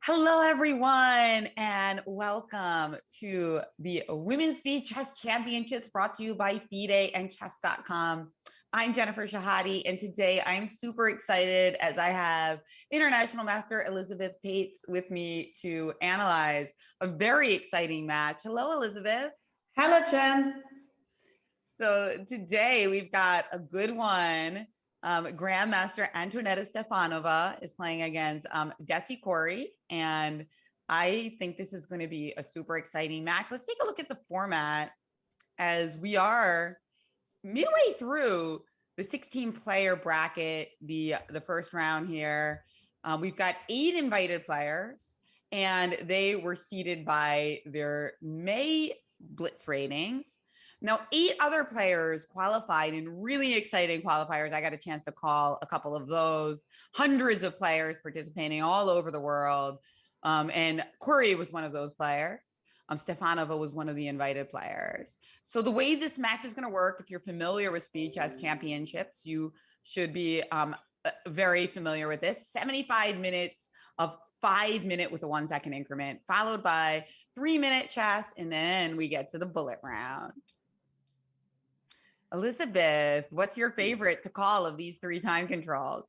Hello, everyone, and welcome to the Women's Speed Chess Championships brought to you by FIDE and chess.com. I'm Jennifer Shahade, and today I'm super excited as I have International Master Elizabeth Pates with me to analyze a very exciting match. Hello, Elizabeth. Hello, Jen. So today we've got a good one. Grandmaster Antoinetta Stefanova is playing against Cori, and I think this is going to be a super exciting match. Let's take a look at the format as we are midway through the 16-player bracket, the first round here. We've got 8 invited players, and they were seeded by their May Blitz ratings. Now, 8 other players qualified in really exciting qualifiers. I got a chance to call a couple of those. Hundreds of players participating all over the world. And Cori was one of those players. Stefanova was one of the invited players. So the way this match is going to work, if you're familiar with Speed Chess Championships, you should be very familiar with this. 75 minutes of 5-minute with a 1-second increment, followed by 3-minute chess, and then we get to the bullet round. Elizabeth, what's your favorite to call of these 3 time controls?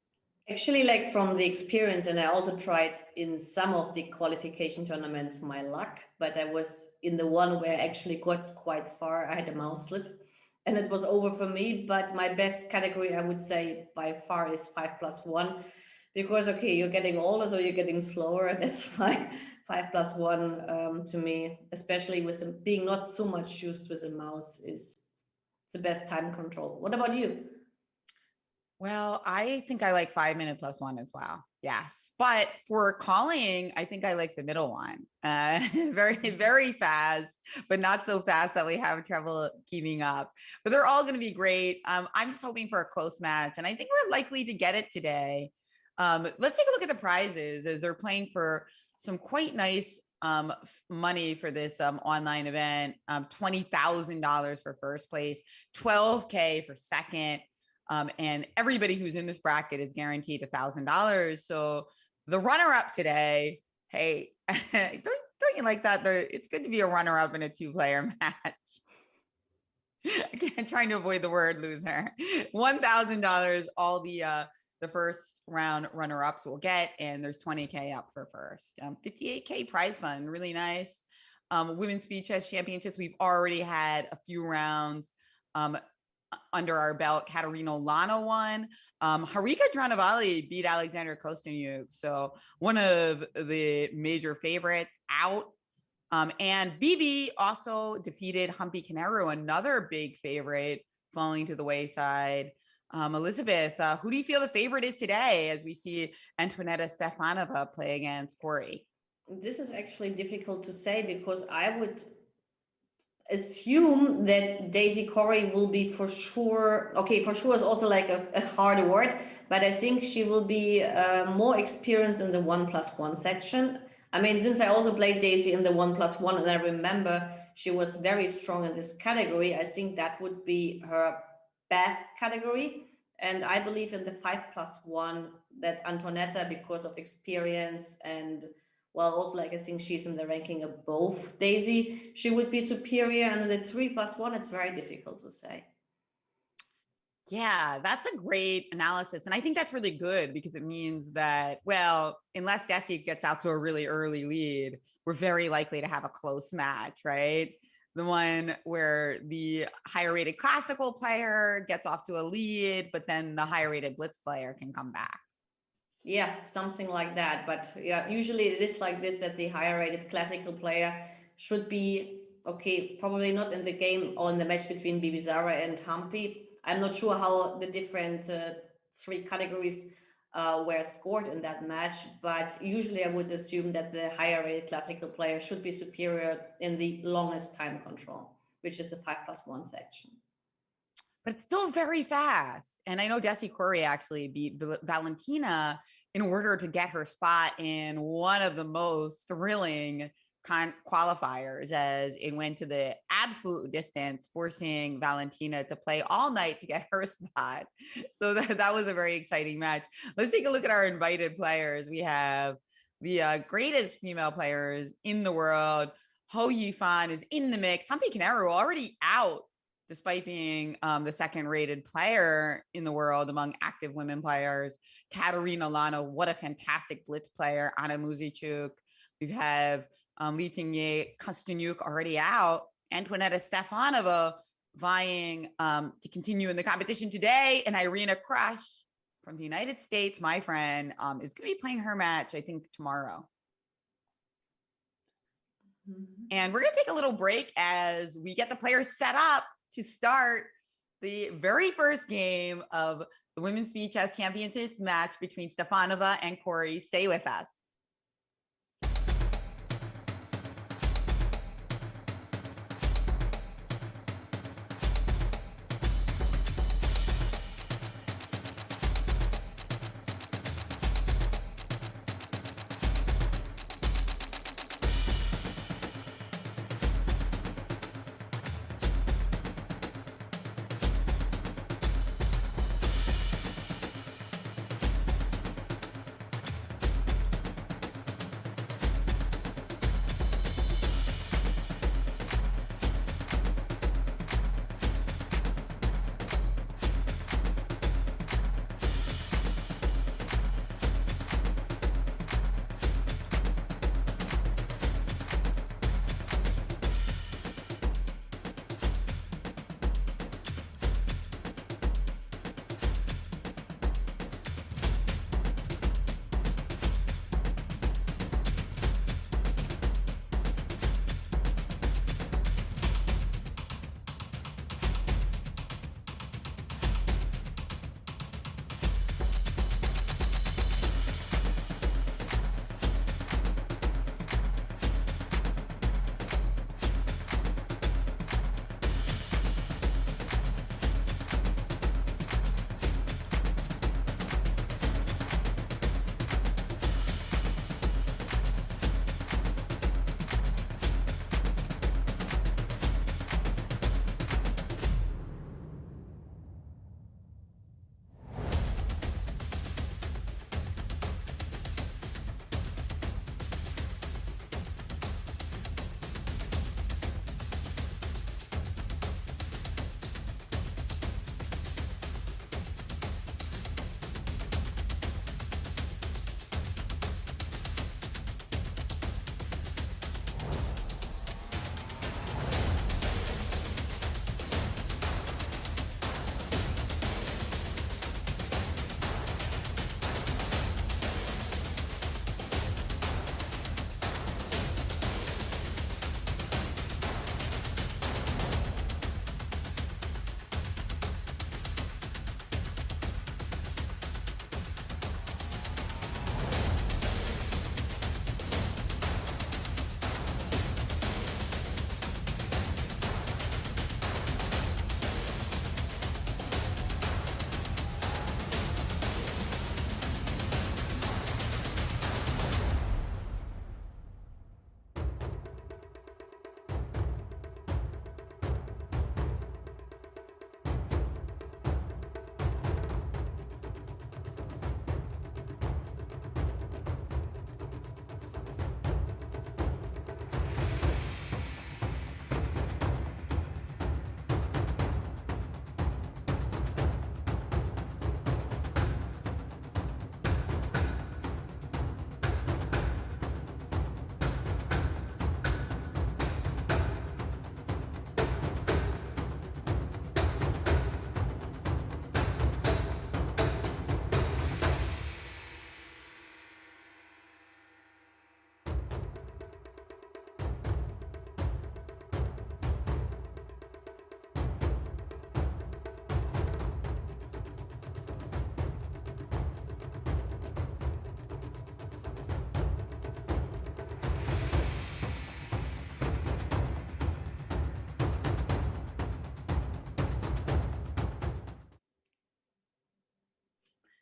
Actually, like from the experience, and I also tried in some of the qualification tournaments my luck, but I was in the one where I actually got quite far. I had a mouse slip and it was over for me. But my best category, I would say by far, is 5+1, because okay, you're getting older, so you're getting slower. That's why 5+1 to me, especially with being not so much used with a mouse, is the best time control. What about you? Well, I think I like 5-minute plus 1 as well. Yes. But for calling, I think I like the middle one. Very, very fast, but not so fast that we have trouble keeping up. But they're all going to be great. I'm just hoping for a close match, and I think we're likely to get it today. Let's take a look at the prizes as they're playing for some quite nice money for this online event. $20,000 for first place, $12K for second. And everybody who's in this bracket is guaranteed $1,000. So the runner-up today, hey, don't you like that? It's good to be a runner-up in a 2-player match. Again, trying to avoid the word loser. $1,000, all the first round runner-ups will get, and there's 20K up for first. 58K prize fund, really nice. Women's Speed Chess Championships, we've already had a few rounds under our belt. Katerina Lana won. Harika Dranavali beat Alexandra Kosteniuk, so one of the major favorites out. And BB also defeated Humpy Kineru, another big favorite, falling to the wayside. Elizabeth, who do you feel the favorite is today as we see Antoinetta Stefanova play against Cori? This is actually difficult to say, because I would assume that Cori will be for sure. Okay, for sure is also like a hard word, but I think she will be more experienced in the 1+1 section. I mean, since I also played Daisy in the 1+1, and I remember she was very strong in this category, I think that would be her best category. And I believe in the 5+1 that Antoinetta, because of experience and, well, also, like, I think she's in the ranking above Daisy, she would be superior. And in the 3+1, it's very difficult to say. Yeah, that's a great analysis. And I think that's really good, because it means that, well, unless Desi gets out to a really early lead, we're very likely to have a close match, right? The one where the higher rated classical player gets off to a lead, but then the higher rated blitz player can come back. Yeah, something like that. But yeah, usually it is like this, that the higher rated classical player should be, okay, probably not in the game or in the match between Bibizarra and Humpy. I'm not sure how the different 3 categories were scored in that match, but usually I would assume that the higher rated classical player should be superior in the longest time control, which is the 5+1 section. But it's still very fast. And I know Cori actually beat Valentina in order to get her spot in one of the most thrilling qualifiers, as it went to the absolute distance, forcing Valentina to play all night to get her spot. So that was a very exciting match. Let's take a look at our invited players. We have the greatest female players in the world. Ho Yifan is in the mix. Humpy Canero already out, despite being the second-rated player in the world among active women players. Katerina Lana, what a fantastic blitz player. Anna Muzichuk. We have Li Tingye Kostyanyuk already out. Antoinetta Stefanova vying to continue in the competition today. And Irina Krush from the United States, my friend, is going to be playing her match, I think, tomorrow. And we're going to take a little break as we get the players set up to start the very first game of the Women's Speed Chess Championships match between Stefanova and Cori. Stay with us.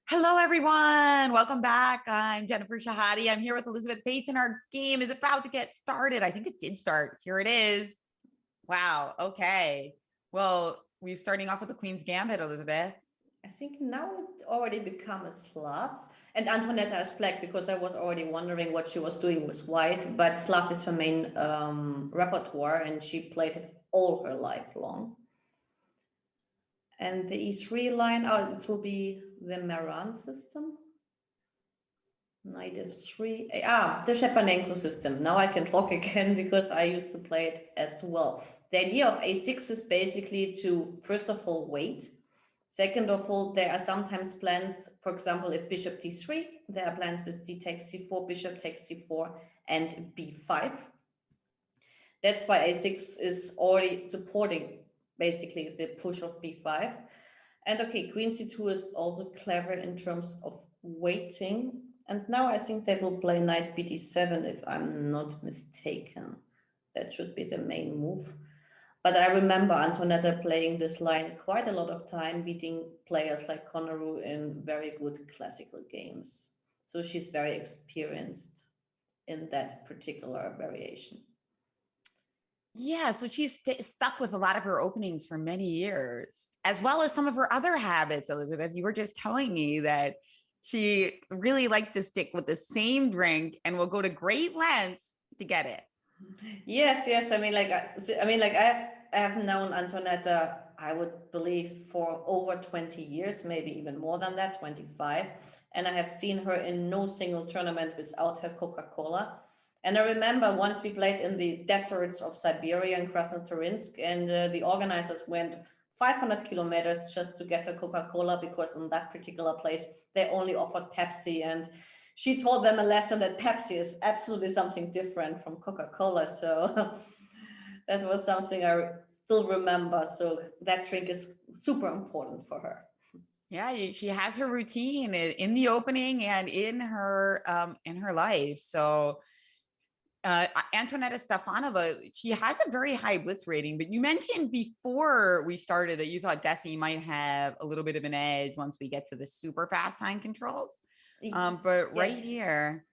Hello, everyone. Welcome back. I'm Jennifer Shahadi. I'm here with Elizabeth Bates, and our game is about to get started. I think it did start. Here it is. Wow. Okay. Well, we're starting off with the Queen's Gambit, Elizabeth. I think now it already become a Slav. And Antoinetta is black, because I was already wondering what she was doing with white, but Slav is her main repertoire, and she played it all her life long. And the E3 line, oh, it will be the Maran system. Knight f3. The Shepanenko system. Now I can talk again because I used to play it as well. The idea of a6 is basically to, first of all, wait. Second of all, there are sometimes plans, for example, if bishop d3, there are plans with d takes c4, bishop takes c4, and b5. That's why a6 is already supporting basically the push of b5. And okay, queen c2 is also clever in terms of waiting. And now I think they will play knight bd7, if I'm not mistaken. That should be the main move. But I remember Antoinetta playing this line quite a lot of time, beating players like Conneru in very good classical games. So she's very experienced in that particular variation. Yeah, so she's stuck with a lot of her openings for many years, as well as some of her other habits, Elizabeth. You were just telling me that she really likes to stick with the same drink and will go to great lengths to get it. Yes. I have known Antoinetta, I would believe, for over 20 years, maybe even more than that, 25. And I have seen her in no single tournament without her Coca-Cola. And I remember once we played in the deserts of Siberia in Krasnotarinsk, and the organizers went 500 kilometers just to get her Coca-Cola, because in that particular place, they only offered Pepsi. And she taught them a lesson that Pepsi is absolutely something different from Coca-Cola. So that was something I still remember. So that drink is super important for her. Yeah, she has her routine in the opening and in her life. So Antoinetta Stefanova, she has a very high blitz rating, but you mentioned before we started that you thought Desi might have a little bit of an edge once we get to the super fast time controls. But right here.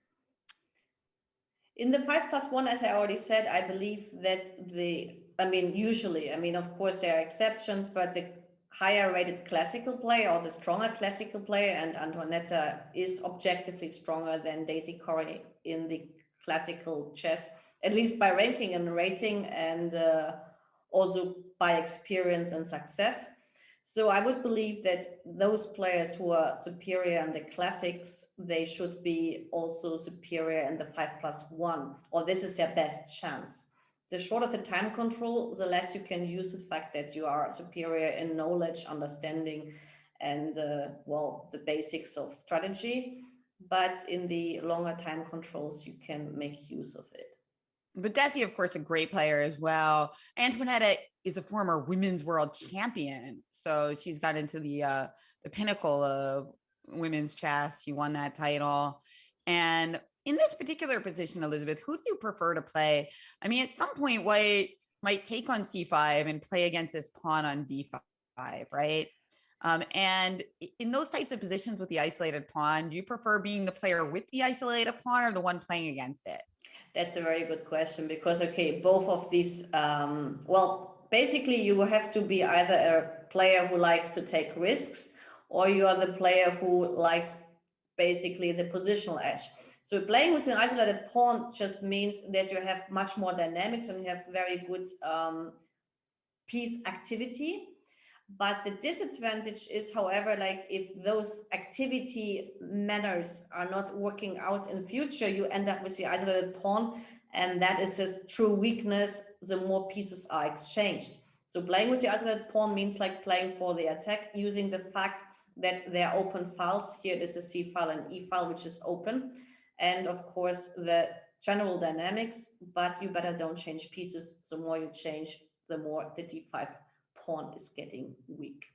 In the 5+1, as I already said, I believe that usually, of course there are exceptions, but the higher rated classical player or the stronger classical player, and Antoinetta is objectively stronger than Daisy Cori in the classical chess, at least by ranking and rating, and also by experience and success. So I would believe that those players who are superior in the classics, they should be also superior in the 5+1, or this is their best chance. The shorter the time control, the less you can use the fact that you are superior in knowledge, understanding, and the basics of strategy. But in the longer time controls, you can make use of it. But Desi, of course, a great player as well. Antoinetta is a former women's world champion, so she's got into the pinnacle of women's chess. She won that title, and in this particular position, Elizabeth, who do you prefer to play? I mean, at some point, White might take on c5 and play against this pawn on d5, right? And in those types of positions with the isolated pawn, do you prefer being the player with the isolated pawn or the one playing against it? That's a very good question, because, okay, both of these, basically you have to be either a player who likes to take risks, or you are the player who likes basically the positional edge. So playing with an isolated pawn just means that you have much more dynamics and you have very good piece activity. But the disadvantage is, however, like if those activity manners are not working out in future, you end up with the isolated pawn, and that is a true weakness the more pieces are exchanged. So playing with the isolated pawn means like playing for the attack, using the fact that there are open files. Here it is a C file and E file, which is open. And of course, the general dynamics, but you better don't change pieces. The more you change, the more the D5 pawn is getting weak.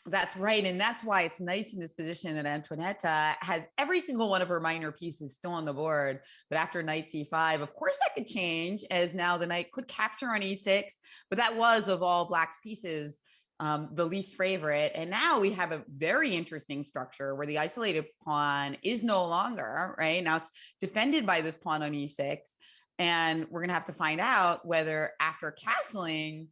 That's right. And that's why it's nice in this position that Antoinetta has every single one of her minor pieces still on the board. But after knight c5, of course, that could change, as now the knight could capture on e6. But that was, of all Black's pieces, the least favorite. And now we have a very interesting structure where the isolated pawn is no longer, right? Now it's defended by this pawn on e6. And we're going to have to find out whether after castling,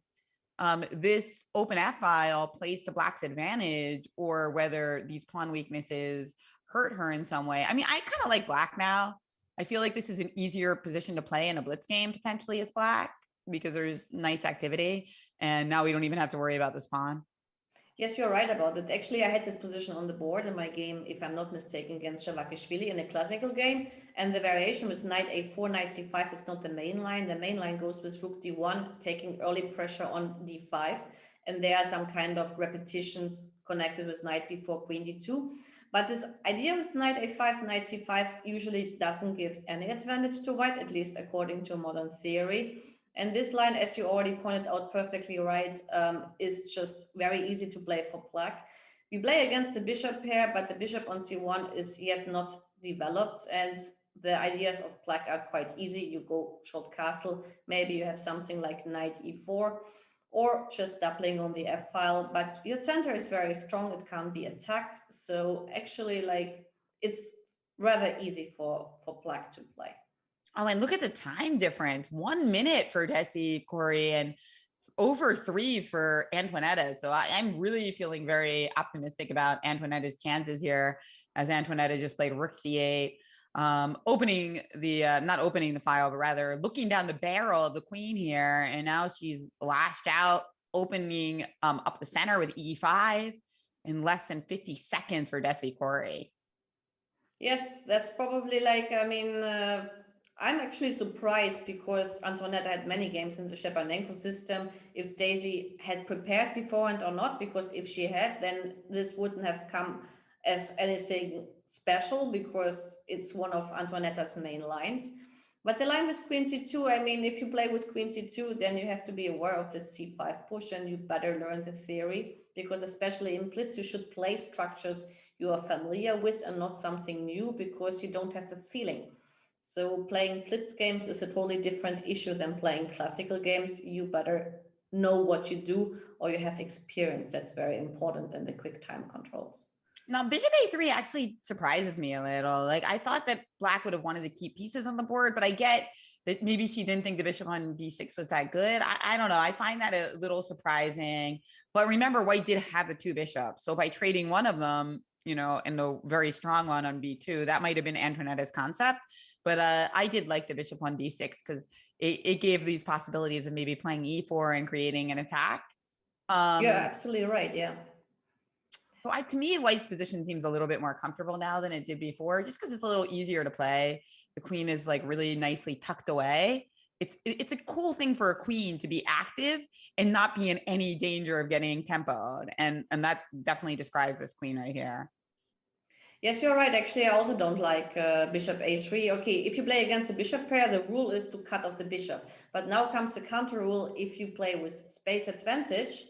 this open F file plays to Black's advantage, or whether these pawn weaknesses hurt her in some way. I mean, I kind of like black now. I feel like this is an easier position to play in a blitz game potentially as black because there's nice activity. And now we don't even have to worry about this pawn. Yes, you're right about it. Actually, I had this position on the board in my game, if I'm not mistaken, against Shavakishvili in a classical game. And the variation with knight a4, knight c5 is not the main line. The main line goes with rook d1, taking early pressure on d5. And there are some kind of repetitions connected with knight b4, queen d2. But this idea with knight a5, knight c5 usually doesn't give any advantage to white, at least according to modern theory. And this line, as you already pointed out perfectly right, is just very easy to play for black. We play against the bishop pair, but the bishop on c1 is yet not developed, and the ideas of black are quite easy. You go short castle, maybe you have something like knight e4, or just doubling on the f file, but your center is very strong, it can't be attacked. So actually, like, it's rather easy for black to play. Oh, and look at the time difference. 1 minute for Desi, Cori, and over 3 for Antoinetta. So I'm really feeling very optimistic about Antoinetta's chances here, as Antoinetta just played rook c8, opening the, not opening the file, but rather looking down the barrel of the queen here. And now she's lashed out, opening up the center with e5 in less than 50 seconds for Desi, Cori. Yes, that's probably like, I mean, I'm actually surprised because Antoinette had many games in the Shepanenko system. If Daisy had prepared beforehand or not, because if she had, then this wouldn't have come as anything special because it's one of Antoinetta's main lines. But the line with Queen C2, I mean, if you play with Queen C2, then you have to be aware of the C5 push and you better learn the theory because especially in Blitz, you should play structures you are familiar with and not something new because you don't have the feeling. So playing Blitz games is a totally different issue than playing classical games. You better know what you do or you have experience. That's very important in the quick time controls. Now, bishop a3 actually surprises me a little. Like, I thought that black would have wanted to keep pieces on the board, but I get that maybe she didn't think the bishop on d6 was that good. I don't know. I find that a little surprising. But remember, white did have the 2 bishops. So by trading one of them, you know, and the very strong one on b2, that might have been Antoinetta's concept. But I did like the bishop on d6 because it gave these possibilities of maybe playing e4 and creating an attack. You're absolutely right. Yeah. So to me, white's position seems a little bit more comfortable now than it did before, just because it's a little easier to play. The queen is like really nicely tucked away. It's a cool thing for a queen to be active and not be in any danger of getting tempoed. And that definitely describes this queen right here. Yes, you're right. Actually, I also don't like bishop a3. Okay, if you play against the bishop pair, the rule is to cut off the bishop. But now comes the counter rule. If you play with space advantage,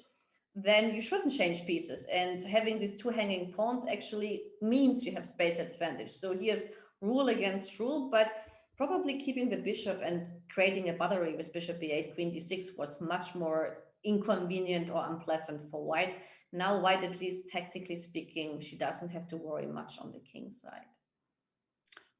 then you shouldn't change pieces. And having these 2 hanging pawns actually means you have space advantage. So here's rule against rule, but probably keeping the bishop and creating a battery with bishop b8, queen d6 was much more inconvenient or unpleasant for white. Now white, at least tactically speaking, she doesn't have to worry much on the king side.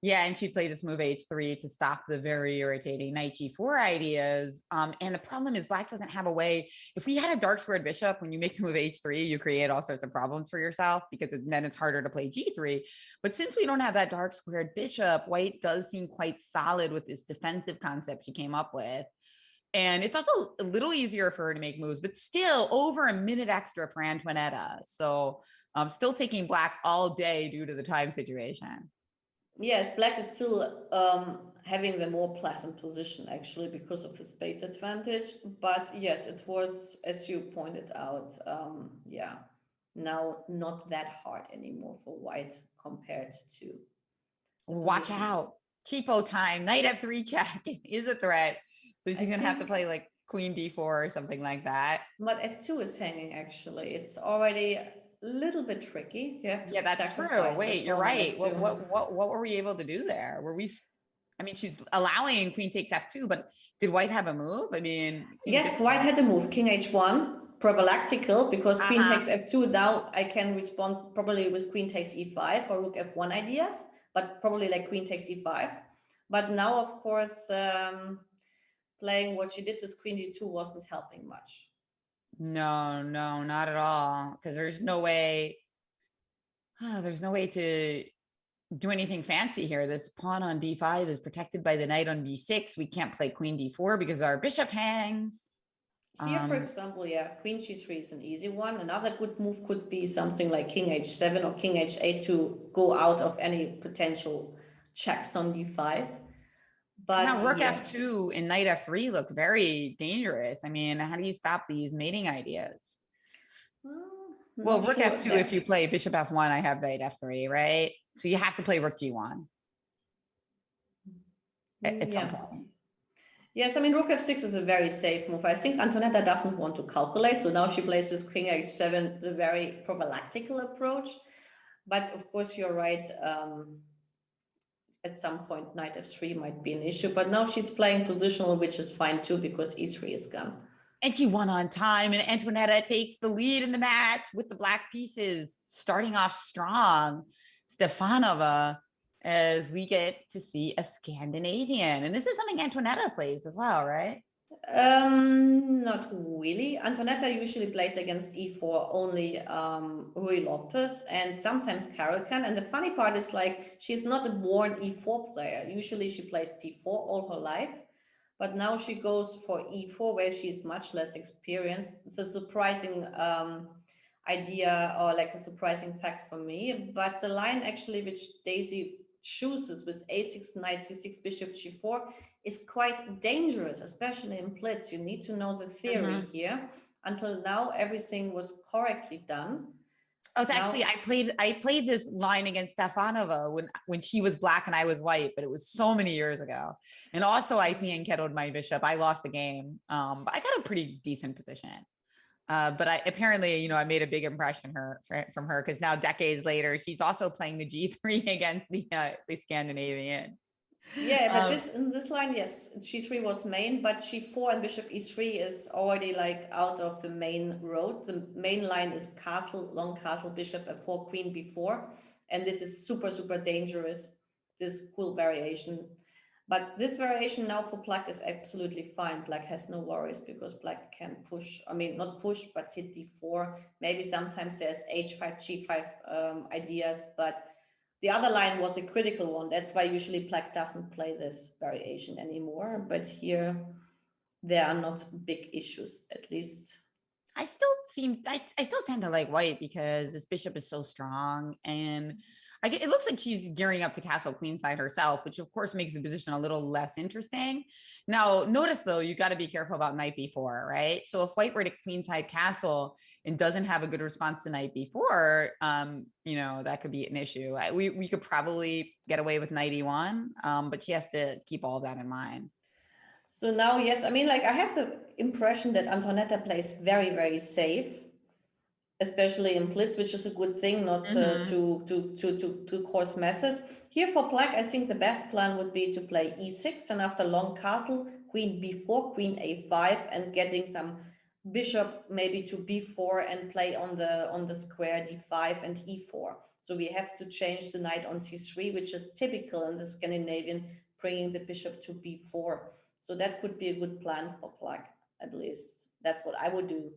Yeah, and she played this move h3 to stop the very irritating knight g4 ideas. And the problem is black doesn't have a way. If we had a dark squared bishop, when you make the move h3, you create all sorts of problems for yourself because then it's harder to play g3. But since we don't have that dark squared bishop, white does seem quite solid with this defensive concept she came up with. And it's also a little easier for her to make moves, but still over a minute extra for Antoinetta. So I'm still taking black all day due to the time situation. Yes, black is still having the more pleasant position actually because of the space advantage. But yes, it was, as you pointed out, yeah, now not that hard anymore for white compared to. Watch out. Cheapo time. Knight f3 check is a threat. So she's going to have to play like queen d4 or something like that. But f2 is hanging actually. It's already a little bit tricky. You have to that's true. Wait, you're right. What were we able to do there? Were we, I mean, she's allowing queen takes f2, but did white have a move? I mean, yes, white had a move, king h1, prophylactical, because queen takes f2. Now I can respond probably with queen takes e5 or rook f1 ideas, but probably like queen takes e5. But now, of course, playing what she did with queen d2 wasn't helping much. No, not at all. Because there's no way to do anything fancy here. This pawn on b5 is protected by the knight on b6. We can't play queen d4 because our bishop hangs. Here, for example, yeah, queen g3 is an easy one. Another good move could be something like king h7 or king h8 to go out of any potential checks on d5. But now rook yeah. f2 and knight f3 look very dangerous. I mean, how do you stop these mating ideas? Well, rook sure f2, if you play bishop f1, I have knight f3, right? So you have to play rook g1 at some point. Yes, I mean, rook f6 is a very safe move. I think Antonetta doesn't want to calculate, so now she plays with king h7, the very prophylactical approach. But of course, you're right. At some point, knight f3 might be an issue, but now she's playing positional, which is fine too, because e3 is gone. And she won on time, and Antonetta takes the lead in the match with the black pieces, starting off strong. Stefanova, as we get to see a Scandinavian. And this is something Antonetta plays as well, right? Not really. Antonetta usually plays against e4 only Rui Lopez and sometimes Caracan. And the funny part is like she's not a born e4 player. Usually she plays t4 all her life. But now she goes for e4 where she's much less experienced. It's a surprising idea or like a surprising fact for me. But the line actually which Daisy chooses with a6, knight c6, bishop g4 is quite dangerous, especially in blitz. You need to know the theory here. Until now, everything was correctly done. Oh, it's actually, I played this line against Stefanova when she was black and I was white, but it was so many years ago. And also I fianchettoed my bishop. I lost the game, but I got a pretty decent position. But I apparently, I made a big impression from her because now decades later, she's also playing the G3 against the Scandinavian. Yeah, but in this line, yes, g3 was main, but g4 and bishop e3 is already like out of the main road. The main line is castle, long castle, bishop f4, queen b4, and this is super, super dangerous, this cool variation. But this variation now for black is absolutely fine. Black has no worries because black can push, I mean, not push, but hit d4. Maybe sometimes there's h5, g5 ideas, but the other line was a critical one. That's why usually black doesn't play this variation anymore. But here, there are not big issues, at least. I still tend to like white because this bishop is so strong, and it looks like she's gearing up to castle queenside herself, which of course makes the position a little less interesting. Now, notice though, you got to be careful about knight b4, right? So if white were to queenside castle and doesn't have a good response to knight b4, that could be an issue. We could probably get away with knight e1, but she has to keep all that in mind. So now, yes, I mean, like I have the impression that Antonetta plays very, very safe, especially in blitz, which is a good thing, not to cause messes. Here for black, I think the best plan would be to play e6, and after long castle, queen b4, queen a5, and getting some bishop maybe to b4 and play on the square d5 and e4. So we have to change the knight on c3, which is typical in the Scandinavian, bringing the bishop to b4. So that could be a good plan for black, at least. That's what I would do.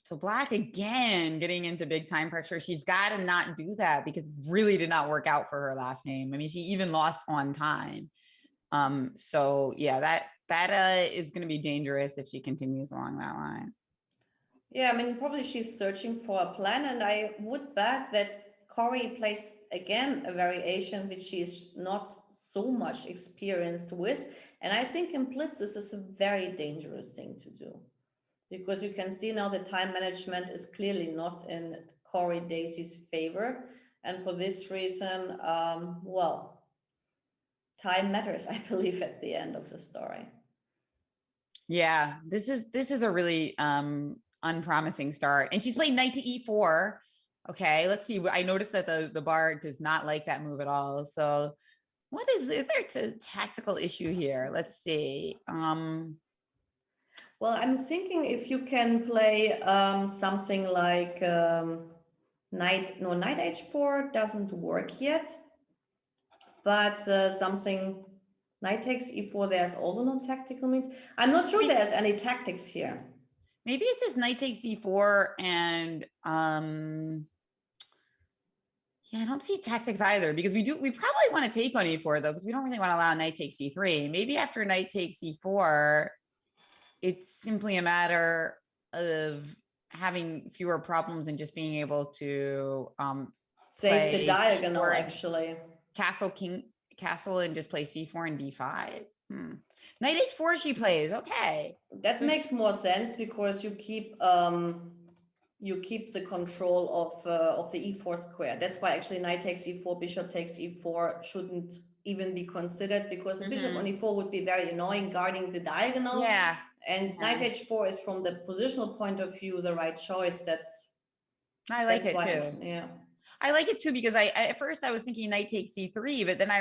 So black again getting into big time pressure. She's got to not do that because it really did not work out for her last game. I mean, she even lost on time. So yeah, that is going to be dangerous if she continues along that line. Yeah, I mean, probably she's searching for a plan, and I would bet that Cori plays again a variation which she is not so much experienced with. And I think in blitz, this is a very dangerous thing to do, because you can see now the time management is clearly not in Cori Daisy's favor. And for this reason, well, time matters, I believe, at the end of the story. Yeah, this is a really unpromising start. And she's playing knight to e4. Okay, let's see. I noticed that the bar does not like that move at all. So what is there a tactical issue here? Let's see. Well, I'm thinking if you can play something like knight h4 doesn't work yet, but something knight takes e4, there's also no tactical means. I'm not sure there's any tactics here. Maybe it's just knight takes e4 and yeah, I don't see tactics either because we probably want to take on e4 though, because we don't really want to allow knight takes e3. Maybe after knight takes e4, it's simply a matter of having fewer problems and just being able to Save the play diagonal, c4 actually. Castle and just play c4 and d5. Knight h4 she plays. Okay. That So makes more sense because you keep the control of the e4 square. That's why actually knight takes e4, bishop takes e4 shouldn't even be considered, because the bishop on e4 would be very annoying guarding the diagonal. Yeah. And knight h4 is, from the positional point of view, the right choice. I like that's it why too. yeah. I like it too because at first I was thinking knight takes c3, but then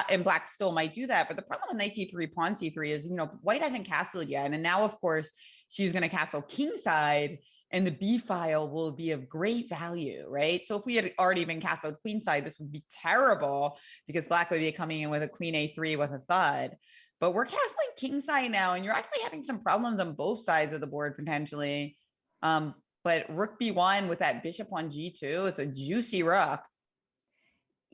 and black still might do that. But the problem with knight c3, pawn c3 is, white hasn't castled yet. And now, of course, she's going to castle kingside and the b file will be of great value, right? So if we had already been castled queenside, this would be terrible because black would be coming in with a queen a3 with a thud. But we're castling kingside now, and you're actually having some problems on both sides of the board potentially. But rook b1 with that bishop on g2, it's a juicy rook.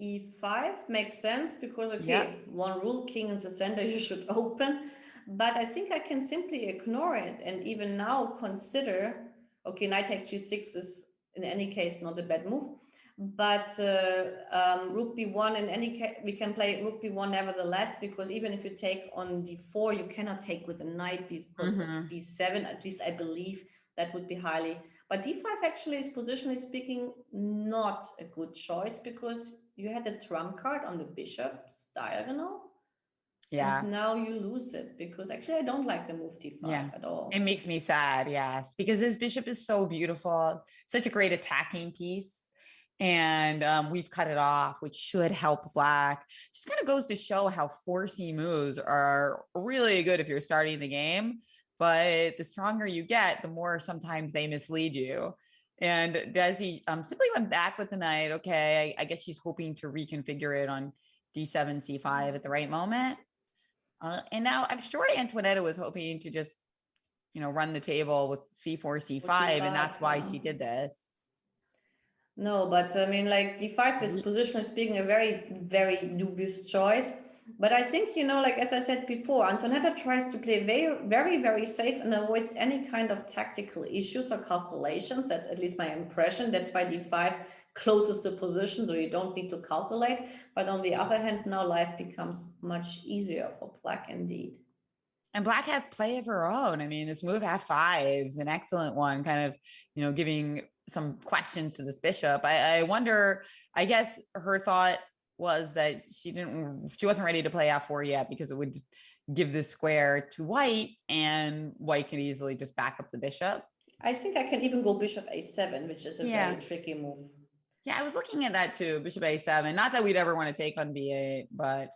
e5 makes sense because, okay, Yep. one rule, king in the center, you should open. But I think I can simply ignore it and even now consider, okay, knight takes g6 is in any case not a bad move. But rook b1, in any case, we can play rook b1 nevertheless, because even if you take on d4, you cannot take with a knight because of b7, at least I believe that would be highly. But d5 actually is, positionally speaking, not a good choice because you had the trump card on the bishop's diagonal. Yeah. And now you lose it because actually I don't like the move d5 at all. It makes me sad, yes, because this bishop is so beautiful, such a great attacking piece. And we've cut it off, which should help black. Just kind of goes to show how forcey moves are really good if you're starting the game. But the stronger you get, the more sometimes they mislead you. And Desi simply went back with the knight. Okay, I guess she's hoping to reconfigure it on d7, c5 at the right moment. And now I'm sure Antoinetta was hoping to just, run the table with c4, c5, and that's why she did this. No, but I mean, like d5 is, positionally speaking, a very, very dubious choice. But I think, like as I said before, Antonetta tries to play very, very, very safe and avoids any kind of tactical issues or calculations. That's at least my impression. That's why d5 closes the position, so you don't need to calculate. But on the other hand, now life becomes much easier for black indeed. And black has play of her own. I mean, this move f5 is an excellent one, kind of, giving some questions to this bishop. I wonder, I guess her thought was that she wasn't ready to play f4 yet because it would just give this square to white and white could easily just back up the bishop. I think I can even go bishop a7, which is a very tricky move. Yeah, I was looking at that too, bishop a7. Not that we'd ever want to take on b8, but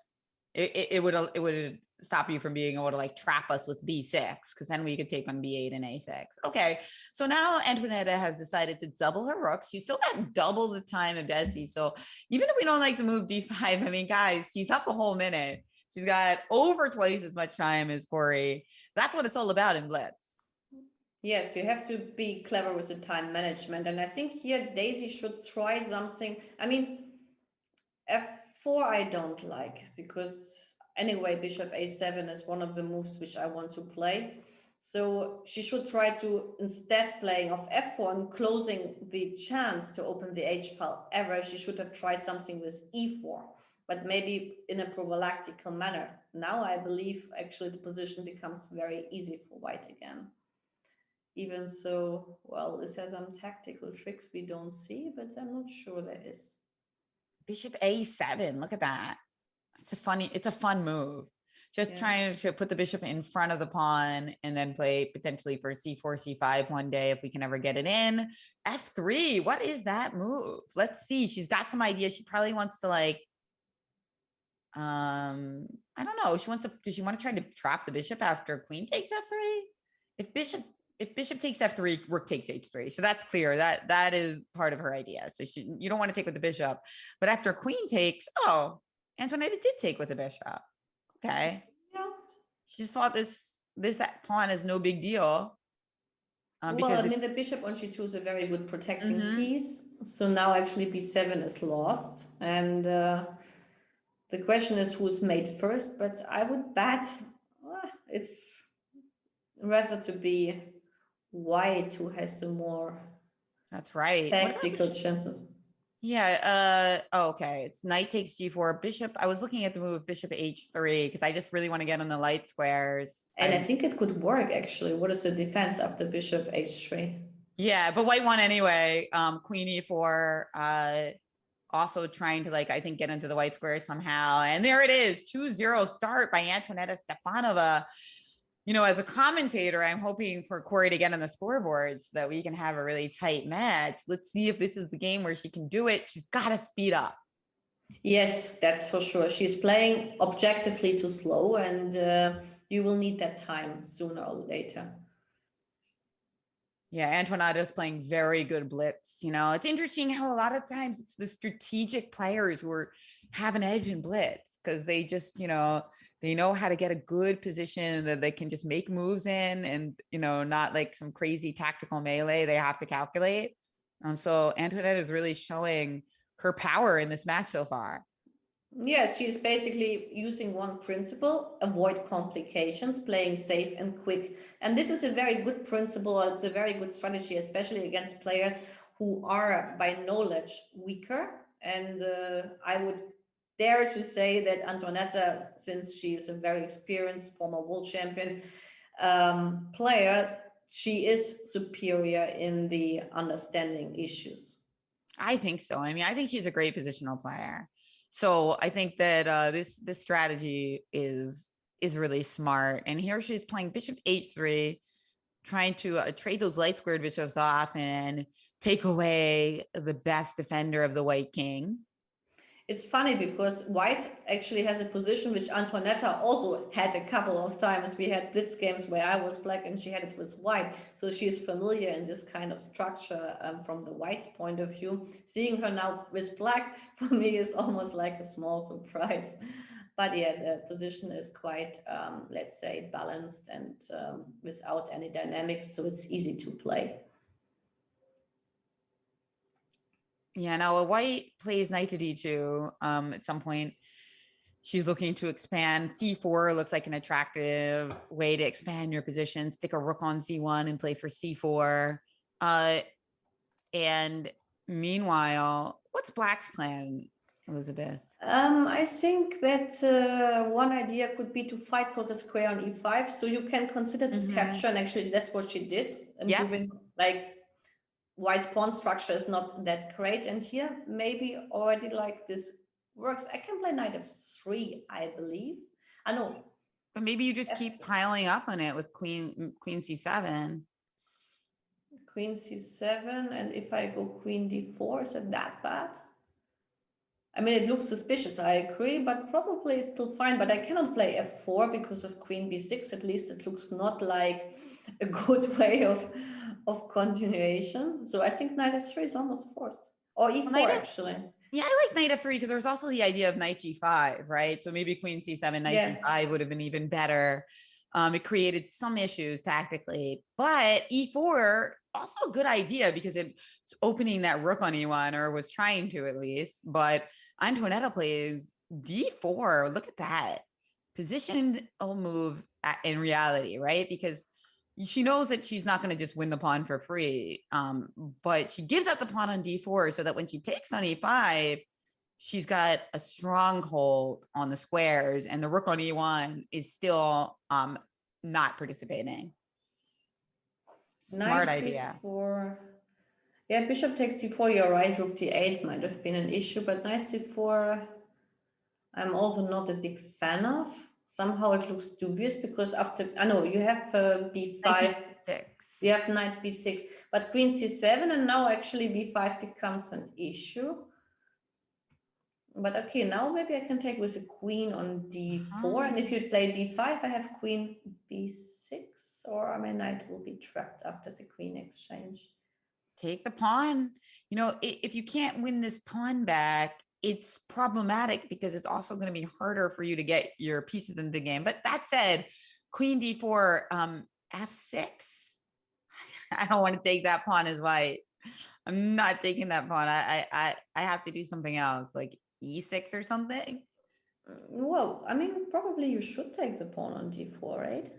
it would stop you from being able to like trap us with b6, because then we could take on b8 and a6. Okay, so now Antoinetta has decided to double her rooks. She's still got double the time of Desi. So even if we don't like the move d5, I mean, guys, she's up a whole minute. She's got over twice as much time as Cori. That's what it's all about in Blitz. Yes, you have to be clever with the time management. And I think here Daisy should try something. I mean, f4 I don't like, because anyway, bishop a7 is one of the moves which I want to play. So she should try to, instead playing of f4 and closing the chance to open the h-file ever, she should have tried something with e4, but maybe in a prophylactical manner. Now I believe actually the position becomes very easy for white again. Even so, well, this has some tactical tricks we don't see, but I'm not sure there is. Bishop a7, look at that. It's a fun move. Just trying to put the bishop in front of the pawn and then play potentially for c4, c5 one day if we can ever get it in. f3, what is that move? Let's see. She's got some ideas. She probably wants to like, I don't know. Does she want to try to trap the bishop after queen takes f3? If bishop takes f3, rook takes h3. So that's clear. That is part of her idea. So you don't want to take with the bishop. But after queen takes, Antoinetta did take with the bishop. Okay. Yeah. She just thought this pawn is no big deal. Well, I mean, the bishop on g2 is a very good protecting piece. So now actually b7 is lost. And the question is who's mate first, but I would bet it's rather to be white who has the more that's right. tactical chances. Yeah, okay. It's knight takes g4, bishop. I was looking at the move bishop h3 because I just really want to get on the light squares. And I think it could work actually. What is the defense after bishop h3? Yeah, but white won anyway. Queen e4, also trying to I think get into the white square somehow. And there it is, 2-0 start by Antoaneta Stefanova. As a commentator, I'm hoping for Cori to get on the scoreboard so that we can have a really tight match. Let's see if this is the game where she can do it. She's got to speed up. Yes, that's for sure. She's playing objectively too slow, and you will need that time sooner or later. Yeah, Antoaneta is playing very good blitz. It's interesting how a lot of times it's the strategic players who have an edge in blitz because they just, they know how to get a good position that they can just make moves in and, not like some crazy tactical melee they have to calculate. So Antoinette is really showing her power in this match so far. Yes, she's basically using one principle: avoid complications, playing safe and quick. And this is a very good principle. It's a very good strategy, especially against players who are by knowledge weaker. And I would dare to say that Antoaneta, since she is a very experienced former world champion player, she is superior in the understanding issues. I think so. I mean, I think she's a great positional player. So I think that this strategy is really smart. And here she's playing bishop h3, trying to trade those light squared bishops off and take away the best defender of the white king. It's funny because white actually has a position which Antoaneta also had a couple of times. We had blitz games where I was black and she had it with white. So she's familiar in this kind of structure from the white's point of view. Seeing her now with black for me is almost like a small surprise. But yeah, the position is quite, let's say, balanced and without any dynamics. So it's easy to play. Yeah, now a white plays knight to d2 at some point. She's looking to expand. c4 looks like an attractive way to expand your position. Stick a rook on c1 and play for c4. And meanwhile, what's black's plan, Elizabeth? I think that one idea could be to fight for the square on e5. So you can consider to capture, and actually that's what she did. Improving, like, white's pawn structure is not that great. And here, maybe already like this works. I can play knight f3, I believe. I know. But maybe you just keep piling up on it with queen c7. Queen c7, and if I go queen d4, is it that bad? I mean, it looks suspicious, I agree, but probably it's still fine. But I cannot play f4 because of queen b6. At least it looks not like a good way of continuation. So I think knight f3 is almost forced. Or e4, actually. Yeah, I like knight f3 because there's also the idea of knight g5, right? So maybe queen c7, knight g5 would have been even better. It created some issues tactically, but e4 also a good idea because it's opening that rook on e1, or was trying to at least. But Antoaneta plays d4. Look at that positioned move in reality, right? Because she knows that she's not going to just win the pawn for free, but she gives up the pawn on d4 so that when she takes on e5, she's got a stronghold on the squares, and the rook on e1 is still not participating. Smart idea. Yeah, bishop takes d4, you're right. Rook d8 might have been an issue, but knight c4, I'm also not a big fan of. Somehow it looks dubious because after, I know you have b5, knight b6. You have knight b6, but queen c7, and now actually b5 becomes an issue. But okay, now maybe I can take with a queen on d4, and if you play b5, I have queen b6, or my knight will be trapped after the queen exchange. Take the pawn. If you can't win this pawn back, it's problematic because it's also going to be harder for you to get your pieces in the game. But that said, queen d4, f6. I don't want to take that pawn as white. I'm not taking that pawn. I have to do something else, like e6 or something. Well, I mean, probably you should take the pawn on d4, right?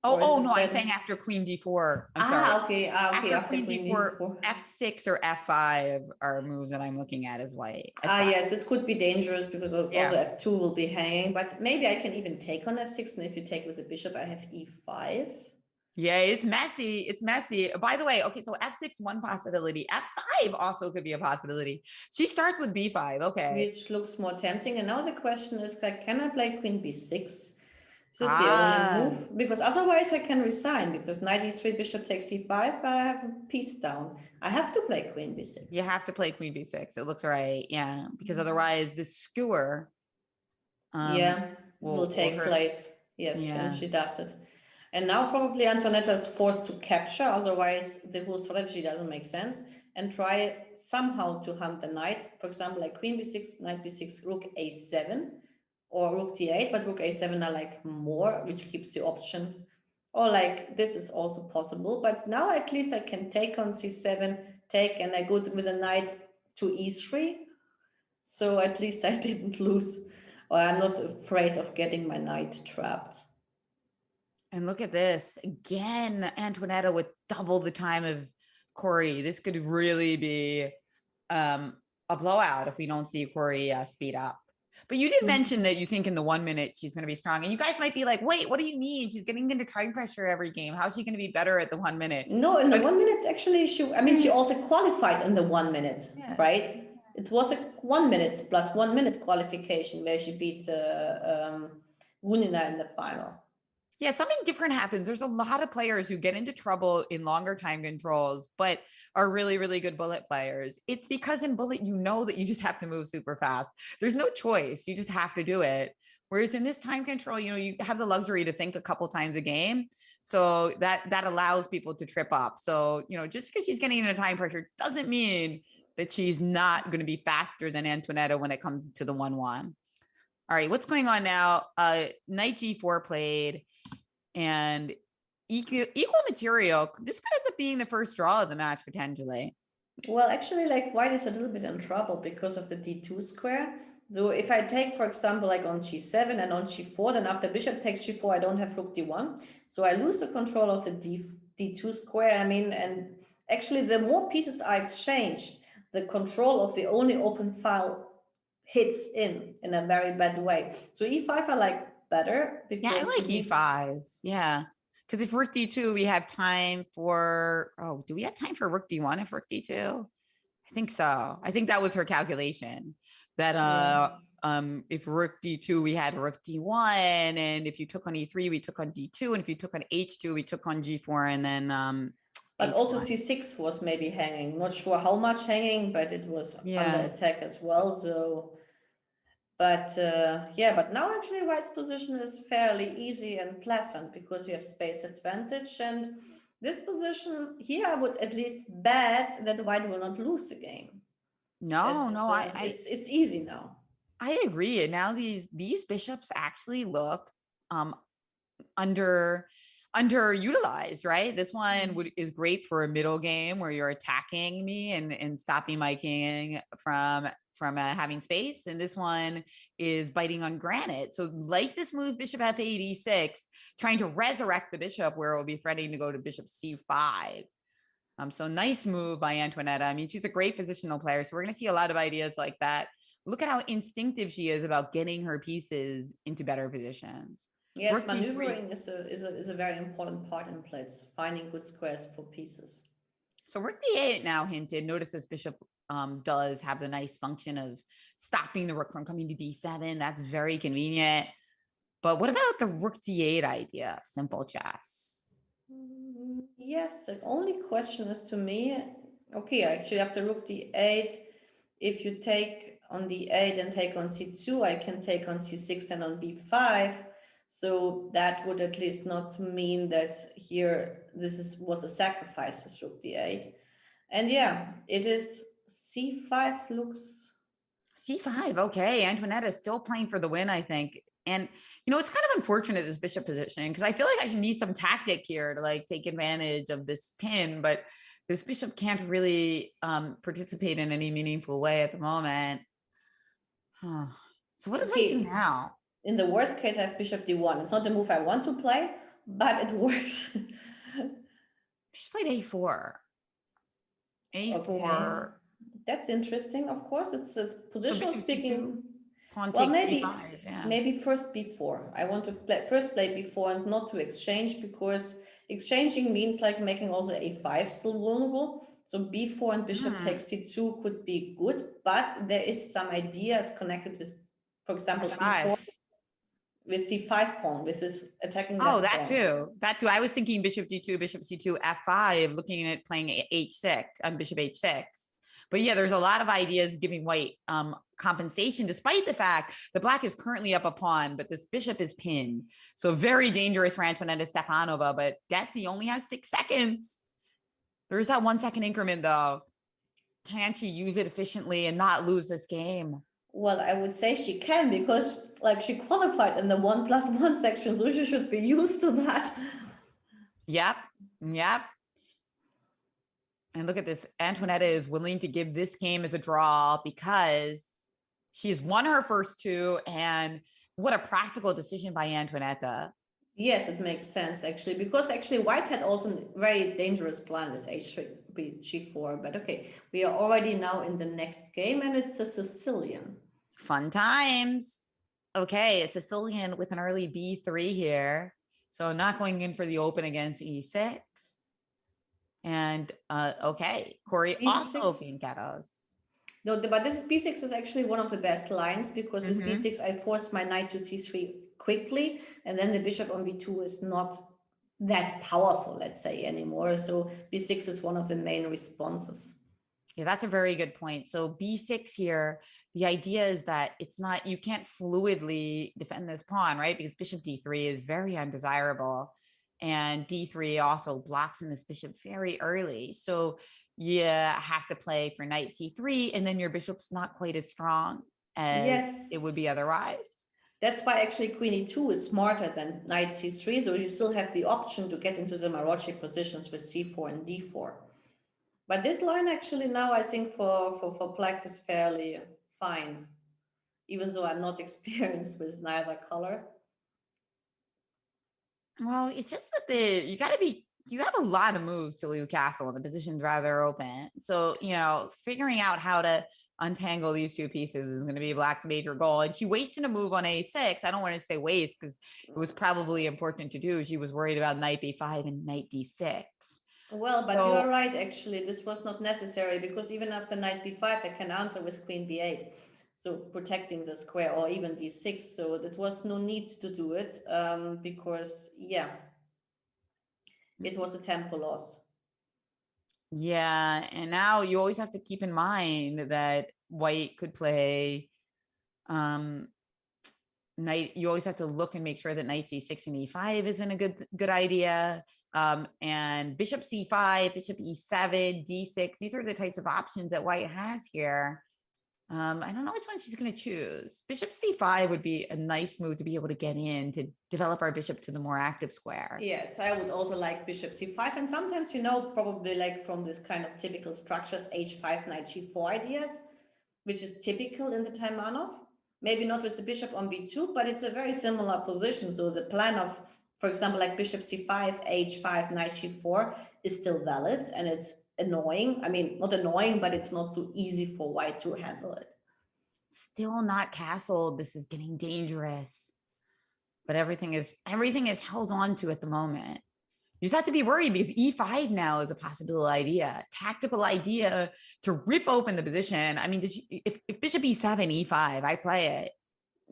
Oh, Or is oh it no, I'm better? saying after queen d4. I'm sorry. Okay, okay, After after queen queen d4, d4. f6 or f5 are moves that I'm looking at as white. F5. Yes, it could be dangerous because also Yeah. f2 will be hanging, but maybe I can even take on f6, and if you take with the bishop, I have e5. Yeah, it's messy. It's messy. By the way, okay, so f6, one possibility. F5 also could be a possibility. She starts with b5. Okay. Which looks more tempting. And now the question is, like, can I play queen b6? Is it the only Ah, move? Because otherwise I can resign, because knight e3, bishop takes c5, I have a piece down. I have to play queen you b6. have to play queen b6. It looks right. Yeah, because otherwise this skewer Yeah, will will take hurt. place. Yes, and Yeah. she does it. And now probably Antonetta is forced to capture, otherwise the whole strategy doesn't make sense, and try somehow to hunt the knight. For example, like queen b6, knight b6, rook a7, or rook d8, but rook a7 I like more, which keeps the option. Or like this is also possible, but now at least I can take on c7, take, and I go with the knight to e3. So at least I didn't lose, or I'm not afraid of getting my knight trapped. And look at this again, Antoinetta with double the time of Cori. This could really be a blowout if we don't see Cori speed up. But you did mention that you think in the 1 minute she's going to be strong, and you guys might be like, "Wait, what do you mean? She's getting into time pressure every game. How's she going to be better at the 1 minute?" No, in the But 1 minute, actually, she also qualified in the 1 minute, yeah, right? It was a 1 minute plus 1 minute qualification where she beat Wunina in the final. yeah, something different happens. There's a lot of players who get into trouble in longer time controls, but are really, really good bullet players. It's because in bullet, you know that you just have to move super fast. There's no choice. You just have to do it. Whereas in this time control, you have the luxury to think a couple times a game. So that allows people to trip up. So, just because she's getting into time pressure doesn't mean that she's not going to be faster than Antoinetta when it comes to the 1-1. All right, what's going on now? Knight g4 played, and equal material. This could end up being the first draw of the match potentially. Well, actually, like white is a little bit in trouble because of the d2 square. So if I take, for example, like on g7 and on g4, then after bishop takes g4, I don't have rook d1. So I lose the control of the d2 square. I mean, and actually the more pieces are exchanged, the control of the only open file hits in a very bad way. So e5 I like better Yeah, I because like with e5. Yeah. Because if rook d2, we have time for, do we have time for rook d1 if rook d2? I think so. I think that was her calculation that yeah. if rook d2, we had rook d1, and if you took on e3, we took on d2, and if you took on h2, we took on g4, and then But also h1. c6 was maybe hanging. Not sure how much hanging, but it was under attack as well. So, but yeah, but now actually white's position is fairly easy and pleasant because you have space advantage. And this position here, I would at least bet that white will not lose the game. No, It's no, it's easy now. I agree. And now these bishops actually look um underutilized, right? This one is great for a middle game where you're attacking me and stopping my king from having space. And this one is biting on granite. So like this move, bishop f8, e6, trying to resurrect the bishop where it will be threatening to go to bishop c5. So nice move by Antoinetta. I mean, she's a great positional player. So we're going to see a lot of ideas like that. Look at how instinctive she is about getting her pieces into better positions. Yes, Rook d3. maneuvering is a very important part in plays, finding good squares for pieces. So rook d8 now hinted. Notice this bishop does have the nice function of stopping the rook from coming to d7. That's very convenient. But what about the rook d8 idea? Simple chess. Yes, the only question is to me, okay, actually after rook d8, if you take on d8 and take on c2, I can take on c6 and on b5. So that would at least not mean that here was a sacrifice with rook d8. And yeah, it is c5 looks... c5, okay. Antoinette is still playing for the win, I think. And, it's kind of unfortunate, this bishop position, because I feel like I should need some tactic here to like take advantage of this pin, but this bishop can't really participate in any meaningful way at the moment. Huh. So what does White do now? In the worst case, I have bishop d1. It's not the move I want to play, but it works. She's played a4. A4. Okay. That's interesting. Of course, it's a positional speaking. Pawn Well, takes maybe b5, yeah. maybe first b4. I want to first play b4 and not to exchange, because exchanging means like making also a5 still vulnerable. So b4 and bishop takes c2 could be good, but there is some ideas connected with, for example, b4 with c5 pawn. This is attacking that that pawn. That too. I was thinking bishop d2, bishop c2, f5, looking at playing h6, bishop h6. But yeah, there's a lot of ideas giving White compensation, despite the fact that Black is currently up a pawn, but this bishop is pinned. So very dangerous for Antoinetta Stefanova, but Desi only has 6 seconds. There's that 1 second increment though. Can she use it efficiently and not lose this game? Well, I would say she can, because like she qualified in the 1+1 section, so she should be used to that. Yep. And look at this. Antoinetta is willing to give this game as a draw because she's won her first 2. And what a practical decision by Antoinetta. Yes, it makes sense actually, because actually White had also a very dangerous plan with h3g4. But okay, we are already now in the next game, and it's a Sicilian. Fun times. Okay, a Sicilian with an early b3 here. So not going in for the open against e6. And okay, Cori also being ghettos. No, but this is b6 is actually one of the best lines, because with b6 I force my knight to c3 quickly, and then the bishop on b2 is not that powerful, let's say, anymore. So b6 is one of the main responses. Yeah, that's a very good point. So b6 here, the idea is that it's not, you can't fluidly defend this pawn, right? Because bishop d3 is very undesirable. And d3 also blocks in this bishop very early. So you have to play for knight c3, and then your bishop's not quite as strong as it would be otherwise. That's why actually queen e2 is smarter than knight c3, though you still have the option to get into the Maroczy positions with c4 and d4. But this line actually now, I think for Black is fairly fine, even though I'm not experienced with neither color. Well, it's just that you have a lot of moves to Lou Castle, and the position's rather open. So, figuring out how to untangle these 2 pieces is going to be Black's major goal. And she wasted a move on a6. I don't want to say waste, because it was probably important to do. She was worried about knight b5 and knight d6. Well, but you are right, actually. This was not necessary, because even after knight b5, I can answer with queen b8. So protecting the square, or even d6. So there was no need to do it, because, yeah, it was a tempo loss. Yeah, and now you always have to keep in mind that White could play knight. You always have to look and make sure that knight c6 and e5 isn't a good idea. And bishop c5, bishop e7, d6. These are the types of options that White has here. I don't know which one she's going to choose. Bishop c5 would be a nice move to be able to get in to develop our bishop to the more active square. Yes, I would also like bishop c5. And sometimes, probably like from this kind of typical structures, h5, knight g4 ideas, which is typical in the Taimanov. Maybe not with the bishop on b2, but it's a very similar position. So the plan of, for example, like bishop c5, h5, knight g4 is still valid, and it's annoying. I mean, not annoying, but it's not so easy for White to handle it. Still not castled. This is getting dangerous. But everything is held on to at the moment. You just have to be worried, because e5 now is a possible idea, tactical idea to rip open the position. I mean, if bishop e7, e5, I play it.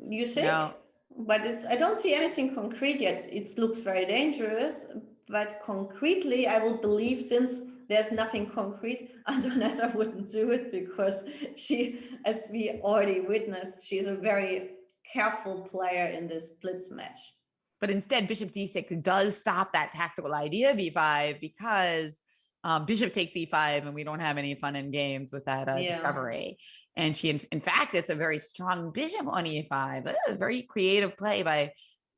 You think? No. But I don't see anything concrete yet. It looks very dangerous, but concretely, I will believe, since there's nothing concrete, Antoinetta wouldn't do it, because she, as we already witnessed, she's a very careful player in this blitz match. But instead, bishop d6 does stop that tactical idea of e5, because bishop takes e5, and we don't have any fun in games with that discovery. And she, in fact, it's a very strong bishop on e5. A very creative play by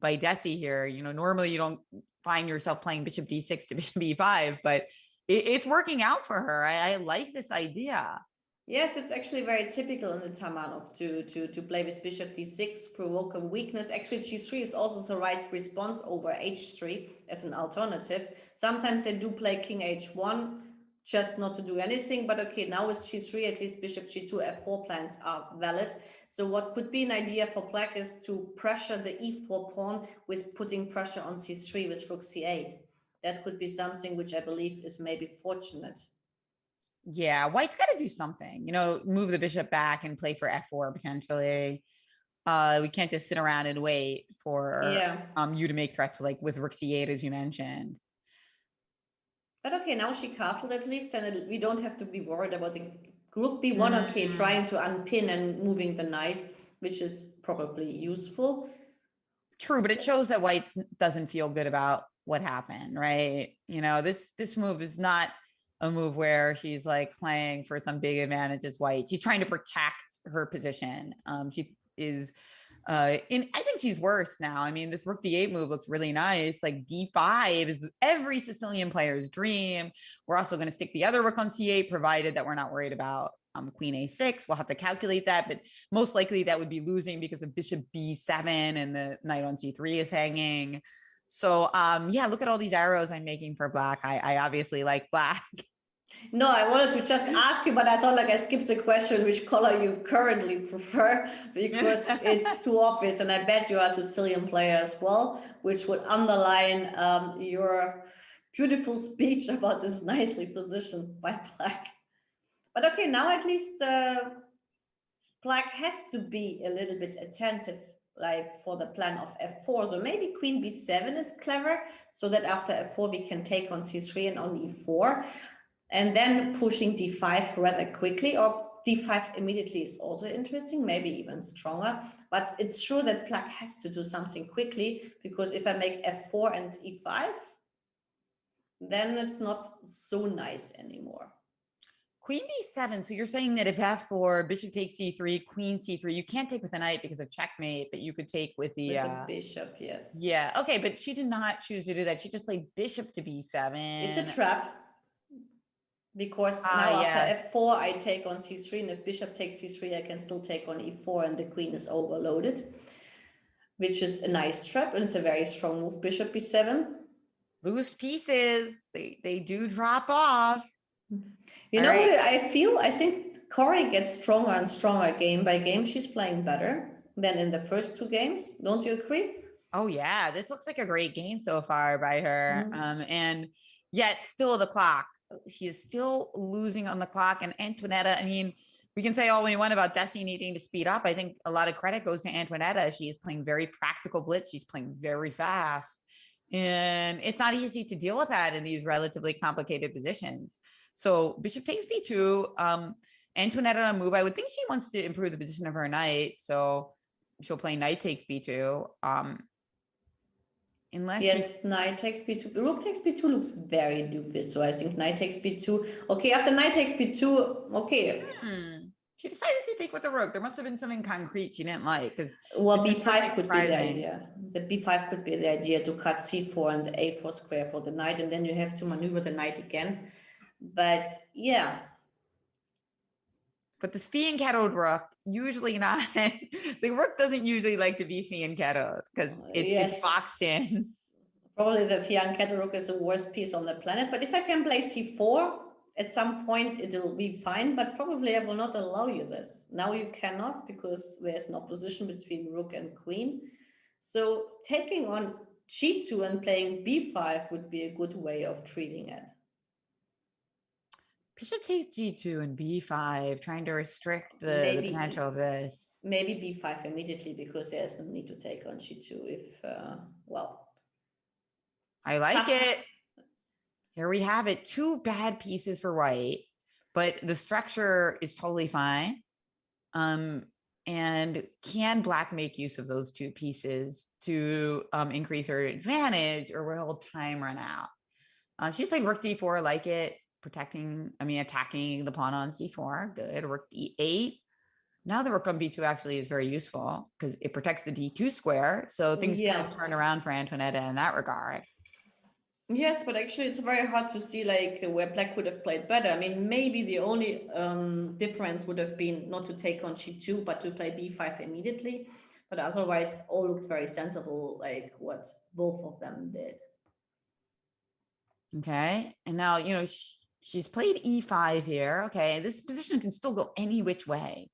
Desi here. You know, normally you don't find yourself playing bishop d6 to bishop e5, but it's working out for her. I like this idea. Yes, it's actually very typical in the Tamanov to play with bishop d6, provoke a weakness. Actually, g3 is also the right response over h3 as an alternative. Sometimes they do play king h1, just not to do anything. But okay, now with g3, at least bishop g2, f4 plans are valid. So what could be an idea for black is to pressure the e4 pawn with putting pressure on c3 with rook c8. That could be something which I believe is maybe fortunate. Yeah, white's got to do something, you know, move the bishop back and play for f4 potentially. We can't just sit around and wait for you to make threats like with rook c8, as you mentioned. But okay, now she castled at least, and we don't have to be worried about the rook b1. Okay, trying to unpin and moving the knight, which is probably useful. True, but it shows that white doesn't feel good about what happened, right? You know, this move is not a move where she's like playing for some big advantage as white. She's trying to protect her position. She is I think she's worse now. I mean, this rook d8 move looks really nice. Like d5 is every Sicilian player's dream. We're also going to stick the other rook on c8, provided that we're not worried about queen a6. We'll have to calculate that, but most likely that would be losing because of bishop b7 and the knight on c3 is hanging. So yeah, look at all these arrows I'm making for black. I obviously like black. No, I wanted to just ask you, but I thought like I skipped the question, which color you currently prefer, because it's too obvious. And I bet you are a Sicilian player as well, which would underline your beautiful speech about this nicely positioned by black. But okay, now at least black has to be a little bit attentive, like for the plan of f4. So maybe queen b7 is clever, so that after f4 we can take on c3 and on e4. And then pushing d5 rather quickly, or d5 immediately is also interesting, maybe even stronger. But it's sure that black has to do something quickly, because if I make f4 and e5, then it's not so nice anymore. Queen b7. So you're saying that if f4, bishop takes c3, queen c3, you can't take with the knight because of checkmate, but you could take with the bishop, yes. Yeah, okay, but she did not choose to do that. She just played bishop to b7. It's a trap. Because now after f4, I take on c3, and if bishop takes c3, I can still take on e4, and the queen is overloaded, which is a nice trap, and it's a very strong move, bishop b7. Loose pieces, they do drop off. You know what I feel? I think Cori gets stronger and stronger game by game. She's playing better than in the first two games. Don't you agree? Oh yeah, this looks like a great game so far by her. And yet still the clock. She is still losing on the clock. And Antoinetta, I mean, we can say all we want about Desi needing to speed up. I think a lot of credit goes to Antoinetta. She is playing very practical blitz. She's playing very fast. And it's not easy to deal with that in these relatively complicated positions. So bishop takes b2. Antoinetta on a move. I would think she wants to improve the position of her knight. So she'll play knight takes b2. Unless knight takes b2. Rook takes b2 looks very dubious. So I think knight takes b2. Okay, after knight takes b2, okay. She decided to take with the rook. There must have been something concrete she didn't like. Well, b5 could be the idea. The b5 could be the idea to cut c4 and the a4 square for the knight, and then you have to maneuver the knight again. But yeah. But the fianchettoed rook, usually not. The rook doesn't usually like to be fianchettoed because it's boxed in. Probably the fianchetto rook is the worst piece on the planet. But if I can play c4, at some point it will be fine. But probably I will not allow you this. Now you cannot, because there's an opposition between rook and queen. So taking on g2 and playing b5 would be a good way of treating it. Bishop takes g2 and b5, trying to restrict the potential of this. Maybe b5 immediately, because there's no need to take on g2 if, well. I like it. Here we have it. Two bad pieces for white, but the structure is totally fine. And can black make use of those two pieces to increase her advantage, or will time run out? She's played rook d4, I like it. Attacking the pawn on c4. Good. Rook d8. Now the rook on b2 actually is very useful because it protects the d2 square. So things kind of Yeah. turn around for Antoinetta in that regard. Yes, but actually it's very hard to see like where black would have played better. I mean, maybe the only difference would have been not to take on g2, but to play b5 immediately. But otherwise, all looked very sensible, like what both of them did. Okay. And now, she's played e5 here. Okay. This position can still go any which way.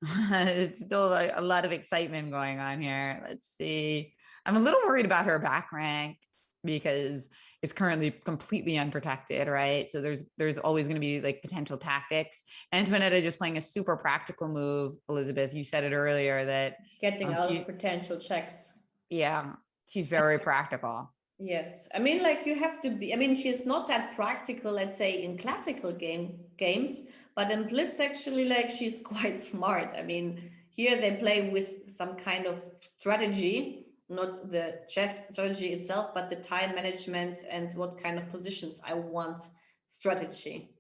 It's still like a lot of excitement going on here. Let's see. I'm a little worried about her back rank because it's currently completely unprotected, right? So there's always going to be like potential tactics. Antoinetta just playing a super practical move. Elizabeth, you said it earlier that getting out of potential checks. Yeah, she's very practical. Yes, I mean, like you have to be. I mean, she's not that practical, let's say, in classical games, but in Blitz, actually, like she's quite smart. I mean, here they play with some kind of strategy, not the chess strategy itself, but the time management and what kind of positions I want strategy.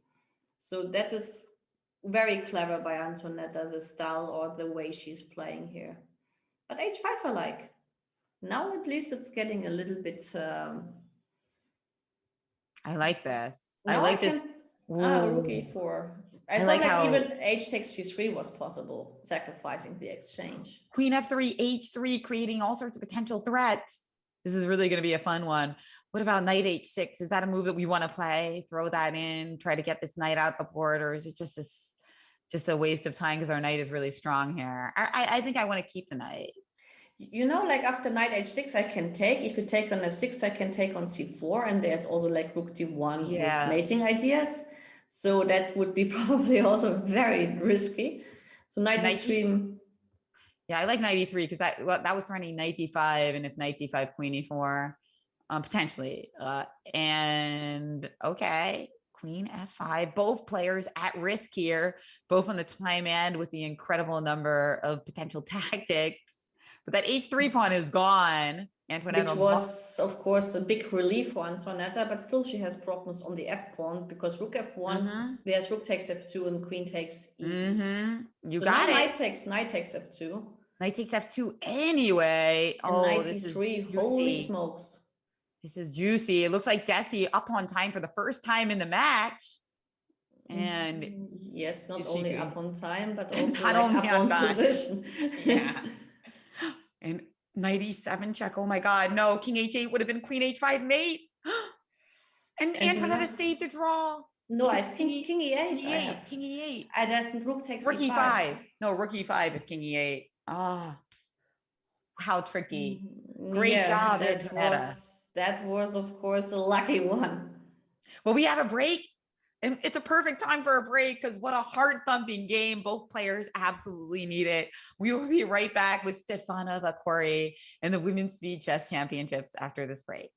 So that is very clever by Antonetta, the style or the way she's playing here. But h5 I like. Now at least it's getting a little bit. I like this. I Now like this. rook e4. I saw like like how even h takes g3 was possible, sacrificing the exchange. Queen f3, h3, creating all sorts of potential threats. This is really going to be a fun one. What about knight h6? Is that a move that we want to play? Throw that in, try to get this knight out the board, or is it just a waste of time because our knight is really strong here? I think I want to keep the knight. You know, like after knight h6, I can take. If you take on f6, I can take on c4, and there's also like rook d1 with mating ideas. So that would be probably also very risky. So knight e3. Yeah, I like knight e3 because that was threatening knight d5, and if knight d5, queen e4, potentially. And okay, queen f5. Both players at risk here, both on the time end with the incredible number of potential tactics. But that h3 pawn is gone. Antoinetta, which was, of course, a big relief for Antoinetta, but still she has problems on the f pawn because rook f1, there's rook takes f2 and queen takes e. You so got it. Knight takes f2. Knight takes f2 anyway. And knight d3, holy smokes. This is juicy. It looks like Desi up on time for the first time in the match. And yes, not only up on time, but also not only up on position. Yeah. And knight e7 check. Oh my God. No, king h8 would have been queen h5 mate. and Antoinetta saved a draw. No, it's king e8. King e8. I doesn't rook takes rook e5. No, rook e5 if king e8. Ah, how tricky. Great job, Antoinetta. That was, of course, a lucky one. Well, we have a break. And it's a perfect time for a break because what a heart-thumping game. Both players absolutely need it. We will be right back with Stefanova, Cori, and the Women's Speed Chess Championships after this break.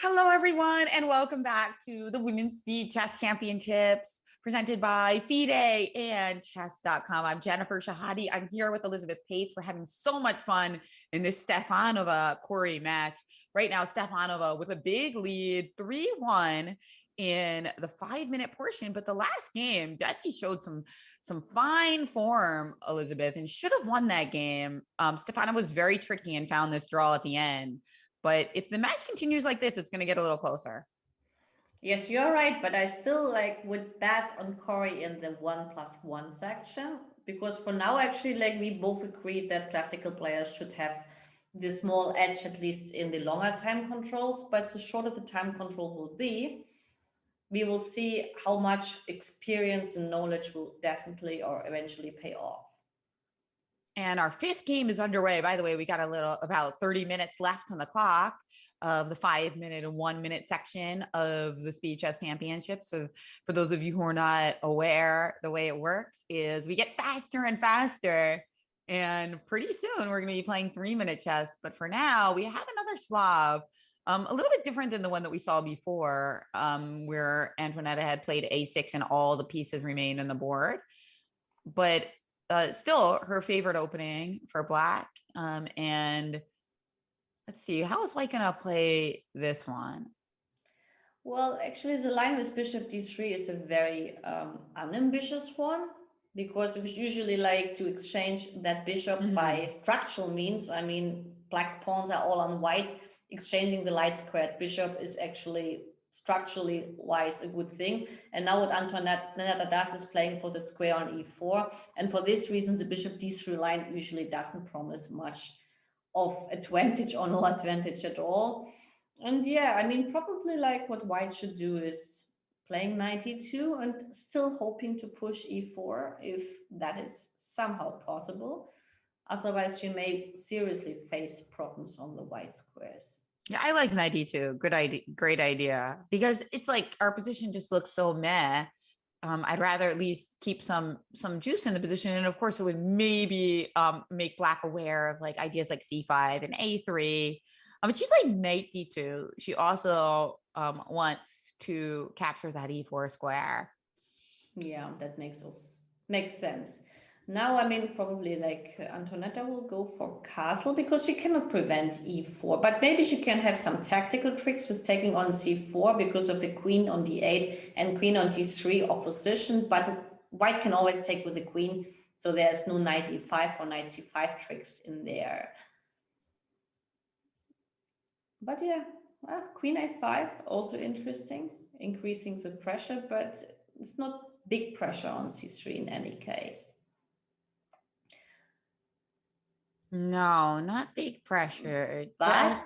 Hello, everyone, and welcome back to the Women's Speed Chess Championships presented by FIDE and chess.com. I'm Jennifer Shahadi. I'm here with Elizabeth Pates. We're having so much fun in this Stefanova Cori match. Right now, Stefanova with a big lead, 3-1 in the 5-minute portion. But the last game, Desi showed some fine form, Elizabeth, and should have won that game. Stefanova was very tricky and found this draw at the end. But if the match continues like this, it's going to get a little closer. Yes, you're right, but I still would bet on Cori in the 1+1 section, because for now, actually, we both agreed that classical players should have the small edge, at least in the longer time controls. But the shorter the time control will be, we will see how much experience and knowledge will definitely or eventually pay off. And our 5th game is underway. By the way, we got about 30 minutes left on the clock of the 5-minute and 1-minute section of the Speed Chess Championship. So for those of you who are not aware, the way it works is we get faster and faster. And pretty soon we're going to be playing 3-minute chess. But for now, we have another Slav, a little bit different than the one that we saw before, where Antoinetta had played A6 and all the pieces remained on the board. But still her favorite opening for Black. And let's see, how is White gonna play this one? Well, actually, the line with Bishop D3 is a very unambitious one, because we usually like to exchange that bishop by structural means. I mean, Black's pawns are all on white. Exchanging the light squared bishop is actually structurally wise a good thing. And now what Antoinetta does is playing for the square on e4. And for this reason, the bishop d3 line usually doesn't promise much of advantage or no advantage at all. And yeah, I mean, probably what White should do is playing knight e2 and still hoping to push e4 if that is somehow possible. Otherwise, she may seriously face problems on the white squares. Yeah, I like knight e2. Good idea, great idea. Because it's like our position just looks so meh. I'd rather at least keep some juice in the position. And of course, it would maybe make Black aware of ideas like c5 and a3. But she's like knight d2. She also wants to capture that e4 square. Yeah, that makes sense. Now, I mean, probably Antoinetta will go for castle because she cannot prevent e4, but maybe she can have some tactical tricks with taking on c4 because of the queen on d8 and queen on d3 opposition, but White can always take with the queen, so there's no knight e5 or knight c5 tricks in there. But yeah, queen a5, also interesting, increasing the pressure, but it's not big pressure on c3 in any case. No, not big pressure. But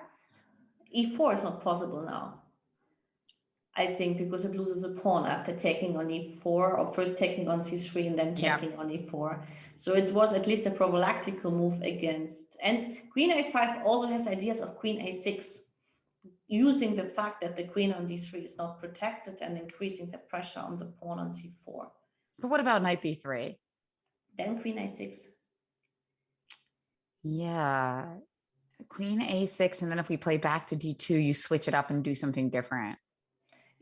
e4 is not possible now, I think, because it loses a pawn after taking on e4, or first taking on c3 and then taking on e4. So it was at least a prophylactical move against. And queen a5 also has ideas of queen a6, using the fact that the queen on d3 is not protected and increasing the pressure on the pawn on c4. But what about knight b3? Then queen a6. Yeah, queen a6, and then if we play back to d2, you switch it up and do something different.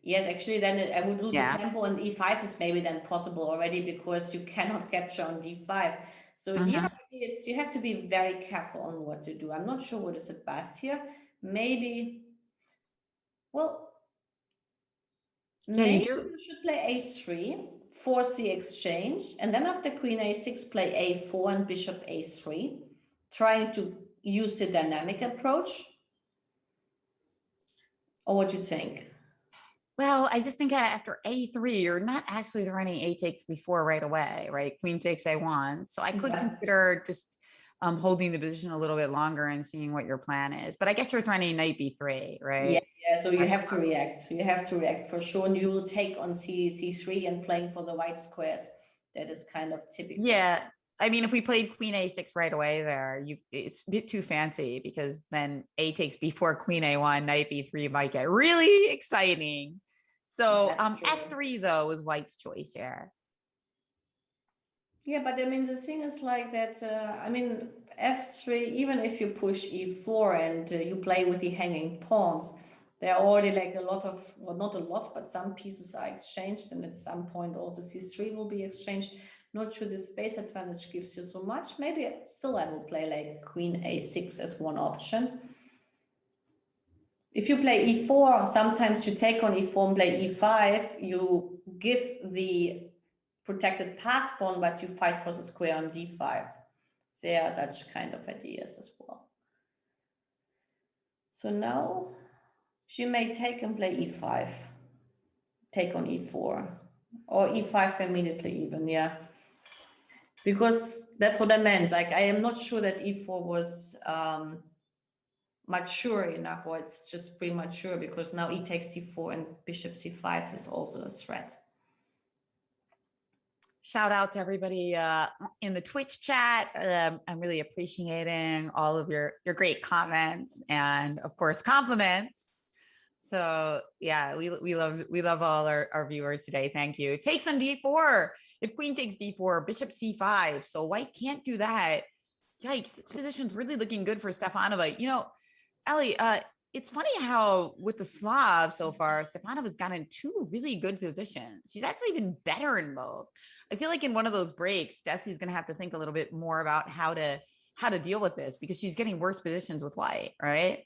Yes, actually, then I would lose the tempo, and e5 is maybe then possible already because you cannot capture on d5. So here, you have to be very careful on what to do. I'm not sure what is the best here. Maybe, well, maybe you should play a3, force the exchange, and then after queen a6, play a4 and bishop a3, trying to use the dynamic approach. Or what do you think? Well, I just think after a3, you're not actually running a takes before right away, right? Queen takes a1. So I could consider just holding the position a little bit longer and seeing what your plan is. But I guess you're running knight b3, right? Yeah, so you have to react. So you have to react for sure. And you will take on c3 and playing for the white squares. That is kind of typical. Yeah. I mean, if we played queen a6 right away there, it's a bit too fancy, because then a takes before queen a1, knight b3 might get really exciting. So f3 though is White's choice here. Yeah, but I mean, the thing is that, I mean, f3, even if you push e4 and you play with the hanging pawns, There are already like a lot of, well, not a lot, but some pieces are exchanged, and at some point also c3 will be exchanged. Not sure the space advantage gives you so much. Maybe still I will play like queen a6 as one option. If you play e4, sometimes you take on e4 and play e5, you give the protected pass pawn, but you fight for the square on d5. There are such kind of ideas as well. So now she may take and play e5, take on e4, or e5 immediately even, yeah. Because that's what I meant. Like, I am not sure that e4 was mature enough, or it's just premature, because now e takes c4 and bishop c5 is also a threat. Shout out to everybody in the Twitch chat. I'm really appreciating all of your great comments and, of course, compliments. So yeah, we love all our viewers today. Thank you. Takes on d4. If queen takes d4, bishop c5. So white can't do that. Yikes! This position's really looking good for Stefanova. You know, Ellie, it's funny how with the Slavs so far, Stefanova's gotten two really good positions. She's actually been better in both. I feel like in one of those breaks, Desi's going to have to think a little bit more about how to deal with this, because she's getting worse positions with white, right?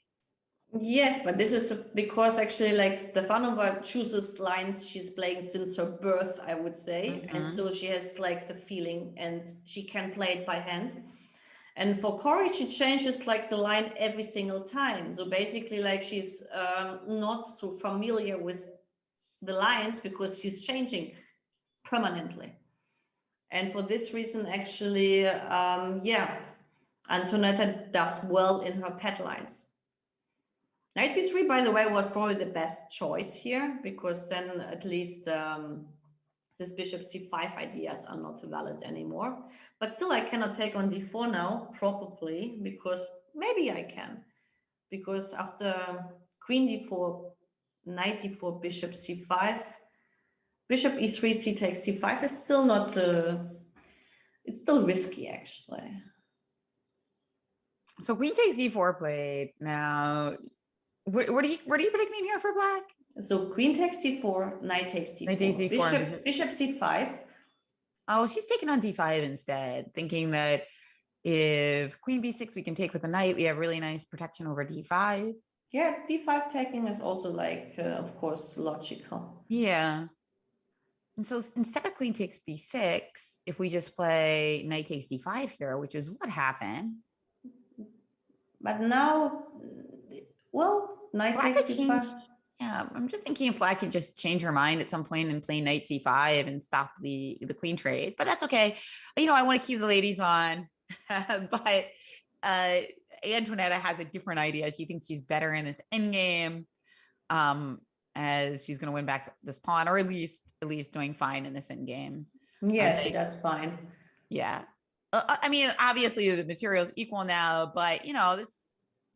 Yes, but this is because actually, like, Stefanova chooses lines she's playing since her birth, I would say. And so she has like the feeling, and she can play it by hand. And for Cori, she changes like the line every single time. So basically, like, she's not so familiar with the lines because she's changing permanently. And for this reason, actually, yeah, Antonetta does well in her pet lines. Knight b3, by the way, was probably the best choice here, because then at least this bishop c5 ideas are not valid anymore. But still, I cannot take on d4 now, probably, because maybe I can. Because after queen d4, knight d4, bishop c5, bishop e3, c takes d5 is still not, it's still risky, actually. So queen takes d4 played. Now, what are you predicting here for black? So queen takes d4, knight takes d4, Knight takes d4 bishop c5. Oh, she's taking on d5 instead, thinking that if queen b6 we can take with a knight, we have really nice protection over d5. Yeah, d5 taking is also like, of course, logical. Yeah. And so instead of queen takes b6, if we just play knight takes d5 here, which is what happened. But now, well, knight Black takes could d5. change. Yeah, I'm just thinking if Black could just change her mind at some point and play knight c5 and stop the queen trade, but that's okay. You know, I want to keep the ladies on, but Antonetta has a different idea. She thinks she's better in this endgame, as she's going to win back this pawn, or at least doing fine in this endgame. Yeah, she does fine. Yeah. I mean, obviously the material is equal now, but you know, this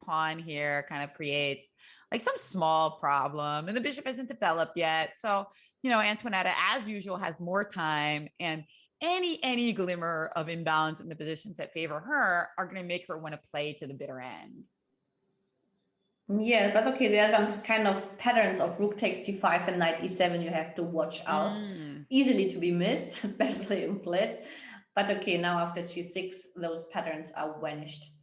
pawn here kind of creates like some small problem, and the bishop isn't developed yet. So, you know, Antonetta, as usual, has more time, and any glimmer of imbalance in the positions that favor her are going to make her want to play to the bitter end. Yeah, but okay, there are some kind of patterns of rook takes d5 and knight e7 you have to watch out. Easily to be missed, especially in blitz. But okay, now after g6, those patterns are vanished.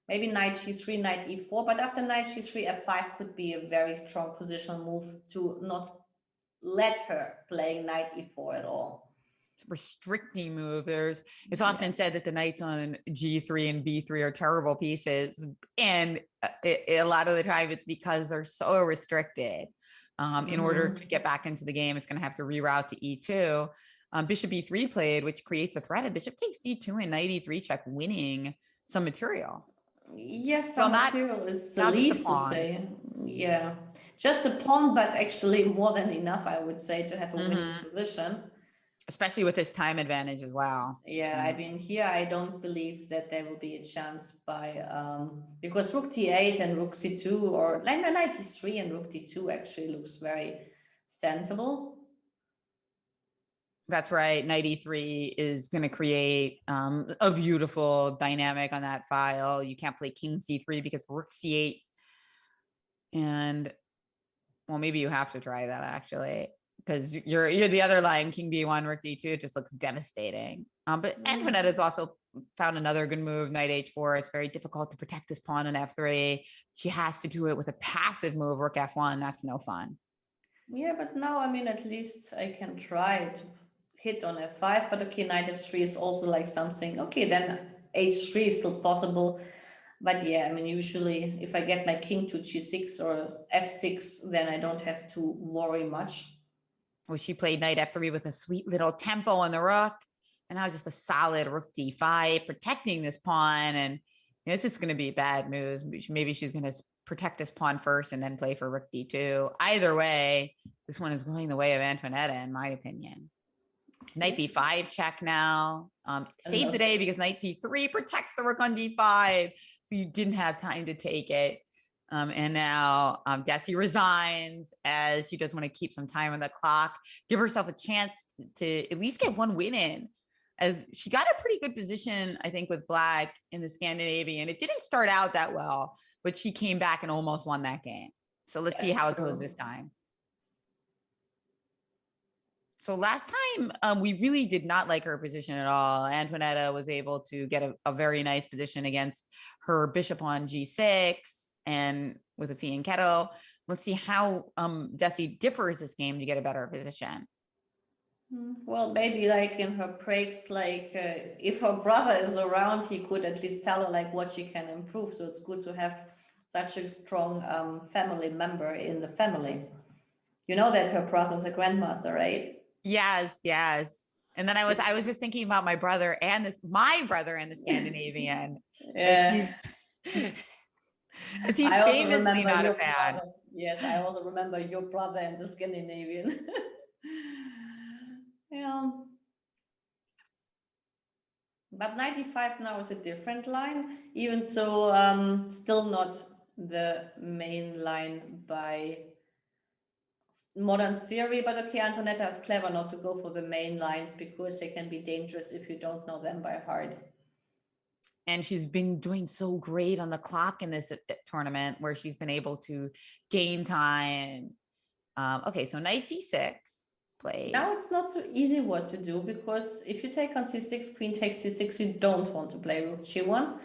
Maybe knight g3, knight e4, but after knight g3, f5 could be a very strong positional move to not let her play knight e4 at all. Restricting move. It's often said that the knights on g3 and b3 are terrible pieces, and a lot of the time it's because they're so restricted. In order to get back into the game, it's going to have to reroute to e2. Bishop e3 played, which creates a threat. Bishop takes d2 and knight e3 check, winning some material. Yes, some material is the least to say. Yeah, just a pawn, but actually more than enough, I would say, to have a winning position. Especially with this time advantage as well. Yeah, I mean, here I don't believe that there will be a chance by because rook d8 and rook c2, or knight e3 and rook d2 actually looks very sensible. That's right. Knight e3 is going to create a beautiful dynamic on that file. You can't play king c3 because rook c8. And Well, maybe you have to try that actually, because you're the other line, king b1, rook d2. It just looks devastating. But Antoinette has also found another good move, knight h4. It's very difficult to protect this pawn on f3. She has to do it with a passive move, rook f1. That's no fun. Yeah, but now, I mean, at least I can try to hit on f5, but okay, knight f3 is also like something, okay, then h3 is still possible. But yeah, I mean, usually if I get my king to g6 or f6, then I don't have to worry much. Well, she played knight f3 with a sweet little tempo on the rook, and now just a solid rook d5, protecting this pawn. And it's just going to be bad news. Maybe she's going to protect this pawn first and then play for rook d2. Either way, this one is going the way of Antoinetta, in my opinion. Knight b5 check now. Saves the day because knight c3 protects the rook on d5. So you didn't have time to take it. And now Desi resigns, as she does want to keep some time on the clock, give herself a chance to at least get one win in, as she got a pretty good position, I think, with black in the Scandinavian. It didn't start out that well, but she came back and almost won that game. So let's see how it goes this time. So last time, we really did not like her position at all. Antoinetta was able to get a very nice position against her bishop on g6 and with a fianchetto. Let's see how Desi differs this game to get a better position. Well, maybe like in her breaks, like if her brother is around, he could at least tell her like what she can improve. So it's good to have such a strong family member in the family. You know that her brother's a grandmaster, right? Yes, yes. And then I was just thinking about my brother and the Scandinavian. Yeah. As he's famously not a fan. Brother. Yes, I also remember your brother and the Scandinavian. Yeah. But 95 now is a different line, even so, still not the main line by modern theory. But okay, Antonetta is clever not to go for the main lines because they can be dangerous if you don't know them by heart. And she's been doing so great on the clock in this tournament, where she's been able to gain time. Okay, so knight c6 played. Now it's not so easy what to do, because if you take on c6, queen takes c6, you don't want to play rook g1.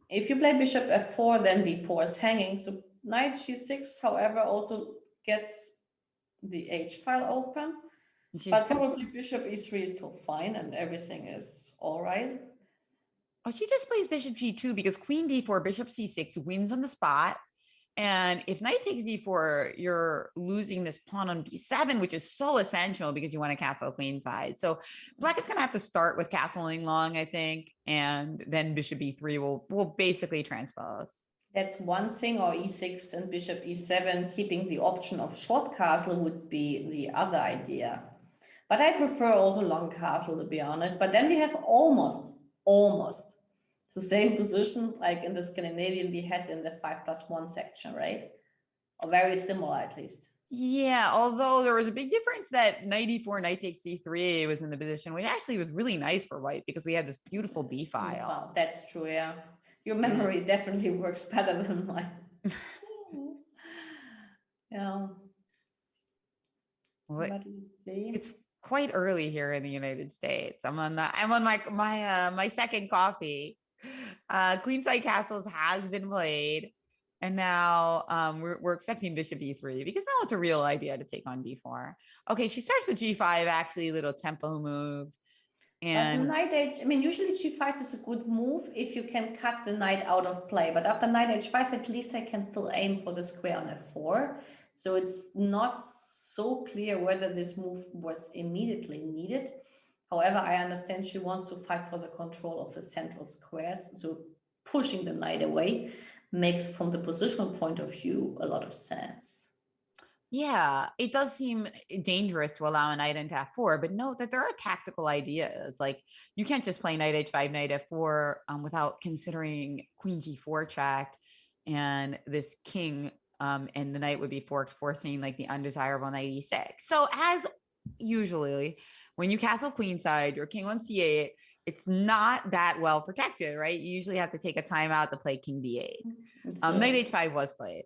If you play bishop f4, then d4 is hanging. So knight g6, however, also gets the h file open. But probably bishop e3 is still fine and everything is all right. Oh, she just plays bishop g2 because queen d4, bishop c6 wins on the spot. And if knight takes d4, you're losing this pawn on b7, which is so essential because you want to castle queenside. So black is going to have to start with castling long, I think, and then bishop e3 will basically transpose. That's one thing, or e6 and bishop e7, keeping the option of short castle would be the other idea. But I prefer also long castle, to be honest. But then we have almost the same position like in the Scandinavian we had in the 5+1 section, right? Or very similar, at least. Yeah, although there was a big difference that knight e4, knight takes c3 was in the position, which actually was really nice for white because we had this beautiful b file. Wow, that's true, yeah. Your memory definitely works better than mine. Yeah. Well, it's quite early here in the United States. I'm on my second coffee. Queenside Castles has been played, and now we're expecting bishop e3 because now it's a real idea to take on d4. Okay, she starts with g5, actually, little tempo move. And knight h, I mean, usually g5 is a good move if you can cut the knight out of play. But after knight h5, at least I can still aim for the square on f4. So it's not so clear whether this move was immediately needed. However, I understand she wants to fight for the control of the central squares. So pushing the knight away makes, from the positional point of view, a lot of sense. Yeah, it does seem dangerous to allow a knight into f4, but note that there are tactical ideas. Like you can't just play knight h5, knight f4 without considering queen g4 check and this king, and the knight would be forked, forcing like the undesirable knight e6. So as usually, when you castle queenside, your king on c8, it's not that well protected, right? You usually have to take a timeout to play king b8. Knight h5 was played.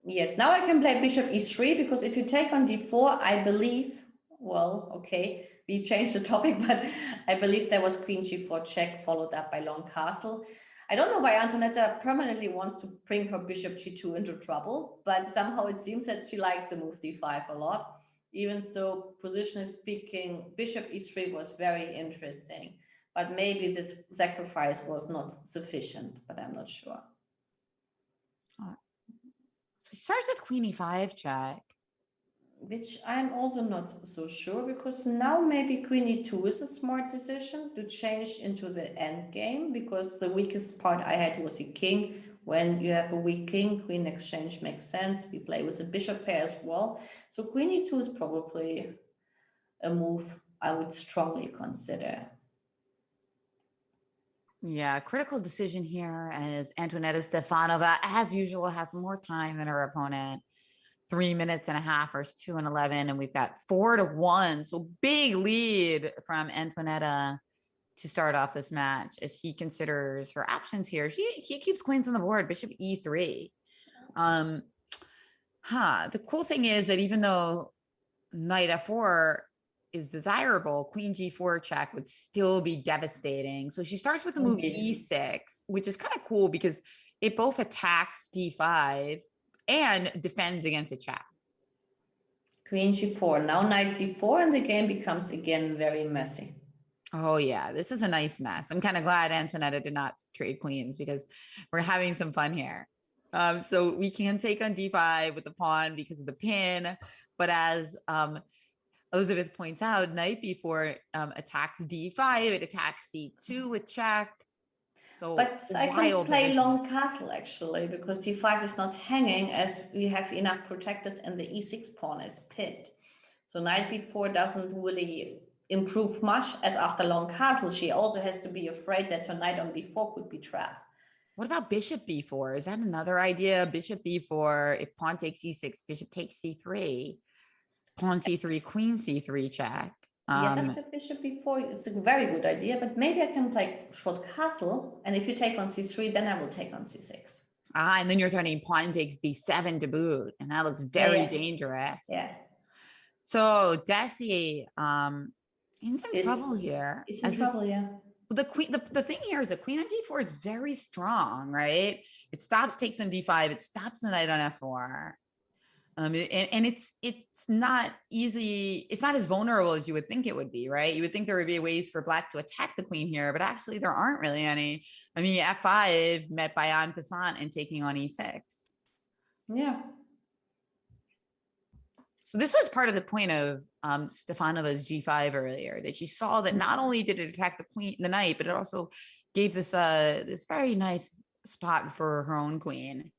Yes, now I can play bishop e3 because if you take on d4, I believe, well, okay, we changed the topic, but I believe there was queen g4 check followed up by long castle. I don't know why Antonetta permanently wants to bring her bishop g2 into trouble, but somehow it seems that she likes the move d5 a lot. Even so, positionally speaking, bishop e3 was very interesting, but maybe this sacrifice was not sufficient, but I'm not sure. So she starts with queen e5 check. Which I'm also not so sure, because now maybe queen e2 is a smart decision to change into the end game, because the weakest part I had was the king. When you have a weak king, queen exchange makes sense. We play with a bishop pair as well. So queen e2 is probably a move I would strongly consider. Yeah, critical decision here as Antonetta Stefanova, as usual, has more time than her opponent. 3 minutes and a half versus 2 and 11, and we've got 4-1. So big lead from Antonetta to start off this match as she considers her options here. She keeps queens on the board, bishop e3. The cool thing is that even though knight f4 is desirable, queen g4 check would still be devastating. So she starts with the move e6, which is kind of cool because it both attacks d5 and defends against a check. Queen g4, now knight b4, and the game becomes again very messy. Oh yeah, this is a nice mess. I'm kind of glad Antonetta did not trade queens because we're having some fun here. So we can take on d5 with the pawn because of the pin, but as Elizabeth points out, knight b4 attacks d5, it attacks c2 with check. So but I can play position. long castle actually, because d5 is not hanging, as we have enough protectors and the e6 pawn is pinned. So knight b4 doesn't really improve much, as after long castle she also has to be afraid that her knight on b4 could be trapped. What about bishop b4? Is that another idea? Bishop b4, if pawn takes e6, bishop takes c3, pawn c3, queen c3 check. Yes, after bishop b4, it's a very good idea, but maybe I can play short castle, and if you take on c3, then I will take on c6. And then you're threatening pawn takes b7 to boot, and that looks very dangerous. Yeah. So Desi, in some trouble here. It's in trouble, yeah. The queen, the thing here is that queen on g4 is very strong, right? It stops takes on d5, it stops the knight on f4. And it's not easy. It's not as vulnerable as you would think it would be, right? You would think there would be ways for black to attack the queen here, but actually there aren't really any. I mean, f5 met by en passant and taking on e6. Yeah. So this was part of the point of Stefanova's g5 earlier, that she saw that not only did it attack the queen, the knight, but it also gave this this very nice spot for her own queen.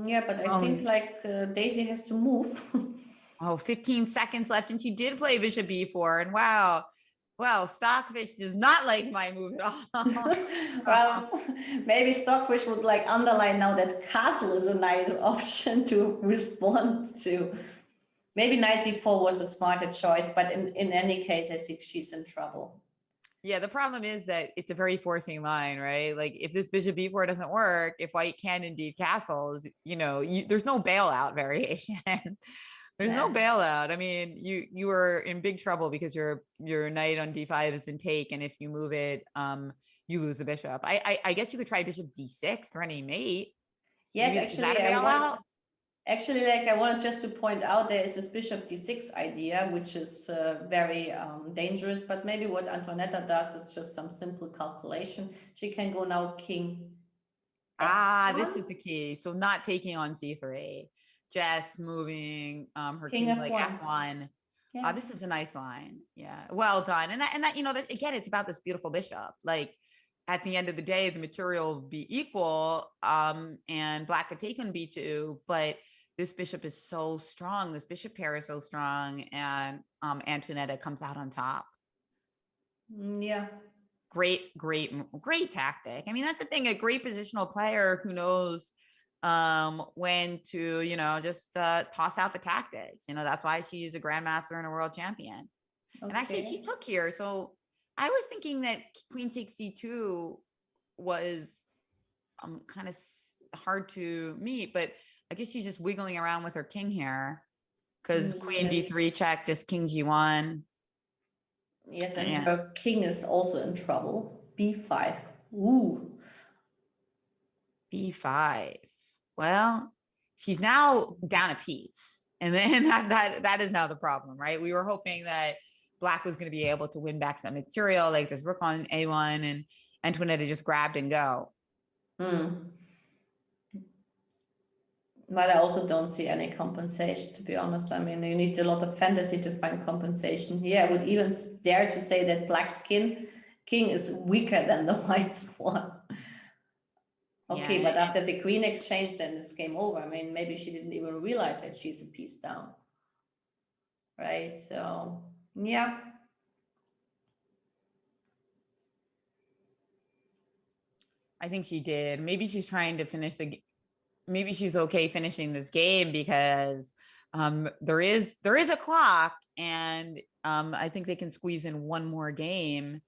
Yeah, but I think like Daisy has to move. 15 seconds left, and she did play bishop b4, and wow, well, Stockfish does not like my move at all. Well, maybe Stockfish would like underline now that castle is a nice option to respond to. Maybe knight b4 was a smarter choice, but in any case, I think she's in trouble. Yeah, the problem is that it's a very forcing line, right? Like if this bishop b4 doesn't work, if white can indeed castles, there's no bailout variation. There's no bailout. I mean, you are in big trouble because your knight on d5 is in take, and if you move it, you lose the bishop. I guess you could try bishop d6 for any mate. Yes, actually, Actually, like I wanted just to point out, there is this bishop d6 idea, which is very dangerous. But maybe what Antonetta does is just some simple calculation. She can go now king. This is the key. So not taking on c3, just moving her king like f1. Yeah. This is a nice line. Yeah, well done. And that that again, it's about this beautiful bishop. Like at the end of the day, the material will be equal, and black could take on b2, but this bishop is so strong. This bishop pair is so strong, and Antonetta comes out on top. Yeah. Great tactic. I mean, that's the thing, a great positional player who knows when to, just toss out the tactics. That's why she's a grandmaster and a world champion. Okay. And actually she took here. So I was thinking that queen takes c2 was kind of hard to meet, but I guess she's just wiggling around with her king here because queen d3 Yes. check, just king g1. Yes, and Yeah. her king is also in trouble. b5. Ooh. b5. Well, she's now down a piece. And then that is now the problem, right? We were hoping that black was going to be able to win back some material, like this rook on a1, and Antoinette just grabbed and go. But I also don't see any compensation, to be honest. I mean, you need a lot of fantasy to find compensation. Yeah, I would even dare to say that black's king is weaker than the white's one. Okay, Yeah. but after the queen exchange, then it's game over. I mean, maybe she didn't even realize that she's a piece down. Right, so, yeah. I think she did. Maybe she's trying to maybe she's okay finishing this game because there is a clock, and I think they can squeeze in one more game.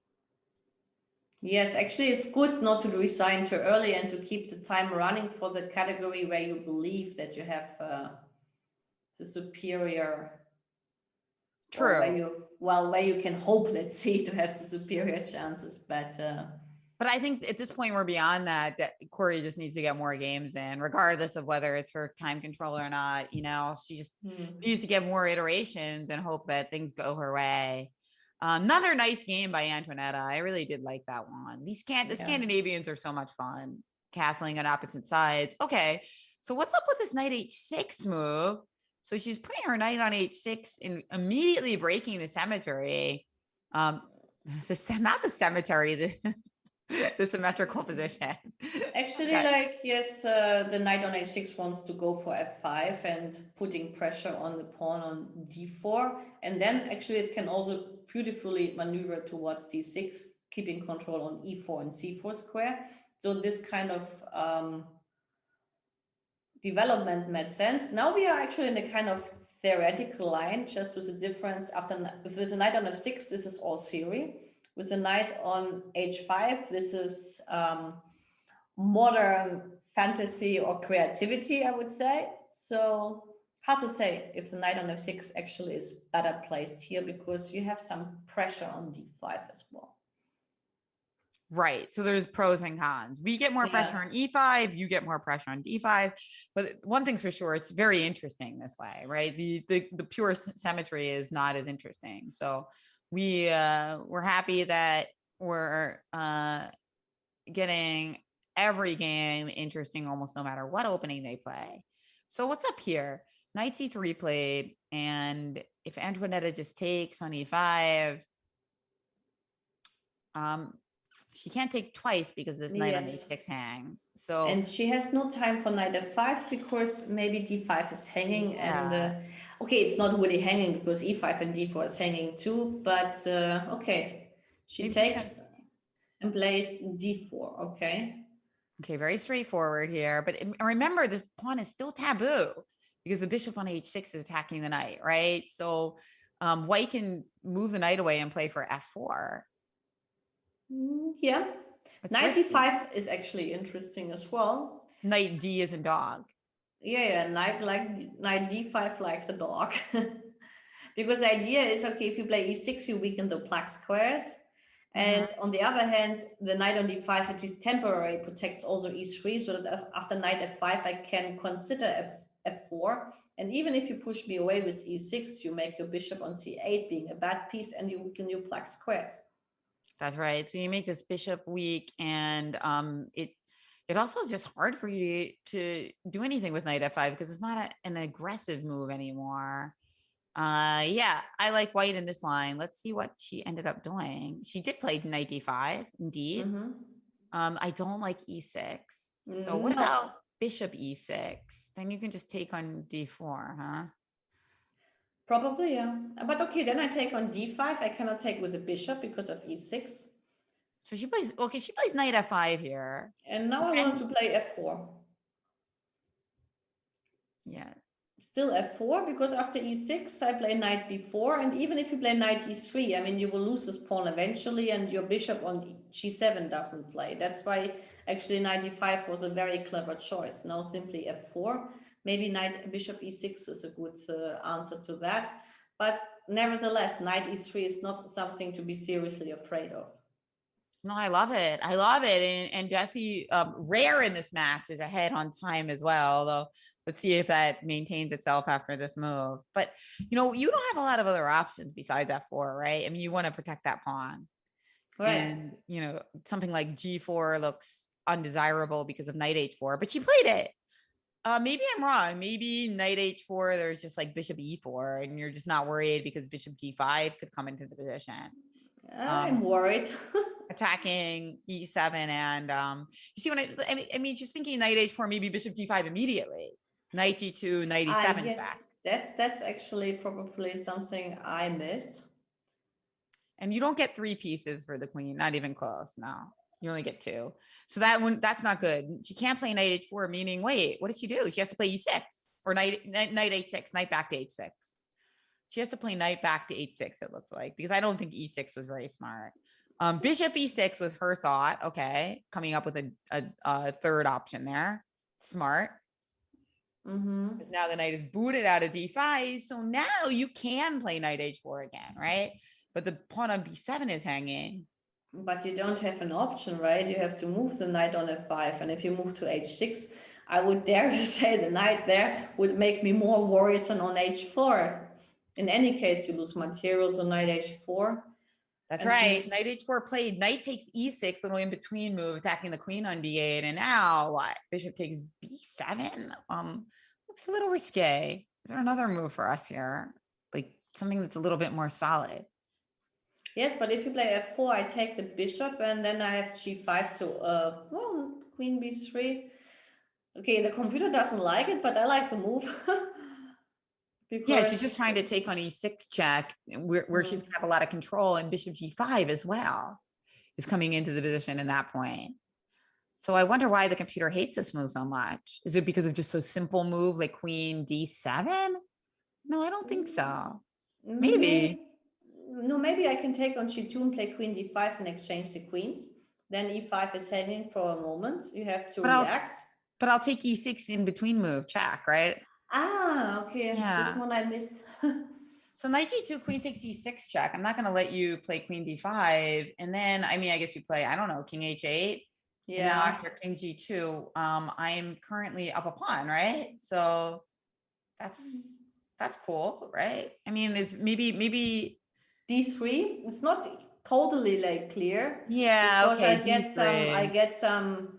Yes, actually, it's good not to resign too early and to keep the time running for the category where you believe that you have the superior. True. Where you can hope, let's see, to have the superior chances, but I think at this point we're beyond that. Cori just needs to get more games in, regardless of whether it's her time control or not. She just needs to get more iterations and hope that things go her way. Another nice game by Antoinetta. I really did like that one. The Scandinavians are so much fun, castling on opposite sides. Okay, so what's up with this knight h6 move? So she's putting her knight on h6 and immediately breaking the cemetery. Not the cemetery, the symmetrical position. actually, like, yes, the knight on h6 wants to go for f5 and putting pressure on the pawn on d4, and then actually it can also beautifully maneuver towards d6, keeping control on e4 and c4 square. So this kind of development made sense. Now we are actually in a kind of theoretical line, just with a difference. If there's a knight on f6, this is all theory. With a knight on h5, this is modern fantasy or creativity, I would say. So hard to say if the knight on f6 actually is better placed here, because you have some pressure on d5 as well. Right. So there's pros and cons. We get more pressure on e5, you get more pressure on d5. But one thing's for sure, it's very interesting this way, right? The pure symmetry is not as interesting. So we're happy that we're getting every game interesting almost no matter what opening they play. So what's up here? Knight c3 played, and if Antoinetta just takes on e5, she can't take twice because this knight on h6 hangs. So, and she has no time for knight f5 because maybe d5 is hanging. And okay, it's not really hanging because e5 and d4 is hanging too, but okay, she takes and plays d4. Okay, very straightforward here. But remember, this pawn is still taboo because the bishop on h6 is attacking the knight, right? So white can move the knight away and play for f4. Yeah, knight d5 is actually interesting as well. Knight d is a dog. Yeah, knight d5 like the dog. Because the idea is, okay, if you play e6, you weaken the black squares. And on the other hand, the knight on d5, at least temporarily, protects also e3, so that after knight f5, I can consider f4. And even if you push me away with e6, you make your bishop on c8 being a bad piece, and you weaken your black squares. That's right. So you make this bishop weak, and it also is just hard for you to do anything with knight f5 because it's not an aggressive move anymore. Yeah, I like white in this line. Let's see what she ended up doing. She did play knight d5, indeed. I don't like e6. So what about bishop e6? Then you can just take on d4, huh? Probably, yeah. But okay, then I take on d5. I cannot take with the bishop because of e6. So she plays knight f5 here. And now I want to play f4. Yeah. Still f4, because after e6 I play knight b4, and even if you play knight e3, I mean, you will lose this pawn eventually, and your bishop on g7 doesn't play. That's why actually knight e5 was a very clever choice. Now simply f4, maybe bishop e6 is a good answer to that. But nevertheless, knight e3 is not something to be seriously afraid of. No, I love it. I love it. And Jesse, rare in this match, is ahead on time as well. Though, let's see if that maintains itself after this move. But you don't have a lot of other options besides f4, right? I mean, you want to protect that pawn, Right. and something like g4 looks undesirable because of knight h4. But she played it. Maybe I'm wrong. Maybe knight h4. There's just like bishop e4, and you're just not worried because bishop g5 could come into the position. I'm worried. Attacking e7 and you see I mean just thinking knight h4, maybe bishop g5 immediately, knight g2, knight e7 yes, back. that's actually probably something I missed. And you don't get 3 pieces for the queen, not even close. No, you only get 2. So that's not good. She can't play knight h4, meaning wait, what does she do? She has to play e6 or knight h6, knight back to h6. She has to play knight back to h6, it looks like, because I don't think e6 was very smart. Bishop e6 was her thought. Okay, coming up with a third option there. Smart. Because now the knight is booted out of d5, so now you can play knight h4 again, right? But the pawn on b7 is hanging. But you don't have an option, right? You have to move the knight on f5, and if you move to h6, I would dare to say the knight there would make me more worrisome on h4. In any case, you lose materials on knight h4. That's right. Knight h4 played. Knight takes e6, little in between move, attacking the queen on b8. And now what? Bishop takes b7. Looks a little risque. Is there another move for us here? Like something that's a little bit more solid. Yes, but if you play f4, I take the bishop, and then I have g5 to queen b3. Okay, the computer doesn't like it, but I like the move. Yeah, she's just trying to take on e6 check, where she's gonna have a lot of control, and bishop g5 as well is coming into the position in that point. So I wonder why the computer hates this move so much. Is it because of just a simple move like queen d7? No, I don't think so. Maybe. No, maybe I can take on g2 and play queen d5 and exchange the queens. Then e5 is hanging for a moment. You have to react. But I'll take e6 in between move, check, right? Ah, okay. Yeah. This one I missed. So knight g2, queen takes e6 check. I'm not going to let you play queen d5. And then, I mean, I guess you play, I don't know, king h8. Yeah. And now after king g2, I am currently up a pawn, right? So that's cool, right? I mean, it's maybe d3. It's not totally like clear. Yeah, because okay. I get some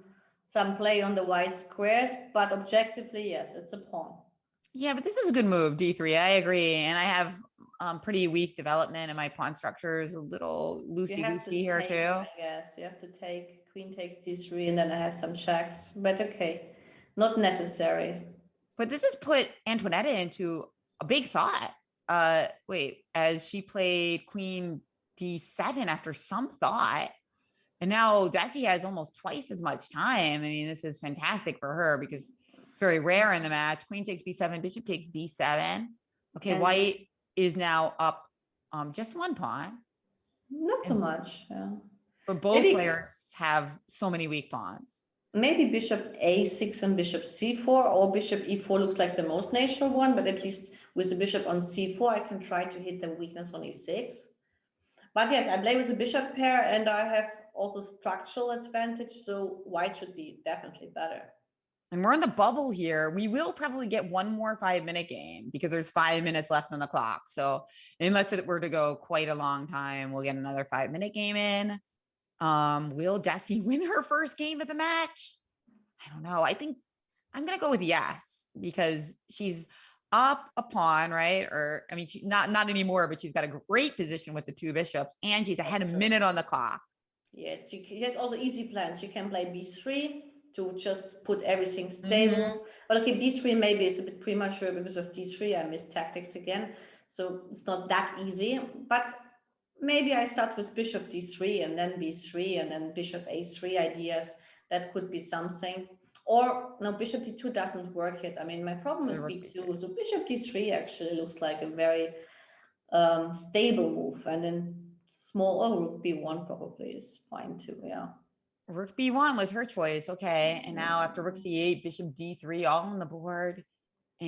play on the white squares, but objectively, yes, it's a pawn. Yeah, but this is a good move, d3. I agree, and I have pretty weak development, and my pawn structure is a little loosey-goosey here too. I guess you have to take queen takes d3, and then I have some checks. But okay, not necessary. But this has put Antoinetta into a big thought. Wait, as she played queen d7 after some thought, and now Desi has almost twice as much time. I mean, this is fantastic for her because it's very rare in the match. Queen takes b7, bishop takes b7. Okay, and white is now up just one pawn. Not so much, yeah. But both players have so many weak pawns. Maybe bishop a6 and bishop c4, or bishop e4 looks like the most natural one, but at least with the bishop on c4, I can try to hit the weakness on e6. But yes, I play with a bishop pair, and I have also structural advantage, so white should be definitely better. And we're in the bubble here. We will probably get one more 5-minute game because there's 5 minutes left on the clock. So unless it were to go quite a long time, we'll get another 5-minute game in. Will Desi win her first game of the match? I don't know. I think I'm gonna go with yes, because she's up a pawn, right? Or I mean, she not anymore, but she's got a great position with the 2 bishops, and she's ahead a minute on the clock. Yes, she has also easy plans. She can play b3 to just put everything stable. But okay, b3 maybe is a bit premature because of d3. I missed tactics again, so it's not that easy. But maybe I start with bishop d3 and then b3 and then bishop a3 ideas. That could be something. Or no, bishop d2 doesn't work yet. I mean, my problem is b2. So bishop d3 actually looks like a very stable move. And then small rook b1 probably is fine too. Yeah. Rook b1 was her choice. Okay. And now after rook c8, bishop d3, all on the board.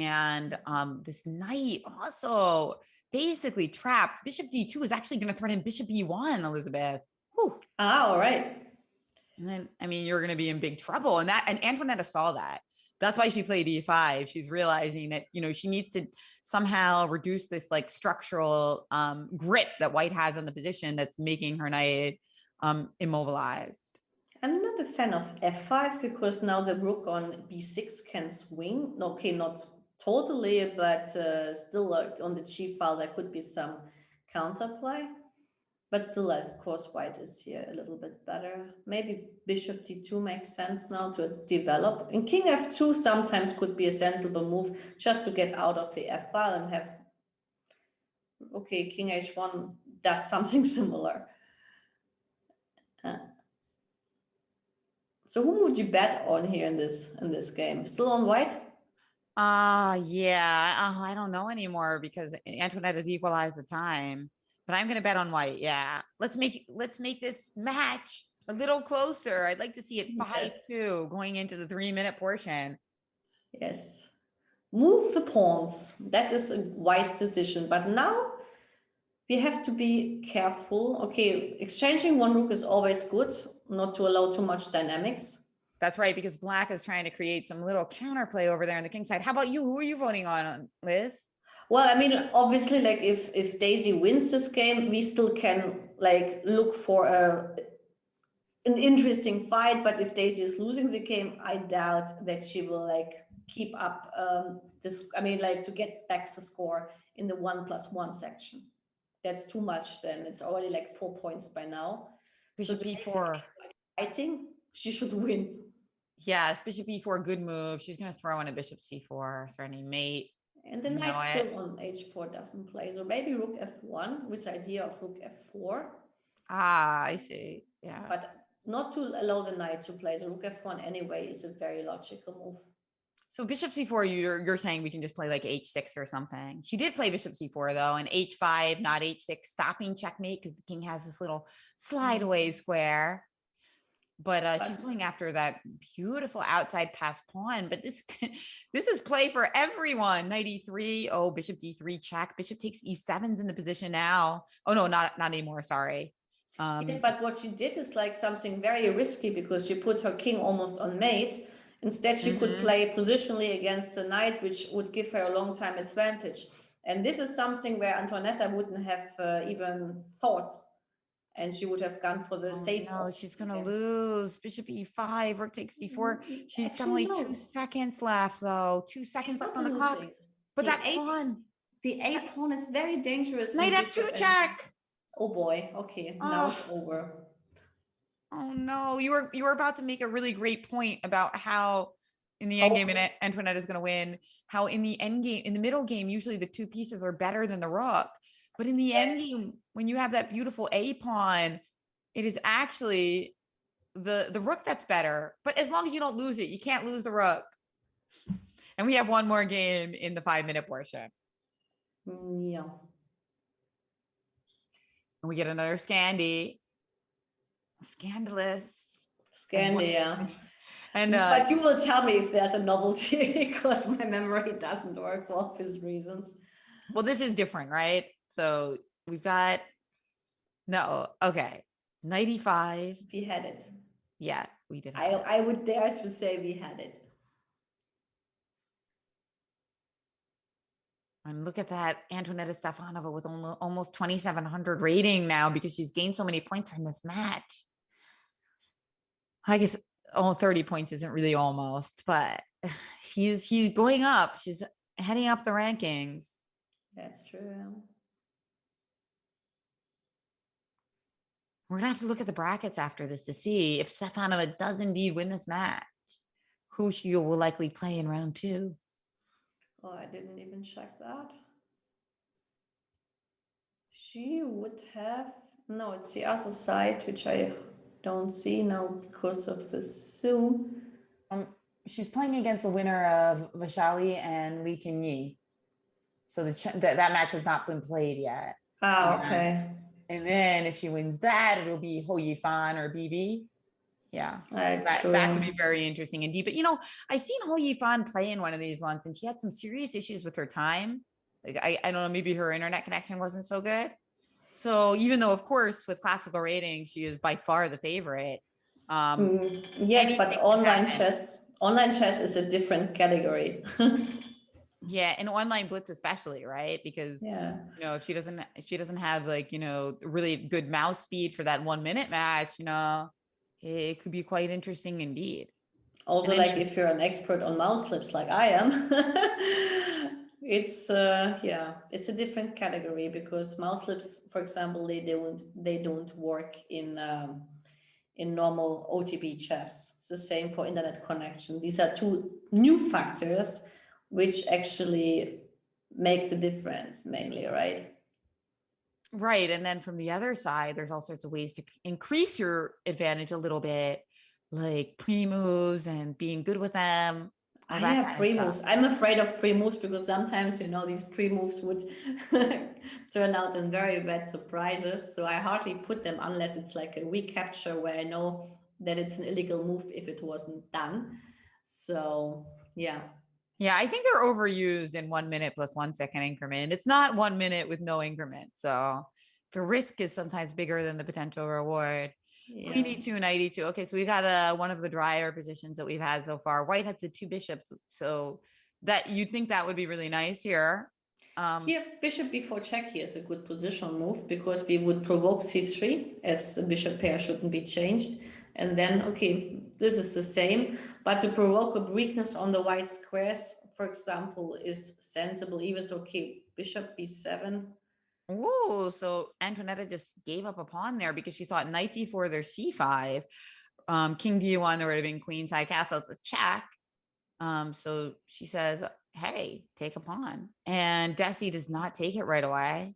And this knight also basically trapped. Bishop d2 is actually going to threaten bishop e1, Elizabeth. Whew. Ah, all right. And then, I mean, you're going to be in big trouble. And Antoinetta saw that. That's why she played e5. She's realizing that, she needs to somehow reduce this like structural grip that white has on the position that's making her knight immobilized. I'm not a fan of f5 because now the rook on b6 can swing. Okay, not totally, but still on the g file there could be some counterplay. But still, of course, white is here a little bit better. Maybe bishop d2 makes sense now to develop. And king f2 sometimes could be a sensible move just to get out of the f file and have, okay, king h1 does something similar. So who would you bet on here in this game? Still on white? Yeah. I don't know anymore because Antoinette has equalized the time. But I'm going to bet on white. Yeah. Let's make this match a little closer. I'd like to see it 5-2 going into the 3-minute portion. Yes. Move the pawns. That is a wise decision. But now we have to be careful. Okay, exchanging one rook is always good, not to allow too much dynamics. That's right, because black is trying to create some little counterplay over there on the king side. How about you? Who are you voting on, Liz? Well, I mean, obviously, like if Daisy wins this game, we still can like look for an interesting fight. But if Daisy is losing the game, I doubt that she will like keep up this. I mean, like to get back the score in the 1+1 section. That's too much. Then it's already like 4 points by now. Bishop e4. Fighting, she should win. Yes, bishop e4, good move. She's going to throw in a bishop c4, threatening mate. And the knight still on h4 doesn't play. So maybe rook f1 with the idea of rook f4. Ah, I see. Yeah. But not to allow the knight to play. So rook f1 anyway is a very logical move. So bishop c4, you're saying we can just play like h6 or something. She did play bishop c4 though, and h5, not h6, stopping checkmate because the king has this little slide away square. But she's going after that beautiful outside pass pawn. But this is play for everyone. Knight e3. Oh, bishop d3 check. Bishop takes e7's in the position now. Oh no, not anymore. Sorry. Yes, but what she did is like something very risky because she put her king almost on mate. Instead, she could play positionally against the knight, which would give her a long time advantage. And this is something where Antoinetta wouldn't have even thought. And she would have gone for the safe. No, she's going to lose. Bishop e5, rook takes e4. She's got only 2 seconds left, though. 2 seconds left on the clock. But that pawn. The a pawn is very dangerous. Knight f2 check. Oh boy. Okay, now it's over. Oh no, you were about to make a really great point about how in the end game Antoinette is going to win. How in the end game, in the middle game, usually the 2 pieces are better than the rook. But in the end game, when you have that beautiful a pawn, it is actually the rook that's better. But as long as you don't lose it, you can't lose the rook. And we have one more game in the 5-minute portion. Yeah. And we get another Scandalous. Scandi, yeah. And but you will tell me if there's a novelty because my memory doesn't work for obvious reasons. Well, this is different, right? So we've got Knight e5. We had it. Yeah, we did. I would dare to say we had it. And look at that, Antoinetta Stefanova with almost 2,700 rating now because she's gained so many points in this match. I guess 30 points isn't really almost, but she's going up. She's heading up the rankings. That's true. We're gonna have to look at the brackets after this to see if Stefanova does indeed win this match, who she will likely play in round 2. Oh, I didn't even check that. She would have, no, it's the other side, which I don't see now because of the Zoom. She's playing against the winner of Vashali and Li Qingyi. So that match has not been played yet. Oh, okay. And then if she wins that, it'll be Ho Yifan or BB. Yeah. So It's that could be true. very interesting indeed. But you know, I've seen Ho Yifan play in one of these once, and she had some serious issues with her time. Like I don't know, maybe her internet connection wasn't so good. So even though, of course, with classical ratings, she is by far the favorite. Yes, but Anything can happen. online chess is a different category. Yeah, and online blitz especially, right? Because Yeah. you know, if she doesn't have like, you know, really good mouse speed for that 1 minute match, you know, it could be quite interesting indeed. And Also, I like mean, if you're an expert on mouse slips like I am, it's yeah, it's a different category because mouse slips, for example, they don't work in normal OTB chess. It's the same for internet connection. These are two new factors which actually make the difference mainly, right? right. And then from the other side, there's all sorts of ways to increase your advantage a little bit, like pre moves and being good with them, all Ah, that yeah, kind of stuff. pre-moves. I'm afraid of pre-moves because sometimes, these pre-moves would turn out in very bad surprises. So I hardly put them unless it's like a recapture where I know that it's an illegal move if it wasn't done. So, yeah. Yeah, I think they're overused in 1 minute plus 1 second increment. It's not 1 minute with no increment. So the risk is sometimes bigger than the potential reward. Queen Yeah. e2, knight e2. Okay, so we got one of the drier positions that we've had so far. White has the two bishops, so that you'd think that would be really nice here. Here, bishop before check here is a good positional move because we would provoke c3 as the bishop pair shouldn't be changed. And then, okay, this is the same, but to provoke a weakness on the white squares, for example, is sensible. Even it's okay, bishop b7. Ooh, so Antoinetta just gave up a pawn there because she thought knight d4, there's c5. King d1, there would have been queenside castle. It's a check. So she says, hey, take a pawn. And Desi does not take it right away.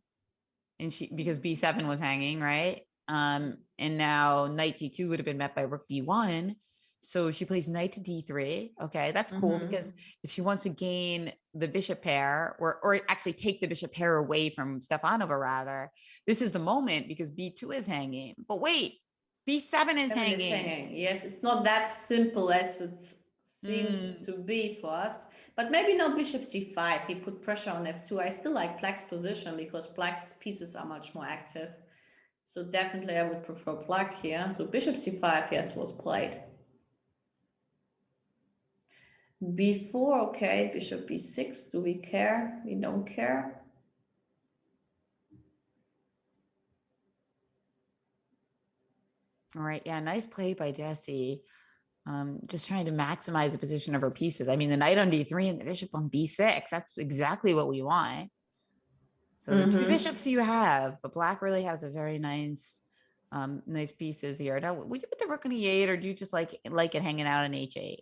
And she because B7 was hanging, right? And now knight C2 would have been met by rook B1. So she plays knight to D3. Okay, that's cool because if she wants to gain the bishop pair or actually take the bishop pair away from Stefanova, rather, this is the moment because B2 is hanging. But wait, B7 is Seven is hanging. hanging. Yes, it's not that simple as it seemed to be for us. But maybe not bishop c5. He put pressure on f2. I still like Black's position because Black's pieces are much more active. So definitely I would prefer Black here. So bishop c5, yes, was played. b4, okay, bishop b6. Do we care? We don't care. All right. Yeah. Nice play by Jesse. Just trying to maximize the position of her pieces. I mean, the knight on d3 and the bishop on b6. That's exactly what we want. So the two bishops you have, but Black really has a very nice pieces here. Now, would you put the rook on e8, or do you just like it hanging out on h8?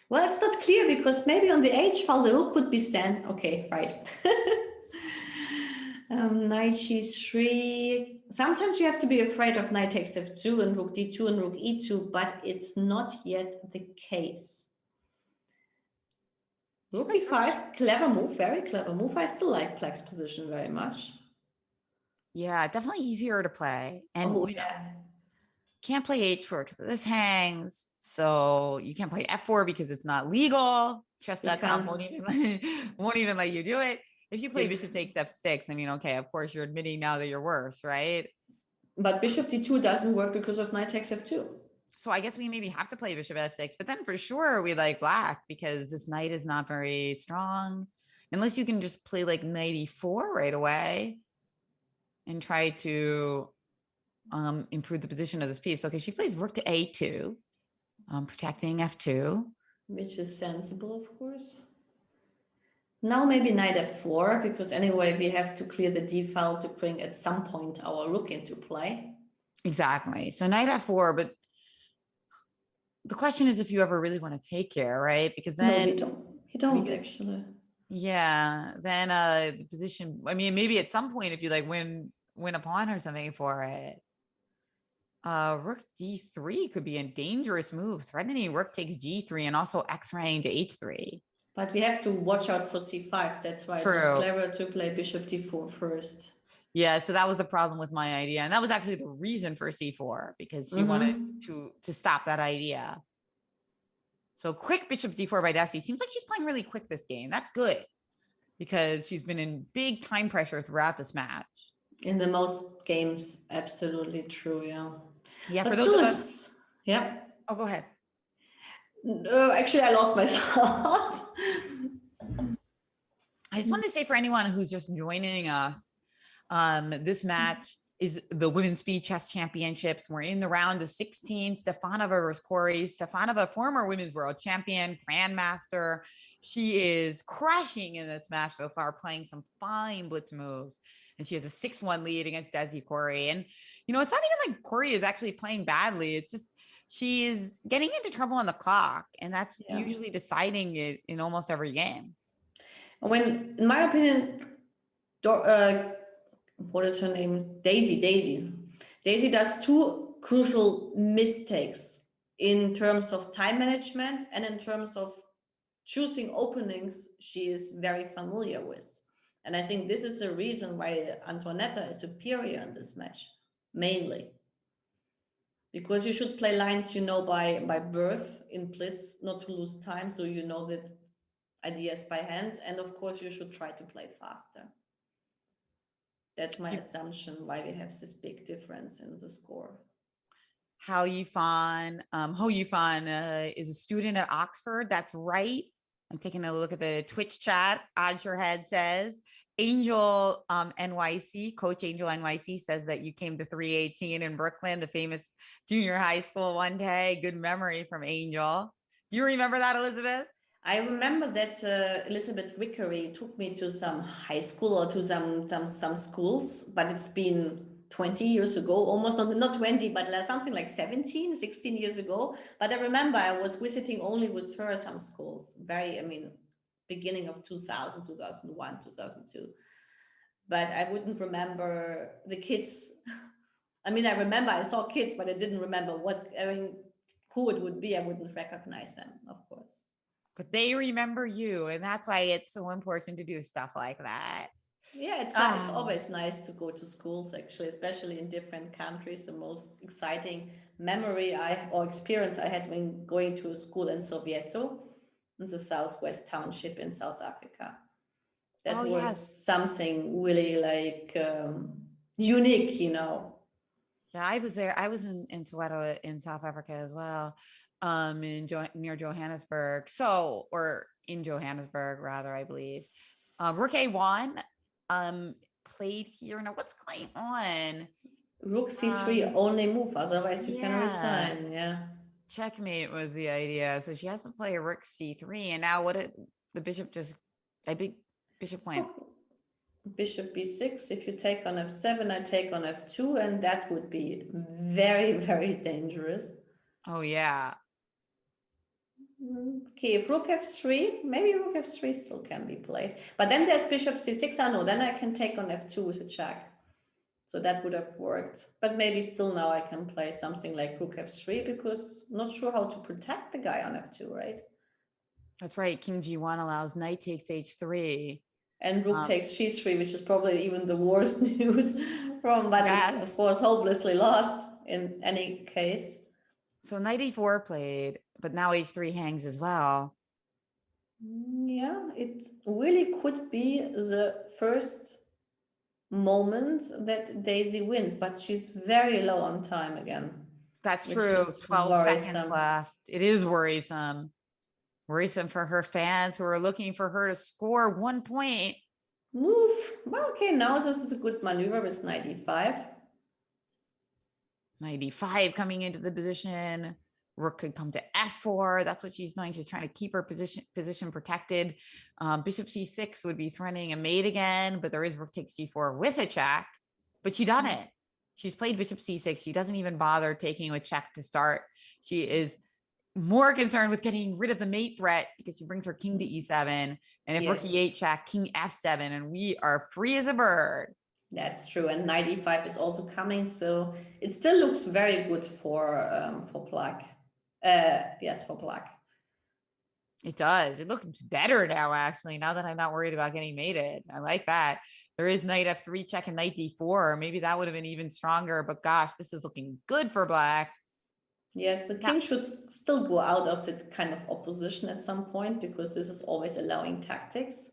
Well, it's not clear because maybe on the h file the rook could be sent. Okay, right. Knight g3. Sometimes you have to be afraid of knight takes f2 and rook d2 and rook e2, but it's not yet the case. Rook e5, clever move, very clever move. I still like Black's position very much. Yeah, definitely easier to play. And Oh, you know, yeah. can't play h4 because this hangs. So you can't play f4 because it's not legal. You Chess.com can, won't even let you do it. If you play you, bishop takes f6, I mean, okay, of course you're admitting now that you're worse, right? but bishop d2 doesn't work because of knight takes f2. So I guess we maybe have to play bishop f6, but then for sure we like Black because this knight is not very strong. Unless you can just play like knight e4 right away and try to improve the position of this piece. Okay, she plays rook to a2, protecting f2. Which is sensible, of course. Now maybe knight f4, because anyway, we have to clear the d file to bring at some point our rook into play. Exactly. So knight f4, but the question is if you ever really want to take care, right? Because No, then we don't. We don't because actually. yeah, then the position, I mean, maybe at some point if you like win a pawn or something for it. Rook d3 could be a dangerous move. Threatening rook takes g3 and also x-raying to h3. But we have to watch out for c5. That's why it was True. clever to play bishop d4 first. Yeah, so that was the problem with my idea. And that was actually the reason for c4, because she wanted Mm-hmm. to stop that idea. So quick bishop d4 by Desi. Seems like she's playing really quick this game. That's good because she's been in big time pressure throughout this match. In the most games, absolutely true, yeah. Yeah, for But those still, of us. it's, yeah. Oh, go ahead. Actually, I lost my thought. I just wanted to say for anyone who's just joining us, this match is the Women's Speed Chess Championships. We're in the round of 16. Stefanova versus Cori. Stefanova, former women's world champion, grandmaster. She is crushing in this match so far, playing some fine blitz moves. And she has a 6-1 lead against Desi Cori. And, you know, it's not even like Cori is actually playing badly. It's just she is getting into trouble on the clock. And that's usually deciding it in almost every game. When, in my opinion, what is her name? Daisy does two crucial mistakes in terms of time management and in terms of choosing openings she is very familiar with. And I think this is the reason why Antoaneta is superior in this match, mainly. Because you should play lines you know by birth in blitz, not to lose time, so you know the ideas by hand. And of course, you should try to play faster. That's my assumption why we have this big difference in the score. Ho Yifan is a student at Oxford. That's right. I'm taking a look at the Twitch chat. Odd Your Head says Angel NYC, Coach Angel NYC says that you came to 318 in Brooklyn, the famous junior high school one day. Good memory from Angel. Do you remember that, Elizabeth? I remember that Elizabeth Vickery took me to some high school or to some schools, but it's been 20 years ago, almost not 20, but something like 17, 16 years ago. But I remember I was visiting only with her some schools, beginning of 2000, 2001, 2002. But I wouldn't remember the kids. I remember I saw kids, but I didn't remember who it would be. I wouldn't recognize them, of course. But they remember you, and that's why it's so important to do stuff like that. Yeah, it's always nice to go to schools, actually, especially in different countries. The most exciting memory or experience I had when going to a school in Soweto, in the Southwest Township in South Africa. That was something really unique, you know. Yeah, I was there. I was in Soweto in South Africa as well, near Johannesburg. Or in Johannesburg, rather, I believe. Rook A1 played here. Now, what's going on? Rook C3 only move, otherwise you can resign. Yeah. Checkmate was the idea. So she has to play a Rook C3, and now what did the bishop bishop went? Bishop b6. If you take on f7, I take on f2, and that would be very, very dangerous. Oh, yeah. Okay, if rook f3, maybe rook f3 still can be played. But then there's bishop c6. I know, then I can take on f2 with a check. So that would have worked. But maybe still now I can play something like rook f3 because I'm not sure how to protect the guy on f2, right? That's right. King g1 allows knight takes h3. And rook takes g3, which is probably even the worst news but it's of course hopelessly lost in any case. So knight e4 played, but now h3 hangs as well. Yeah, it really could be the first moment that Daisy wins, but she's very low on time again. That's true. 12 seconds left. It is worrisome. Worrisome for her fans who are looking for her to score 1 point. Move. Well, okay, now this is a good maneuver with knight e5. Knight e5 coming into the position. Rook could come to f4. That's what she's doing. She's trying to keep her position protected. Bishop c6 would be threatening a mate again, but there is rook takes g4 with a check. But she done it. She's played bishop c6. She doesn't even bother taking a check to start. She is more concerned with getting rid of the mate threat because she brings her king to e7. And if rook e8 check, king f7, and we are free as a bird. That's true, and knight e5 is also coming, so it still looks very good for black. Yes, for black. It does. It looks better now, actually, now that I'm not worried about getting mated. I like that. There is knight f3 check and knight d4. Maybe that would have been even stronger, but gosh, this is looking good for black. Yes, the king should still go out of the kind of opposition at some point, because this is always allowing tactics.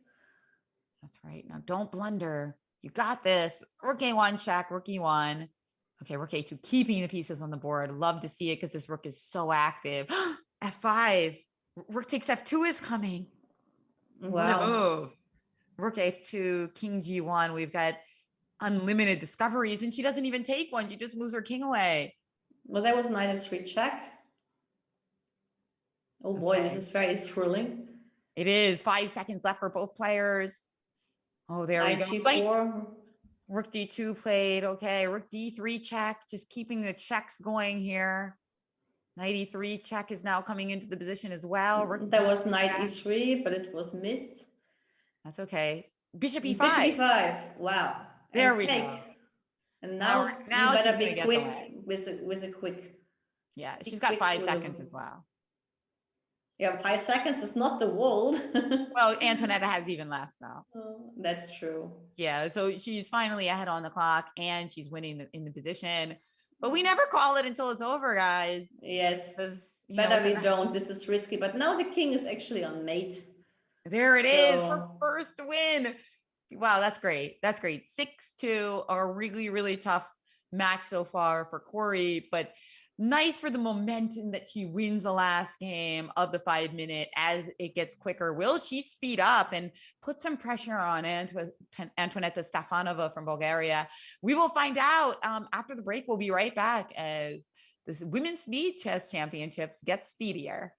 That's right. Now don't blunder. You got this. Rook a1 check, rook e1. Okay, rook a2, keeping the pieces on the board. Love to see it because this rook is so active. f5. Rook takes f2 is coming. Wow. What a move. Rook f2, king g1. We've got unlimited discoveries, and she doesn't even take one. She just moves her king away. Well, that was knight f3 check. Oh boy, Okay. this is very thrilling. It is 5 seconds left for both players. Oh, there Knight we go. g4. Rook d2 played. Okay, rook d3 check, just keeping the checks going here. Knight e3 check is now coming into the position as well. Rook That was knight check. e3, but it was missed. That's okay. Bishop e5. Bishop e5. Wow. There and we take. go. And now, now you better she's be gonna quick get the with a quick. Yeah, Be she's got quick 5 with seconds as well. Yeah, 5 seconds is not the world. Well, Antoinetta has even less now. Oh, that's true. Yeah, so she's finally ahead on the clock and she's winning in the position. But we never call it until it's over, guys. Yes. Because Better we don't. This is risky. But now the king is actually on mate. There it is, her first win. Wow, that's great. That's great. 6-2, a really, really tough match so far for Cori, but nice for the momentum that she wins the last game of the 5-minute as it gets quicker. Will she speed up and put some pressure on Antoinetta Stefanova from Bulgaria? We will find out after the break. We'll be right back as this Women's Speed Chess Championships gets speedier.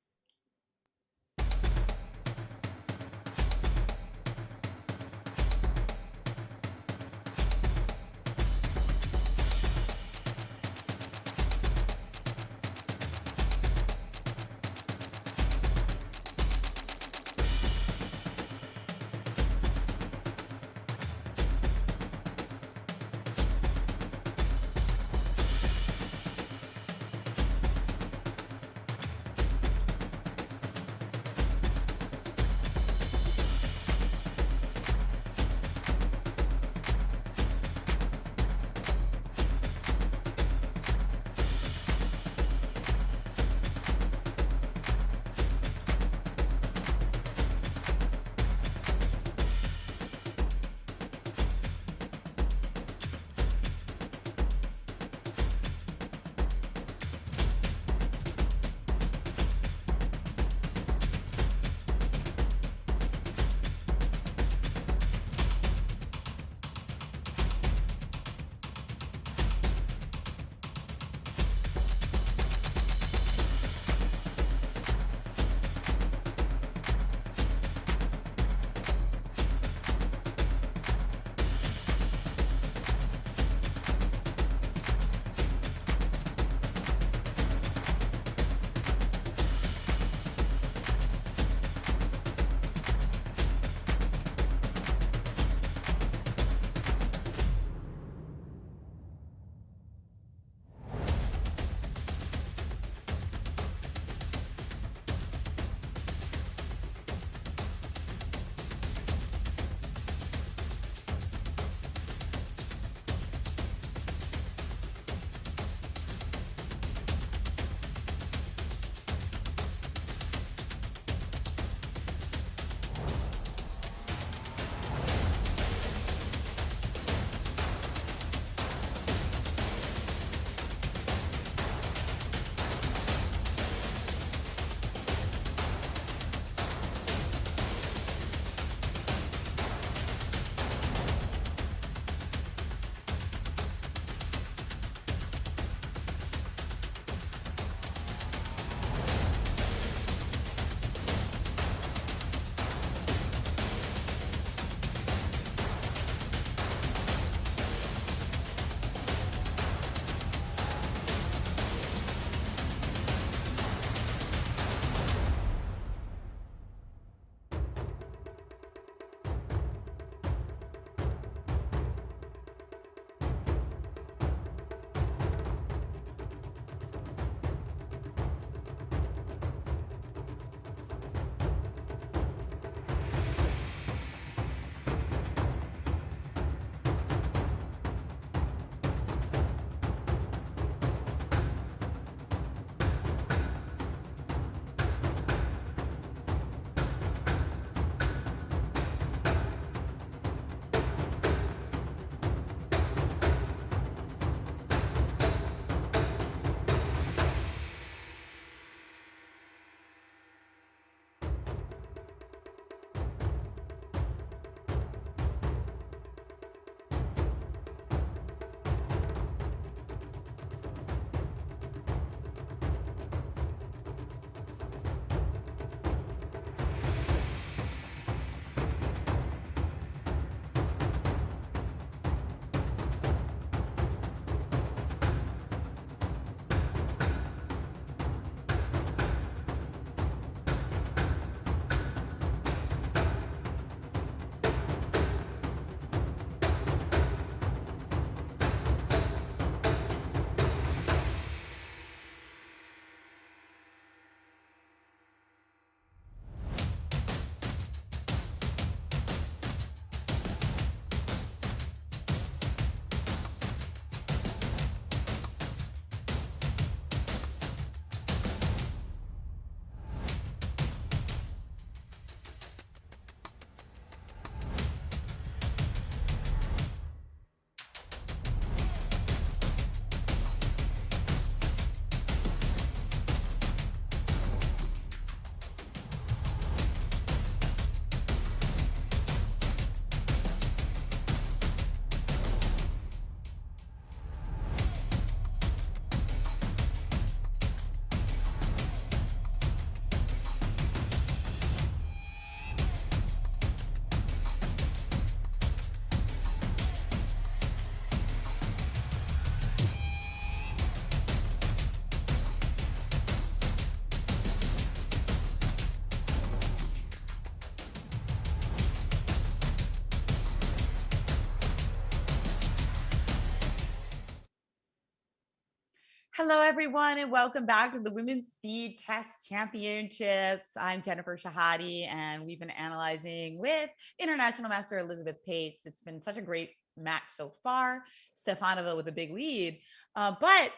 Hello, everyone, and welcome back to the Women's Speed Chess Championships. I'm Jennifer Shahadi, and we've been analyzing with International Master Elizabeth Pates. It's been such a great match so far. Stefanova with a big lead, but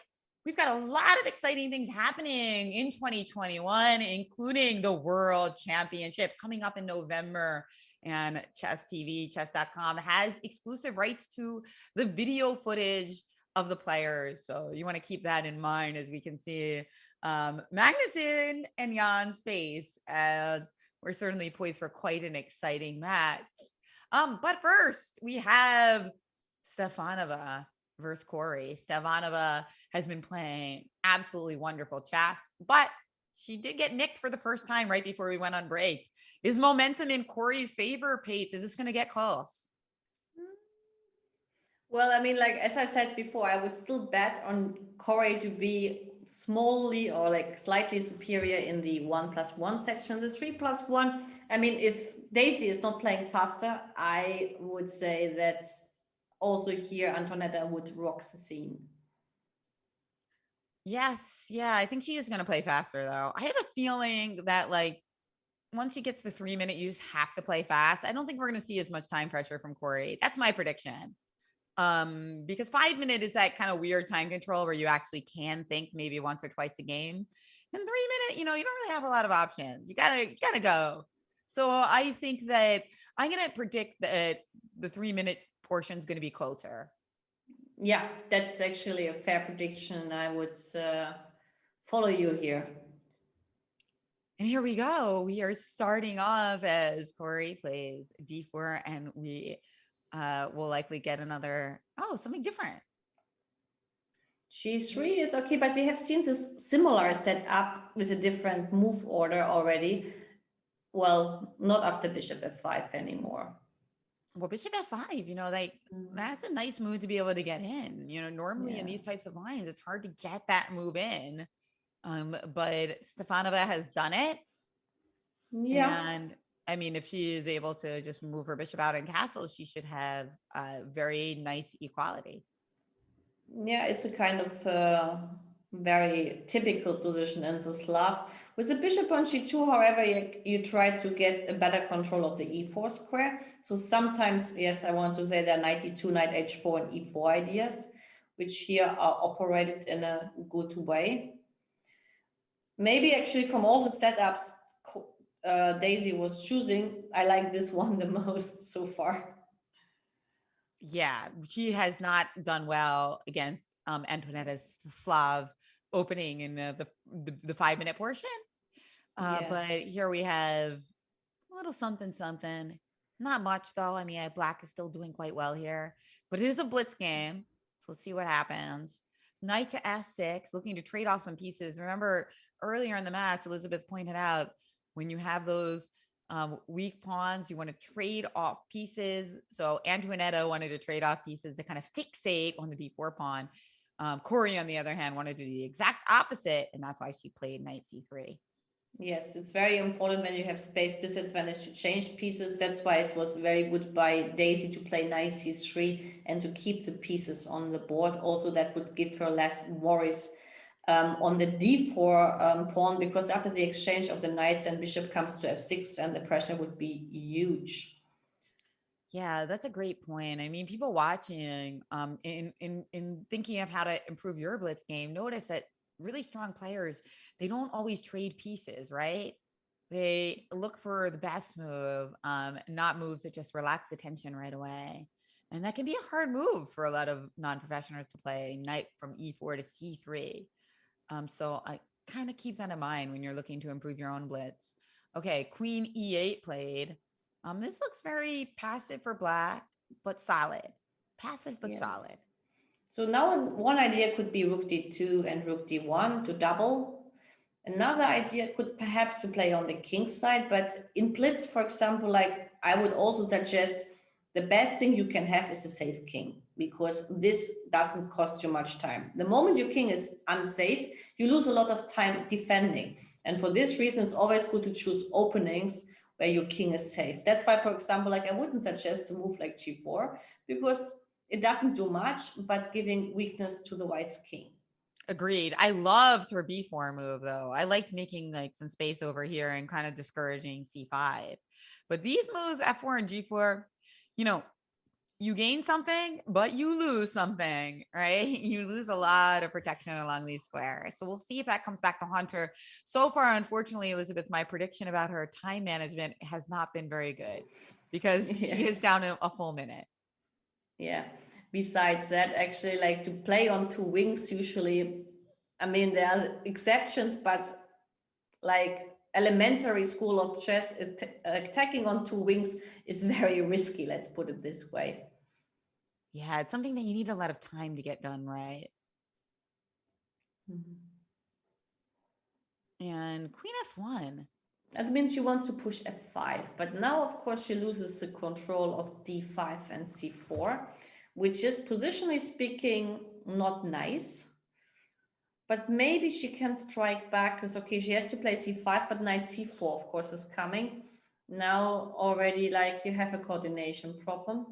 we've got a lot of exciting things happening in 2021, including the World Championship coming up in November. And Chess TV, chess.com has exclusive rights to the video footage of the players. So you want to keep that in mind as we can see Magnuson and Jan's face, as we're certainly poised for quite an exciting match. But first, we have Stefanova versus Cori. Stefanova has been playing absolutely wonderful chess, but she did get nicked for the first time right before we went on break. Is momentum in Cori's favor, Pates? Is this going to get close? Well, I mean, like, as I said before, I would still bet on Cori to be smallly or like slightly superior in the 1+1 section. The 3+1, I mean, if Daisy is not playing faster, I would say that also here Antonetta would rock the scene. Yes, yeah, I think she is going to play faster though. I have a feeling that like once she gets the 3-minute, you just have to play fast. I don't think we're going to see as much time pressure from Cori. That's my prediction. Because 5-minute is that kind of weird time control where you actually can think maybe once or twice a game. And 3-minute, you don't really have a lot of options. You gotta go. So I think that I'm gonna predict that the 3-minute portion is going to be closer. Yeah, that's actually a fair prediction. I would follow you here. And here we go. We are starting off as Cori plays d4, and we will likely get another, something different. G3 is okay, but we have seen this similar setup with a different move order already. Well, not after bishop f5 anymore. Well, bishop f5, that's a nice move to be able to get in. Normally in these types of lines, it's hard to get that move in. But Stefanova has done it. Yeah. And I mean, if she is able to just move her bishop out and castle, she should have a very nice equality. Yeah, it's a kind of very typical position in the Slav. With the bishop on g2, however, you try to get a better control of the e4 square. So sometimes, yes, I want to say there are knight e2, knight h4, and e4 ideas, which here are operated in a good way. Maybe actually from all the setups Daisy was choosing, I like this one the most so far. Yeah, she has not done well against Antonetta's Slav opening in the 5-minute portion. But here we have a little something. Not much though. I mean, black is still doing quite well here, but it is a blitz game. So let's see what happens. Knight to s6, looking to trade off some pieces. Remember earlier in the match, Elizabeth pointed out when you have those weak pawns, you want to trade off pieces. So Antoinetta wanted to trade off pieces to kind of fixate on the d4 pawn. Cori, on the other hand, wanted to do the exact opposite, and that's why she played knight c3. Yes, it's very important when you have space disadvantage to change pieces. That's why it was very good by Daisy to play knight c3 and to keep the pieces on the board. Also, that would give her less worries on the d4 pawn, because after the exchange of the knights and bishop comes to f6 and the pressure would be huge. Yeah, that's a great point. I mean, people watching in thinking of how to improve your blitz game, notice that really strong players, they don't always trade pieces, right? They look for the best move, not moves that just relax the tension right away. And that can be a hard move for a lot of non-professionals to play, knight from e4 to c3. So I kind of keep that in mind when you're looking to improve your own blitz. Okay, queen e8 played. This looks very passive for black, but solid. Passive, but solid. So now one idea could be rook d2 and rook d1 to double. Another idea could perhaps to play on the king side, but in blitz, for example, like I would also suggest the best thing you can have is a safe king, because this doesn't cost you much time. The moment your king is unsafe, you lose a lot of time defending. And for this reason, it's always good to choose openings where your king is safe. That's why, for example, like I wouldn't suggest to move like g4, because it doesn't do much, but giving weakness to the white's king. Agreed. I loved her B4 move though. I liked making like some space over here and kind of discouraging C5. But these moves, F4 and G4, you know, you gain something, but you lose something, right? You lose a lot of protection along these squares. So we'll see if that comes back to haunt her. So far, unfortunately, Elizabeth, my prediction about her time management has not been very good because she is down a full minute. Yeah. Besides that, actually, like to play on two wings, usually, I mean, there are exceptions, but like elementary school of chess, attacking on two wings is very risky. Let's put it this way. Yeah, it's something that you need a lot of time to get done, right? Mm-hmm. And Queen F1. That means she wants to push f5, but now, of course, she loses the control of d5 and c4, which is positionally speaking not nice. But maybe she can strike back because, okay, she has to play c5, but knight c4, of course, is coming. Now already, like, you have a coordination problem.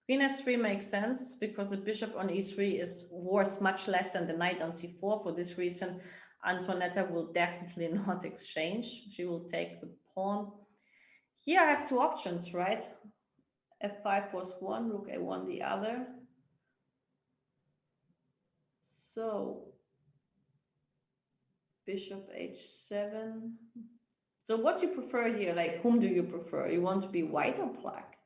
Queen f3 makes sense because the bishop on e3 is worth much less than the knight on c4. For this reason, Antoinetta will definitely not exchange. She will take the pawn. Here I have two options, right? f5 was one, rook a1 the other. So bishop h7. So what do you prefer here? Like, whom do you prefer? You want to be white or black?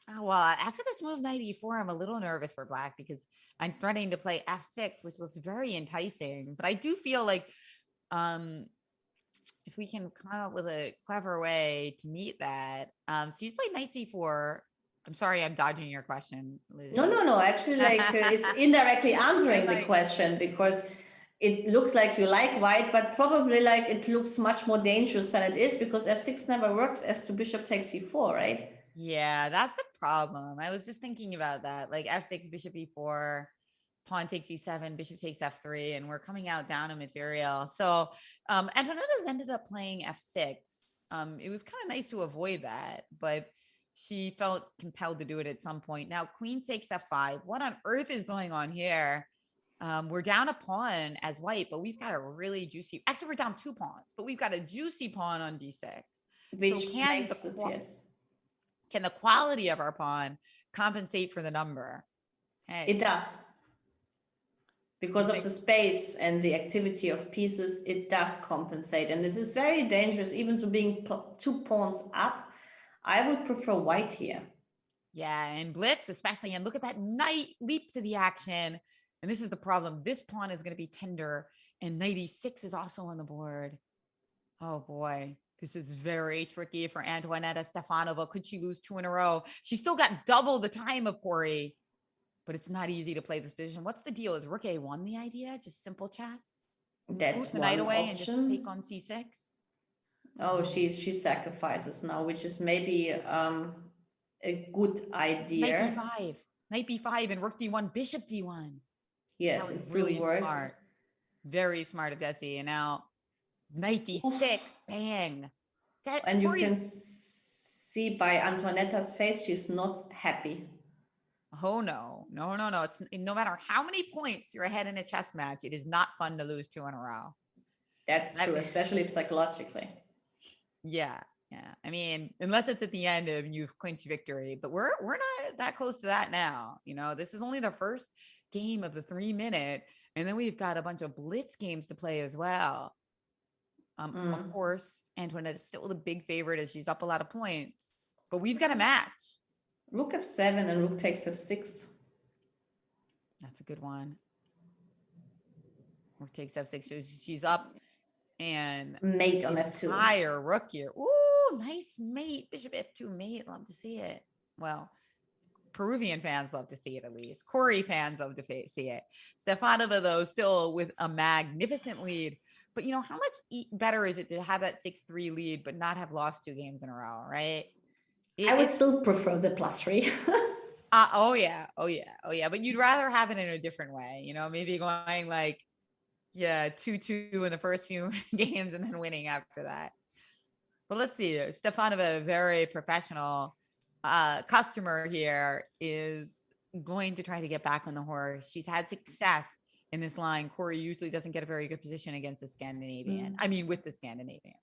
Oh, well, after this move, knight e4, I'm a little nervous for black because I'm threatening to play f6, which looks very enticing. But I do feel like if we can come up with a clever way to meet that. So you played knight c4. I'm sorry, I'm dodging your question, Liz. No. Actually, like it's indirectly answering the question because it looks like you like white, but probably like it looks much more dangerous than it is because f6 never works as to bishop takes c4, right? Yeah, that's the problem. I was just thinking about that. Like f6, bishop e4, pawn takes e7, bishop takes f3, and we're coming out down a material. So Antonetta's ended up playing f6. It was kind of nice to avoid that, but she felt compelled to do it at some point. Now, queen takes f5. What on earth is going on here? We're down a pawn as white, but we've got a really juicy, actually we're down two pawns, but we've got a juicy pawn on d6. Which So makes it, yes. can the quality of our pawn compensate for the number? Hey, It does. Because of the space and the activity of pieces, it does compensate. And this is very dangerous, even so being two pawns up. I would prefer white here. Yeah, and blitz especially. And look at that knight leap to the action. And this is the problem. This pawn is going to be tender, and knight e6 is also on the board. Oh boy, this is very tricky for Antoinetta Stefanova. Could she lose two in a row? She's still got double the time of Cori, but it's not easy to play this position. What's the deal? Is rook a1 the idea? Just simple chess? That's Move the knight one away option. and just take on c6? Oh, she sacrifices now, which is maybe a good idea. Knight b5. Knight b5 and rook d1, bishop d1. Yes, that it was still really works. smart. Very smart of Desi. And now knight d6, bang. And you can see by Antoinetta's face, she's not happy. Oh no. It's no matter how many points you're ahead in a chess match, it is not fun to lose two in a row. That's true, especially psychologically. Yeah. I mean, unless it's at the end of you've clinched victory, but we're not that close to that now. You know, this is only the first game of the 3-minute, and then we've got a bunch of blitz games to play as well. Of course, Antoinette is still the big favorite as she's up a lot of points, but we've got a match. Rook f7 and rook takes f6. That's a good one. Rook takes f6. So she's up and mate on f2. Higher rook here. Ooh, nice mate. Bishop f2 mate. Love to see it. Well, Peruvian fans love to see it at least. Cori fans love to see it. Stefanova, though, still with a magnificent lead. But, you know, how much better is it to have that 6-3 lead but not have lost two games in a row, right? I would still prefer the +3. Oh yeah. But you'd rather have it in a different way, you know, maybe going like, 2-2 in the first few games and then winning after that. But let's see. Stefanova, a very professional customer here, is going to try to get back on the horse. She's had success in this line, Cori usually doesn't get a very good position against the Scandinavian. I mean, with the Scandinavian.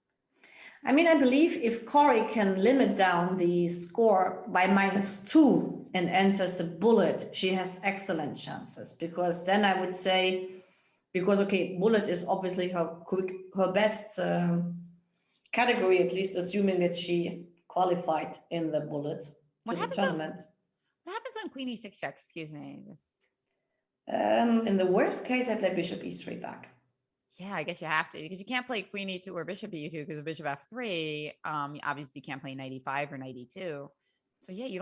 I mean, I believe if Cori can limit down the score by -2 and enters a bullet, she has excellent chances, because then I would say, because okay, bullet is obviously her best category, at least assuming that she qualified in the bullet to the tournament. What happens on Queen E6 check? Excuse me. In the worst case, I play Bishop E3 back. Yeah, I guess you have to, because you can't play Queen E2 or Bishop E2 because of Bishop F3. Obviously you can't play Knight E5 or Knight E2. So yeah, you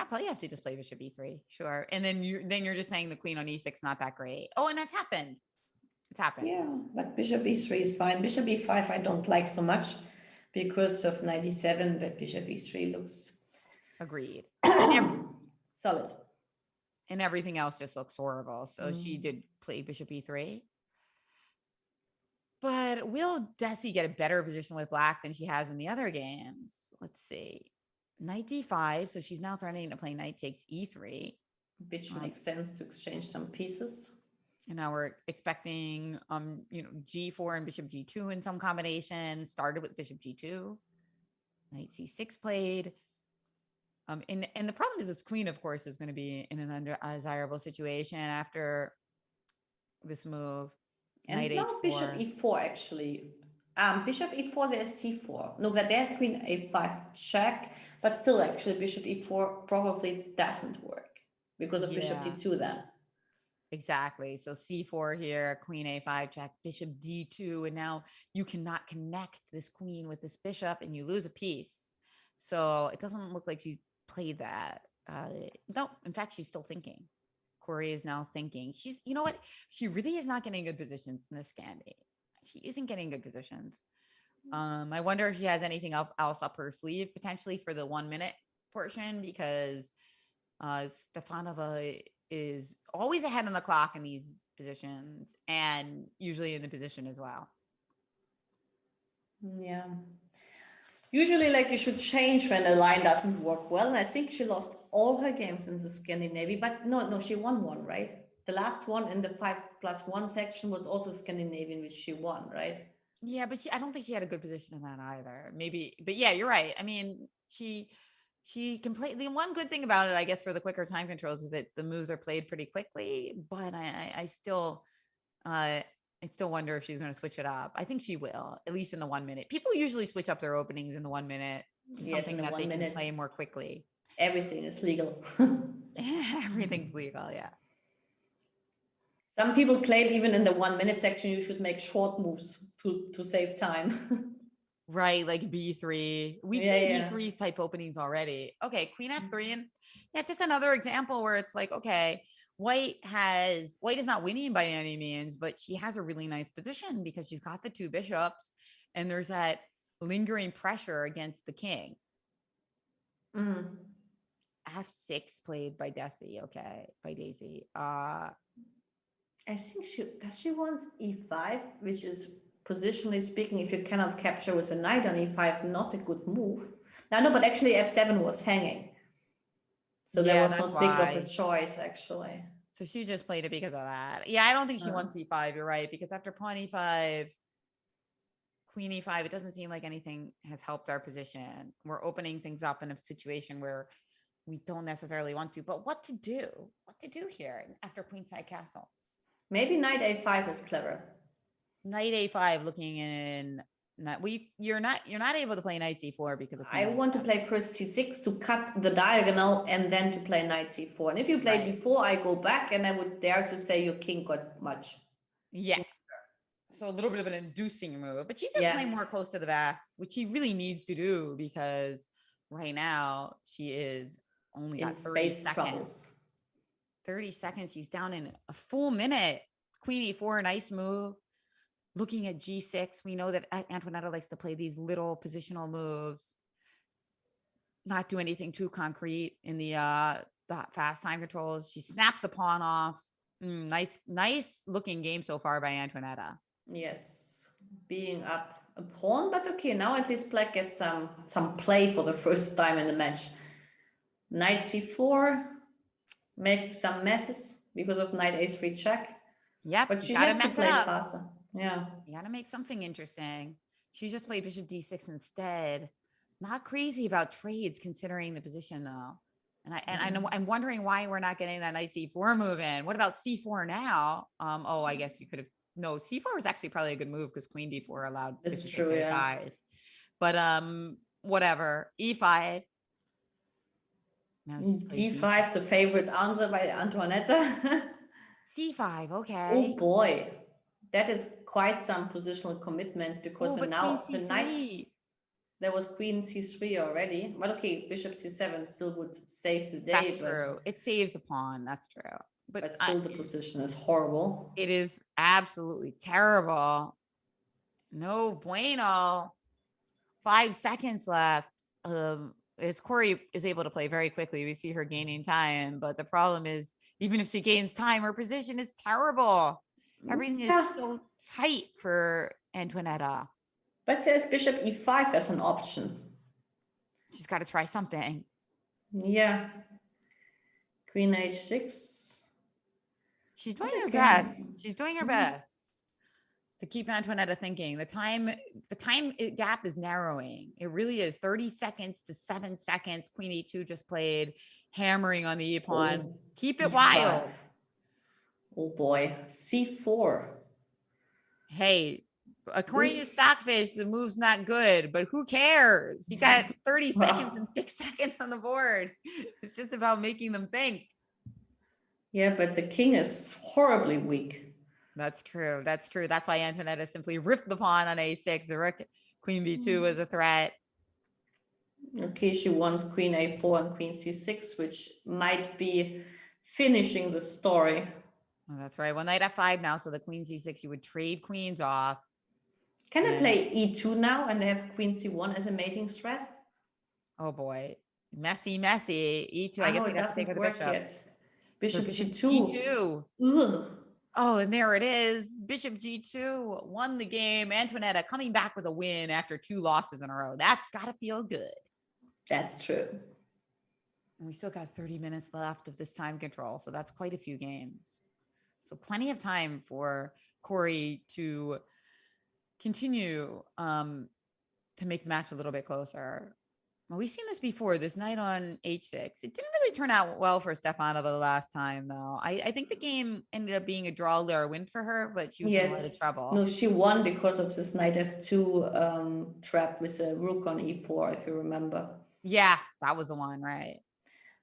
probably have to just play Bishop E3, sure. And then you're just saying the Queen on E6 not that great. Oh, and that's happened. It's happened. Yeah, but Bishop E3 is fine. Bishop E5 I don't like so much because of Knight E7, but Bishop E3 looks agreed. Solid. And everything else just looks horrible. So she did play Bishop E3. But will Desi get a better position with black than she has in the other games? Let's see. Knight D5. So she's now threatening to play knight takes E3. Which makes sense to exchange some pieces. And now we're expecting, G4 and Bishop G2 in some combination. Started with Bishop G2. Knight C6 played. And the problem is this queen, of course, is going to be in an undesirable situation after this move. And Knight now H4. Bishop E4 actually. Bishop E4, there's C4. No, but there's Queen A5 check, but still actually Bishop E4 probably doesn't work because of Bishop D2 then. Exactly. So C4 here, Queen A5 check, Bishop D2, and now you cannot connect this queen with this bishop and you lose a piece. So it doesn't look like she played that. No, in fact, she's still thinking. Cori is now thinking. She's, you know what? She really is not getting good positions in this Scandi. She isn't getting good positions. I wonder if she has anything else up her sleeve potentially for the 1 minute portion, because Stefanova is always ahead on the clock in these positions and usually in the position as well. Yeah. Usually, like, you should change when a line doesn't work well. I think she lost all her games in the Scandinavia, but no, she won one, right? The last one in the 5+1 section was also Scandinavian, which she won, right? Yeah, but I don't think she had a good position in that either. Maybe, but yeah, you're right. I mean, she can play. The one good thing about it, I guess, for the quicker time controls is that the moves are played pretty quickly. But I still wonder if she's going to switch it up. I think she will, at least in the 1 minute. People usually switch up their openings in the 1 minute to something that they can play more quickly. Everything is legal. Everything's legal, yeah. Some people claim even in the 1 minute section, you should make short moves to save time. Right, like B3. We've seen B3 type openings already. Okay, Queen F3. And that's just another example where it's like, okay, White is not winning by any means, but she has a really nice position because she's got the 2 bishops and there's that lingering pressure against the king. F6 played by Desi, okay, by Daisy. I think she wants E5, which is positionally speaking, if you cannot capture with a knight on E5, not a good move. No, but actually F7 was hanging. So there was not big of a choice, actually. So she just played it because of that. Yeah, I don't think she wants E5, you're right, because after pawn E5, Queen E5, it doesn't seem like anything has helped our position. We're opening things up in a situation where we don't necessarily want to, but what to do? What to do here after queenside castles? Maybe knight A5 is clever. Knight A5 looking in. You're not able to play knight C4 because of I want to play first C6 to cut the diagonal and then to play knight C4. And if you play before, I go back and I would dare to say your king got much. Yeah. So a little bit of an inducing move, but she's just playing more close to the vest, which she really needs to do because right now she is only got 30 seconds. Troubles. 30 seconds. She's down in a full minute. Queen E4, nice move. Looking at G6, we know that Antoinetta likes to play these little positional moves, not do anything too concrete in the fast time controls. She snaps a pawn off. Nice looking game so far by Antoinetta. Yes, being up a pawn, but okay, now at least Black gets some play for the first time in the match. Knight C4, make some messes because of knight A3 check. Yep, But you she gotta has to mess it play up. faster. Yeah. You gotta make something interesting. She just played bishop d6 instead. Not crazy about trades considering the position though. And I know I'm wondering why we're not getting that knight c4 move in. What about c4 now? Oh, I guess you could have no, c4 was actually probably a good move because queen d4 allowed It's bishop true, takes yeah. a5. But whatever. e5. Now she's played D5, the favorite answer by Antoinetta. c5. Oh Okay. boy, that is quite some positional commitments because Oh, but queen now the knight, c3. there was queen c3 already. But okay, bishop c7 still would save the day. That's true. It saves the pawn. That's true. But still the position is horrible. It is absolutely terrible. No bueno. 5 seconds left. As Cori is able to play very quickly, we see her gaining time. But the problem is, even if she gains time, her position is terrible. Everything is so tight for Antoinetta. But there's bishop e5 as an option. She's got to try something. Yeah. Queen h6. She's doing her best. She's doing her best to keep Antoinetta thinking. The time gap is narrowing. It really is. 30 seconds to 7 seconds. Queen e2 just played, hammering on the e pawn. Keep it E5. wild. Oh boy, c4. Hey, according to Stockfish, the move's not good, but who cares? You got 30 seconds and 6 seconds on the board. It's just about making them think. Yeah, but the king is horribly weak. That's true. That's true. That's why Antoinetta simply ripped the pawn on a6. The rook, queen b2 was a threat. Okay, she wants queen a4 and queen c6, which might be finishing the story. Oh, that's right. Well, knight f5 now, so the queen c6, you would trade queens off. Can I play e2 now and have queen c1 as a mating threat? Oh boy, messy. E2. I guess it I got to take doesn't with the work bishop. yet. Bishop g2. g2. Ugh. Oh, and there it is. Bishop g2 won the game. Antoinetta coming back with a win after 2 losses in a row. That's got to feel good. That's true. And we still got 30 minutes left of this time control. So that's quite a few games. So plenty of time for Cori to continue to make the match a little bit closer. Well, we've seen this before, this knight on h6. It didn't really turn out well for Stefanova the last time, though. I think the game ended up being a draw or a win for her, but she was in a lot of trouble. No, she won because of this knight f2 trap with a rook on e4, if you remember. Yeah, that was the one, right?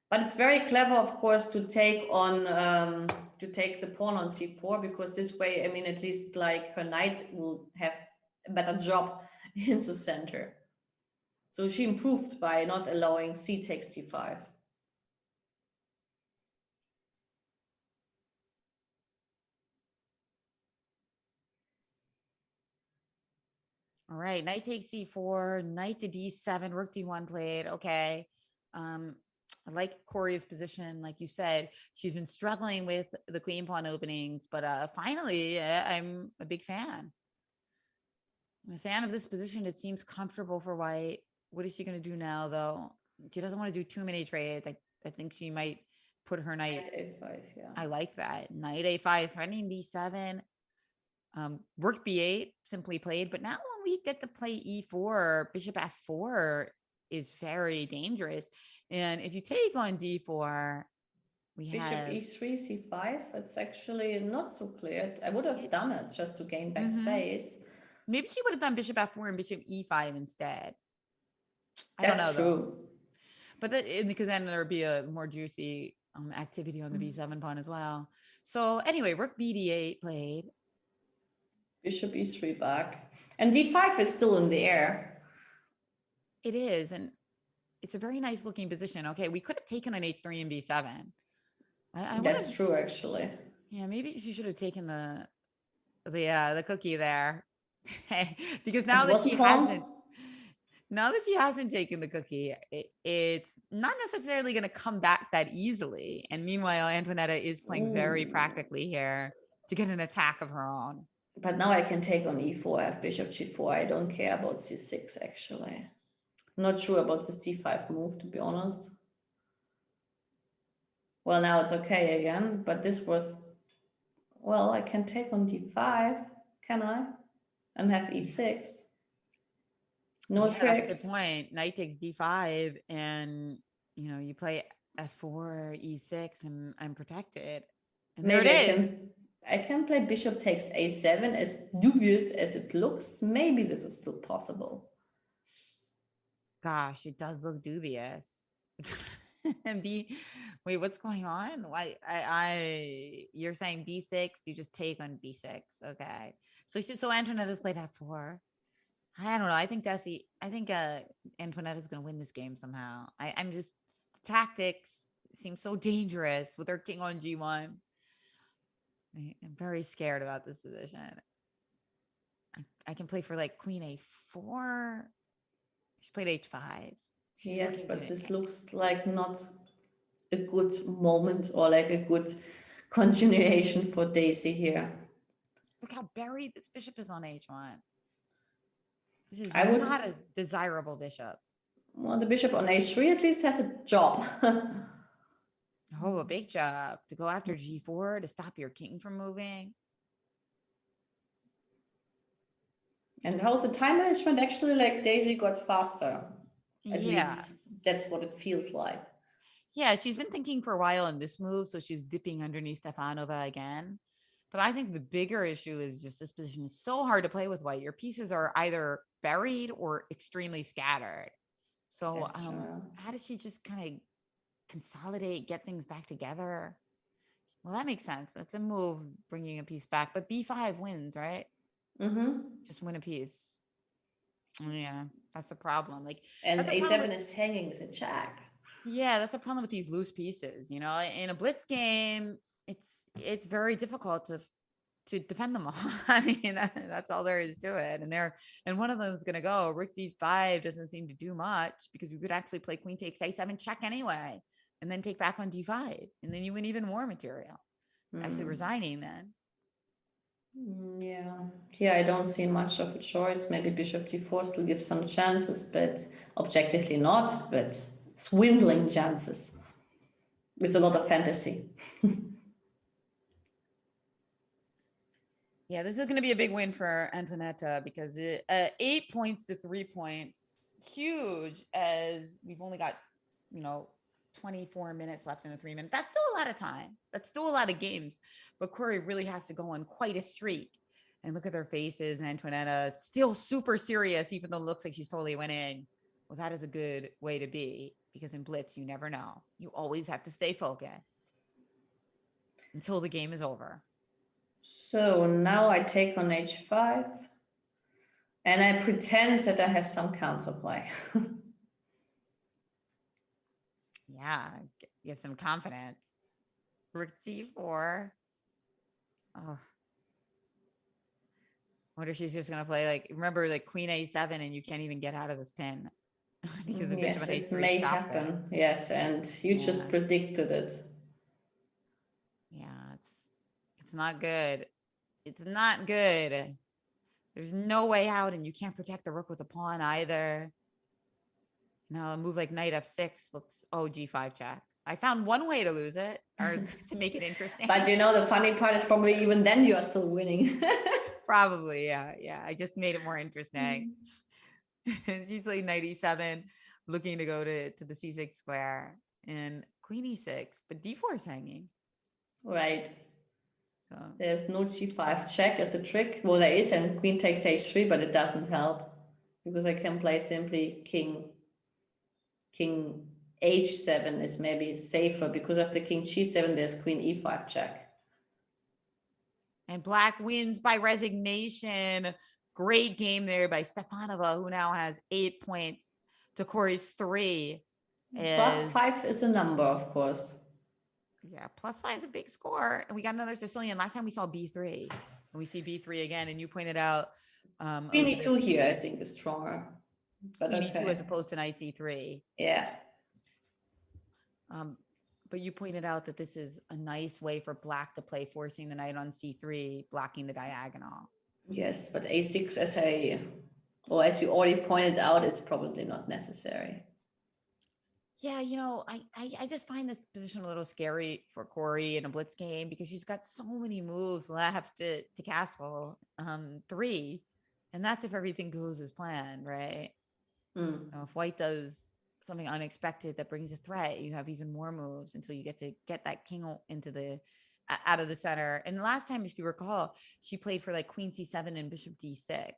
But it's very clever, of course, to take on to take the pawn on c4, because this way, I mean, at least like her knight will have a better job in the center. So she improved by not allowing c takes d5. All right, knight takes c4, knight to d7, rook d1 played. Okay. I like Cori's position. Like you said, she's been struggling with the queen pawn openings, but finally, I'm a big fan. I'm a fan of this position. It seems comfortable for white. What is she going to do now, though? She doesn't want to do too many trades. I think she might put her knight a5, yeah. I like that. Knight a5, threatening b7. Rook b8 simply played, but now when we get to play e4, bishop f4 is very dangerous. And if you take on d4, we bishop have e3, c5. It's actually not so clear. I would have done it just to gain back space. Maybe she would have done bishop f4 and bishop e5 instead. I That's don't know, true. Though. But because then there would be a more juicy activity on the b7 pawn as well. So anyway, rook bd8 played. Bishop e3 back. And d5 is still in the air. It is. And it's a very nice looking position. Okay, we could have taken an h3 and b7. That's true, actually. Yeah, maybe she should have taken the cookie there. Because now that she hasn't taken the cookie, it's not necessarily going to come back that easily. And meanwhile, Antoinetta is playing very practically here to get an attack of her own. But now I can take on e4, I have bishop g4. I don't care about c6, actually. I'm not sure about this d5 move, to be honest. Well, now it's okay again, but this was... Well, I can take on d5, can I? And have e6. No Yeah, that's a good tricks. point. Knight takes d5 and you play f4, e6, and I'm protected. And there it Maybe is. I can play bishop takes a7, as dubious as it looks. Maybe this is still possible. Gosh, it does look dubious. And wait, what's going on? Why you're saying b6, you just take on b6. Okay. So Antoinette has played f4. I don't know. I think Antoinette is gonna win this game somehow. I'm just tactics seem so dangerous with her king on g1. I'm very scared about this position. I can play for like queen a4. She played h5. She's Yes, looking but to this looks like not a good moment or like a good continuation for Daisy here. look how buried this bishop is on h1. This is I would, not a desirable bishop. well, the bishop on a3 at least has a job. Oh, a big job to go after g4 to stop your king from moving. And how's the time management? Actually, like Daisy got faster. At Yeah. least that's what it feels like. Yeah, she's been thinking for a while in this move, so she's dipping underneath Stefanova again. But I think the bigger issue is just this position is so hard to play with white. Your pieces are either buried or extremely scattered. So That's true. how does she just kind of consolidate, get things back together? Well, that makes sense. That's a move, bringing a piece back. But b5 wins, right? Mm-hmm. Just win a piece. Yeah, that's the problem. Like, And that's a problem a7 with, is hanging with a check. yeah, that's a problem with these loose pieces. In a blitz game, it's very difficult to defend them all. I mean, that's all there is to it. And one of them is going to go. Rook d5 doesn't seem to do much because you could actually play queen takes a7 check anyway, and then take back on d5, and then you win even more material. Actually resigning then. Yeah, I don't see much of a choice. Maybe bishop d4 still gives some chances, but objectively not, but swindling chances with a lot of fantasy. Yeah, this is going to be a big win for Antoinetta because 8 points to 3 points, huge, as we've only got, 24 minutes left in the 3 minutes. That's still a lot of time. That's still a lot of games. But Cori really has to go on quite a streak. And look at their faces. And Antoinetta, it's still super serious, even though it looks like she's totally winning. Well, that is a good way to be because in Blitz, you never know. You always have to stay focused until the game is over. So now I take on h5 and I pretend that I have some counterplay. Yeah, you have some confidence. Rook d4. Oh, wonder if she's just gonna play remember queen a7 and you can't even get out of this pin because the bishop Yes, on this h3 may stops happen. it. Yes, and you just predicted it. Yeah, it's not good. It's not good. There's no way out, and you can't protect the rook with a pawn either. Now a move like knight f6 looks g5 check. I found one way to lose it or to make it interesting. But the funny part is probably even then you are still winning. Probably, yeah. I just made it more interesting. She's like knight e7, looking to go to the c6 square, and queen e6, but d4 is hanging. Right. So There's no g5 check as a trick. Well, there is, and queen takes h3, but it doesn't help because I can play simply king h7 is maybe safer because after king g7 there's queen e5 check. and black wins by resignation. Great game there by Stefanova, who now has 8 points to Cori's 3. +5 is a number, of course. Yeah, +5 is a big score. And we got another Sicilian. Last time we saw b3, and we see b3 again. And you pointed out Queen e2 here, I think, is stronger. But queen okay. e2 as opposed to knight c3. Yeah. But you pointed out that this is a nice way for black to play, forcing the knight on c3, blocking the diagonal. Yes, but a6 as we already pointed out, is probably not necessary. Yeah, I just find this position a little scary for Cori in a blitz game because she's got so many moves left to castle three, and that's if everything goes as planned, right? Hmm. If White does something unexpected that brings a threat, you have even more moves until you get to get that king into the out of the center. And last time, if you recall, she played for like Queen C7 and Bishop D6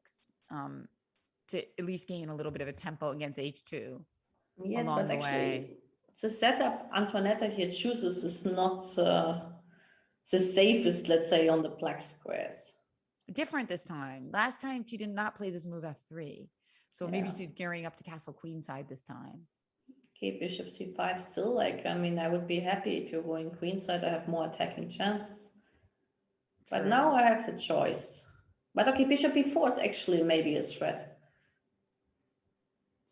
to at least gain a little bit of a tempo against H2 Yes, along but the way. actually, the setup Antoinetta here chooses is not the safest, let's say, on the black squares. Different this time. Last time she did not play this move F3. So maybe Yeah. she's gearing up to castle queenside this time. Okay, bishop c5 still, like, I mean, I would be happy if you're going queenside. I have more attacking chances. But True. now I have the choice. But okay, bishop b4 is actually maybe a threat.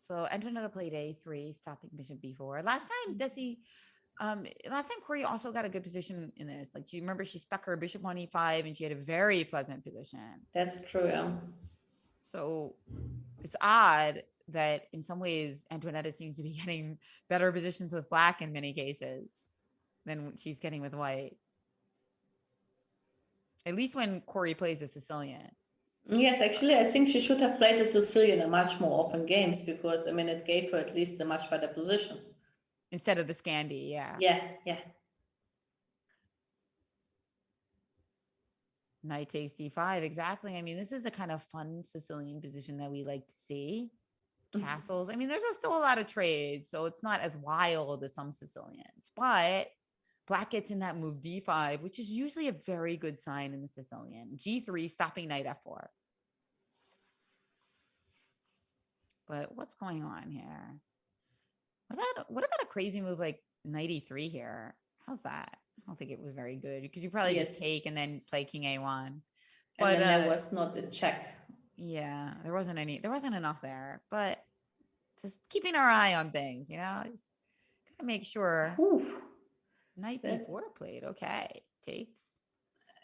So Antonetta played A3, stopping bishop B4. Last time Cori also got a good position in this. Like, do you remember she stuck her bishop on E5 and she had a very pleasant position. That's true, yeah. So it's odd that in some ways Antoinetta seems to be getting better positions with black in many cases than she's getting with white. At least when Cori plays a Sicilian. Yes, actually, I think she should have played the Sicilian a much more often games because, I mean, it gave her at least a much better positions. Instead of the Scandi, yeah. Yeah, yeah. Knight takes D5, exactly. I mean, this is the kind of fun Sicilian position that we like to see. Castles. I mean, there's still a lot of trades, so it's not as wild as some Sicilians, but black gets in that move D5, which is usually a very good sign in the Sicilian. G3, stopping knight F4. But what's going on here? What about a crazy move like knight E3 here? How's that? I don't think it was very good because you probably just take and then Yes. play king A1. And But then there was not a check. yeah, there wasn't enough there. But just keeping our eye on things, just gotta make sure. Whew. Knight That B4 played. Okay, takes.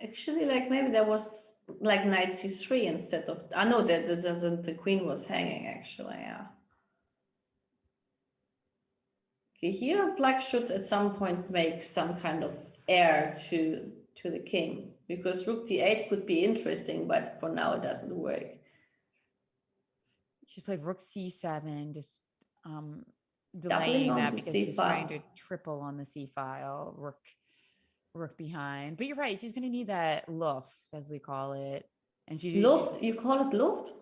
actually, like, maybe there was like knight c3 instead of. I know that the queen was hanging, actually, yeah. Okay, here black should at some point make some kind of heir to the king because rook d8 could be interesting, but for now it doesn't work. She's played rook C7, just um Doubling delaying on that the because c she's trying file. to triple on the C file, rook behind. But you're right, she's gonna need that luft, as we call it. And she's Luft, you call it Luft?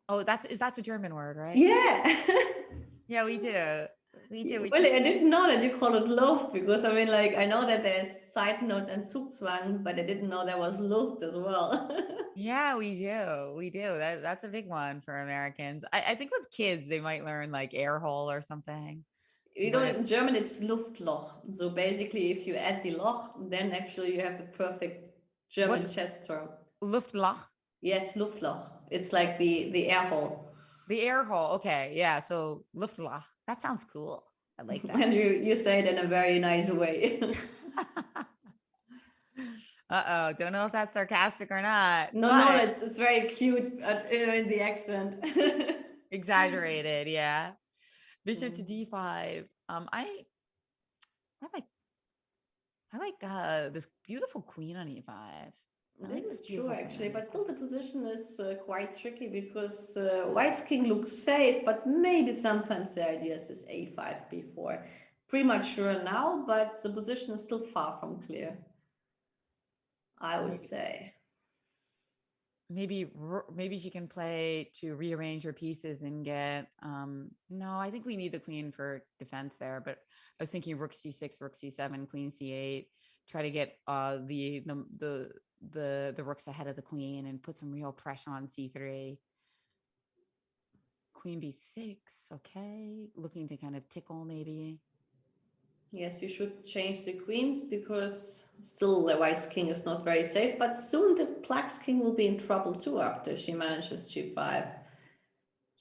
oh, that's a German word, right? Yeah. Yeah, we do. We do. We Really, just I didn't know that you call it Luft because I mean, like, I know that there's Zeitnot and Zugzwang, but I didn't know there was Luft as well. yeah, we do. We do. That's a big one for Americans. I think with kids they might learn like air hole or something. You know, But in German it's Luftloch. So basically, if you add the Loch, then actually you have the perfect German what's chess term. Luftloch? Yes, Luftloch. It's like the air hole. The air hole. Okay. Yeah. So Luftloch. That sounds cool. I like And that. you say it in a very nice way. Uh-oh. Don't know if that's sarcastic or not, No, no, but it's very cute in the accent. exaggerated. Yeah. Bishop to Mm. D5. I like this beautiful queen on E5. I This like this is true, beautiful queen actually, on but E5. still the position is quite tricky because White's king looks safe, but maybe sometimes the idea is with a5 before. Premature now, but the position is still far from clear, I would Maybe say. maybe she can play to rearrange her pieces and get no, I think we need the queen for defense there, but I was thinking rook c6, rook c7, queen c8, try to get the rooks ahead of the queen and put some real pressure on c3. Queen b6, okay, looking to kind of tickle maybe. Yes, you should change the queens because still the White's king is not very safe, but soon the Black's king will be in trouble too after she manages g5.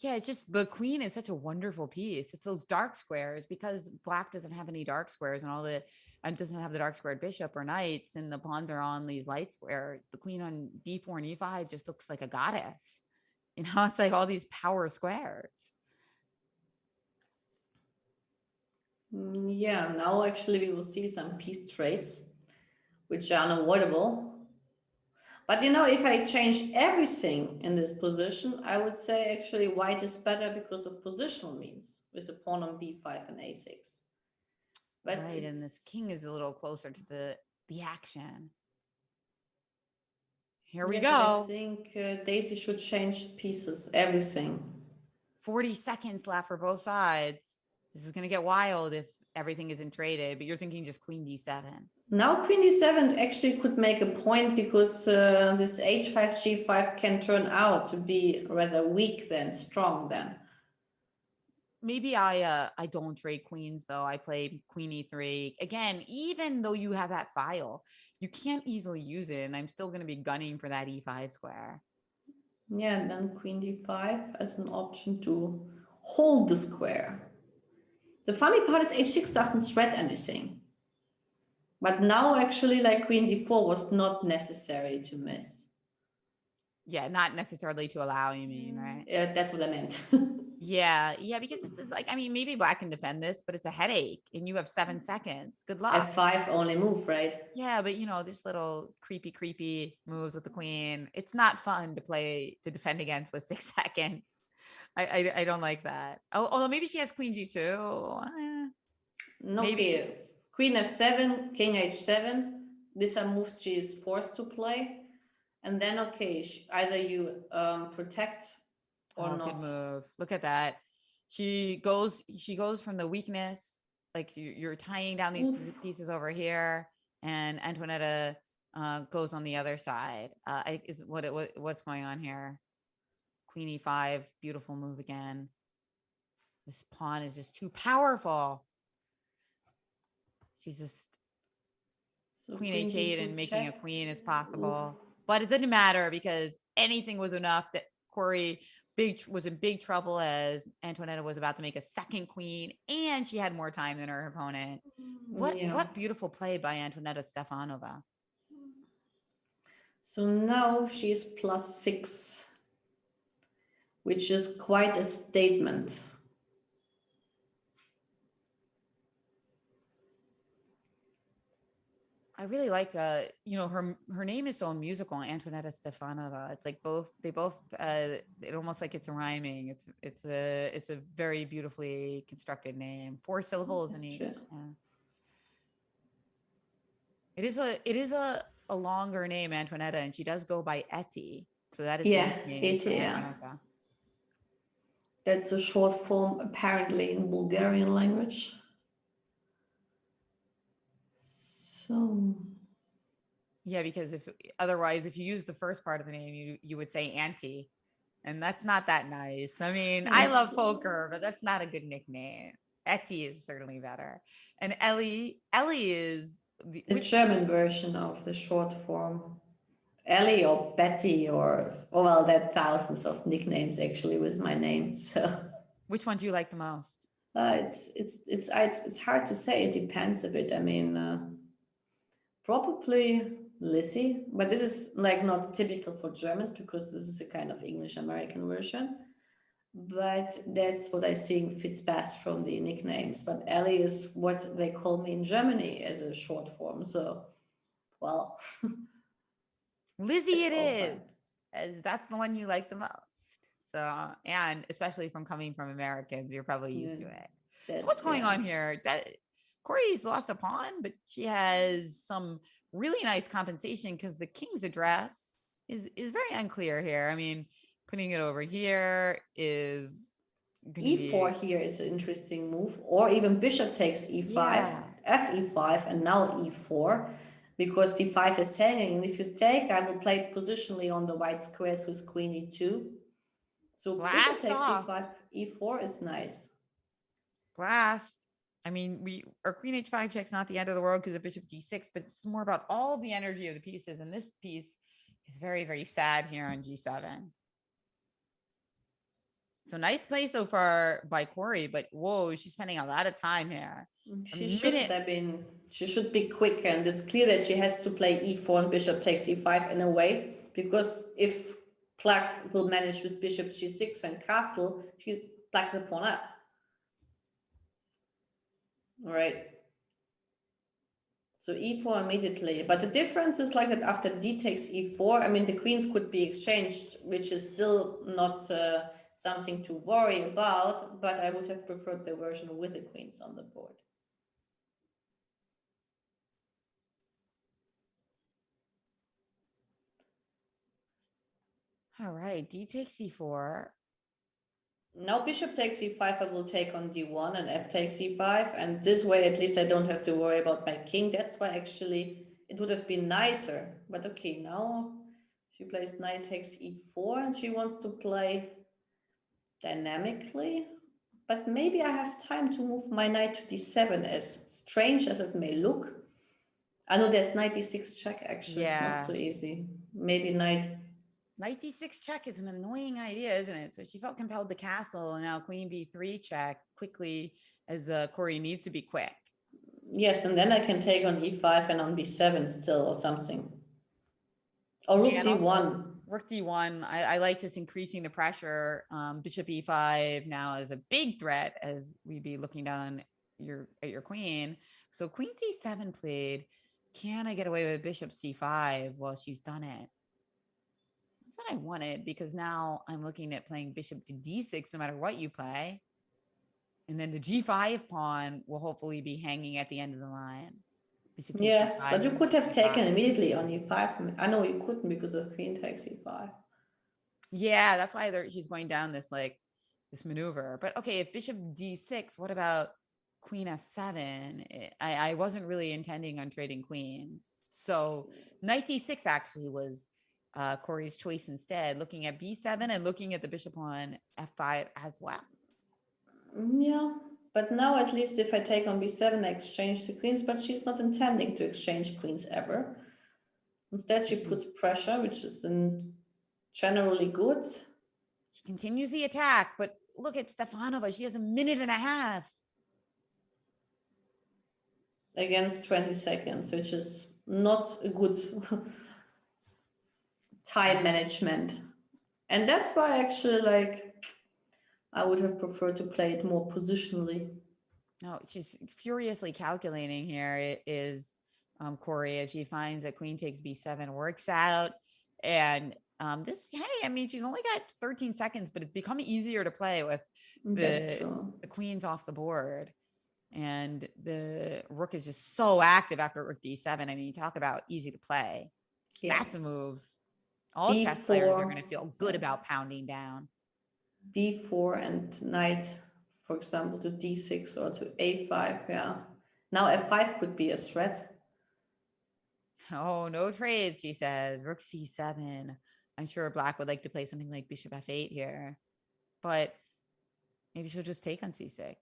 Yeah, it's just the queen is such a wonderful piece. It's those dark squares because black doesn't have any dark squares and doesn't have the dark squared bishop or knights, and the pawns are on these light squares. The queen on d4 and e5 just looks like a goddess. It's like all these power squares. Yeah, now actually we will see some piece trades, which are unavoidable. But you know, if I change everything in this position, I would say actually white is better because of positional means with a pawn on b5 and a6. But Right, and this king is a it's little closer to the action. Here we yeah, but I go. think Daisy should change pieces, everything. 40 seconds left for both sides. This is going to get wild if everything isn't traded, but you're thinking just queen d7. Now queen d7 actually could make a point because this h5 g5 can turn out to be rather weak than strong then. Maybe I don't trade queens though. I play queen e3. Again, even though you have that file, you can't easily use it, and I'm still going to be gunning for that e5 square. Yeah, and then queen d5 as an option to hold the square. The funny part is h6 doesn't threat anything. But now actually like queen d4 was not necessary to miss. Yeah, not necessarily to allow, you mean, right? Yeah, that's what I meant. Yeah, because this is like, I mean, maybe black can defend this, but it's a headache and you have 7 seconds. Good luck. f5 only move, right? Yeah, but this little creepy moves with the queen. It's not fun to play to defend against with 6 seconds. I don't like that. Oh, although maybe she has queen g2. Maybe. Okay, queen f7, king h7. These are moves she is forced to play. And then, okay, either you protect or Oh, good not. move. Look at that. She goes from the weakness, like you're tying down these pieces over here, and Antoinetta goes on the other side. Is what's going on here? Queen e5, beautiful move again. This pawn is just too powerful. She's just So queen queen h8 and d2 making a check. queen is Oof. possible. But it didn't matter because anything was enough that Cori was in big trouble as Antoinetta was about to make a second queen and she had more time than her opponent. Yeah. What beautiful play by Antoinetta Stefanova. So now she's +6, which is quite a statement. I really like her name is so musical, Antoinetta Stefanova. It's like they both it almost like it's rhyming. It's a very beautifully constructed name. 4 syllables in That's each. true. Yeah. It is a longer name, Antoinetta, and she does go by Etty. So that is the Yeah, nickname it, for yeah. Antoinetta. That's a short form apparently in Bulgarian language. So Yeah, because if you use the first part of the name, you would say Auntie, and that's not that nice. I mean, I love it's poker, but that's not a good nickname. Etty is certainly better. And Ellie is the which German version of the short form. Ellie or Betty or oh well, there are thousands of nicknames actually with my name. So which one do you like the most? it's hard to say. It depends a bit. I mean, probably Lizzie, but this is like not typical for Germans because this is a kind of English American version. But that's what I think fits best from the nicknames. But Ellie is what they call me in Germany as a short form. So, well, Lizzie it's it all fine. is, as that's the one you like the most. So, and especially from coming from Americans, you're probably Yeah, used to it. So what's that's going yeah. on here? That Corey's lost a pawn, but she has some really nice compensation because the king's address is very unclear here. I mean, putting it over here is going to E4 be here is an interesting move, or even bishop takes E5, yeah. F E5, and now E4, because D5 is hanging. And if you take, I will play positionally on the white squares with Queen E2. So bishop Blast takes off. E5, E4 is nice. Blast. I mean, our queen h5 check's not the end of the world because of bishop g6, but it's more about all the energy of the pieces. And this piece is very, very sad here on g7. So nice play so far by Cori, but whoa, she's spending a lot of time here. She should be quick, and it's clear that she has to play E4 and bishop takes E5 in a way, because if Black will manage with bishop G6 and castle, she Black's a pawn up. Right. So e4 immediately. But the difference is like that after d takes e4, I mean, the queens could be exchanged, which is still not something to worry about, but I would have preferred the version with the queens on the board. All right, d takes c4. Now bishop takes e5, I will take on d1 and f takes e5. And this way, at least I don't have to worry about my king. That's why actually it would have been nicer. But okay, now she plays knight takes e4 and she wants to play dynamically. But maybe I have time to move my knight to d7, as strange as it may look. I know there's knight d6 check, actually. It's not so easy. Maybe knight d6 check is an annoying idea, isn't it? So she felt compelled to castle, and now queen b3 check quickly, as Cori needs to be quick. Yes, and then I can take on e5 and on b7 still or something. Or rook d1. Rook d1. I like just increasing the pressure. Bishop e5 now is a big threat, as we'd be looking down at your queen. So queen c7 played. Can I get away with bishop c5? Well, she's done it. That's what I wanted, because now I'm looking at playing bishop to d6 no matter what you play. And then the g5 pawn will hopefully be hanging at the end of the line. Yes, but you could have taken immediately on e5. I know you couldn't because of queen takes e5. Yeah, that's why she's going down this maneuver. But okay, if bishop d6, what about queen f7? I wasn't really intending on trading queens. So knight d6 actually was Cori's choice instead, looking at b7 and looking at the bishop on f5 as well. Yeah, but now at least if I take on b7, I exchange the queens, but she's not intending to exchange queens ever. Instead, she puts pressure, which is generally good. She continues the attack, but look at Stefanova. She has a minute and a half. Against 20 seconds, which is not a good time management. And that's why actually, I would have preferred to play it more positionally. No, she's furiously calculating here. It is Cori, as she finds that queen takes b7 works out. And I mean, she's only got 13 seconds, but it's become easier to play with the queens off the board. And the rook is just so active after rook d7. I mean, talk about easy to play. Yes. That's a move. All chess players are going to feel good about pounding down. b4 and knight, for example, to d6 or to a5. Yeah. Now f5 could be a threat. Oh, no trades, she says. Rook c7. I'm sure black would like to play something like bishop f8 here. But maybe she'll just take on c6.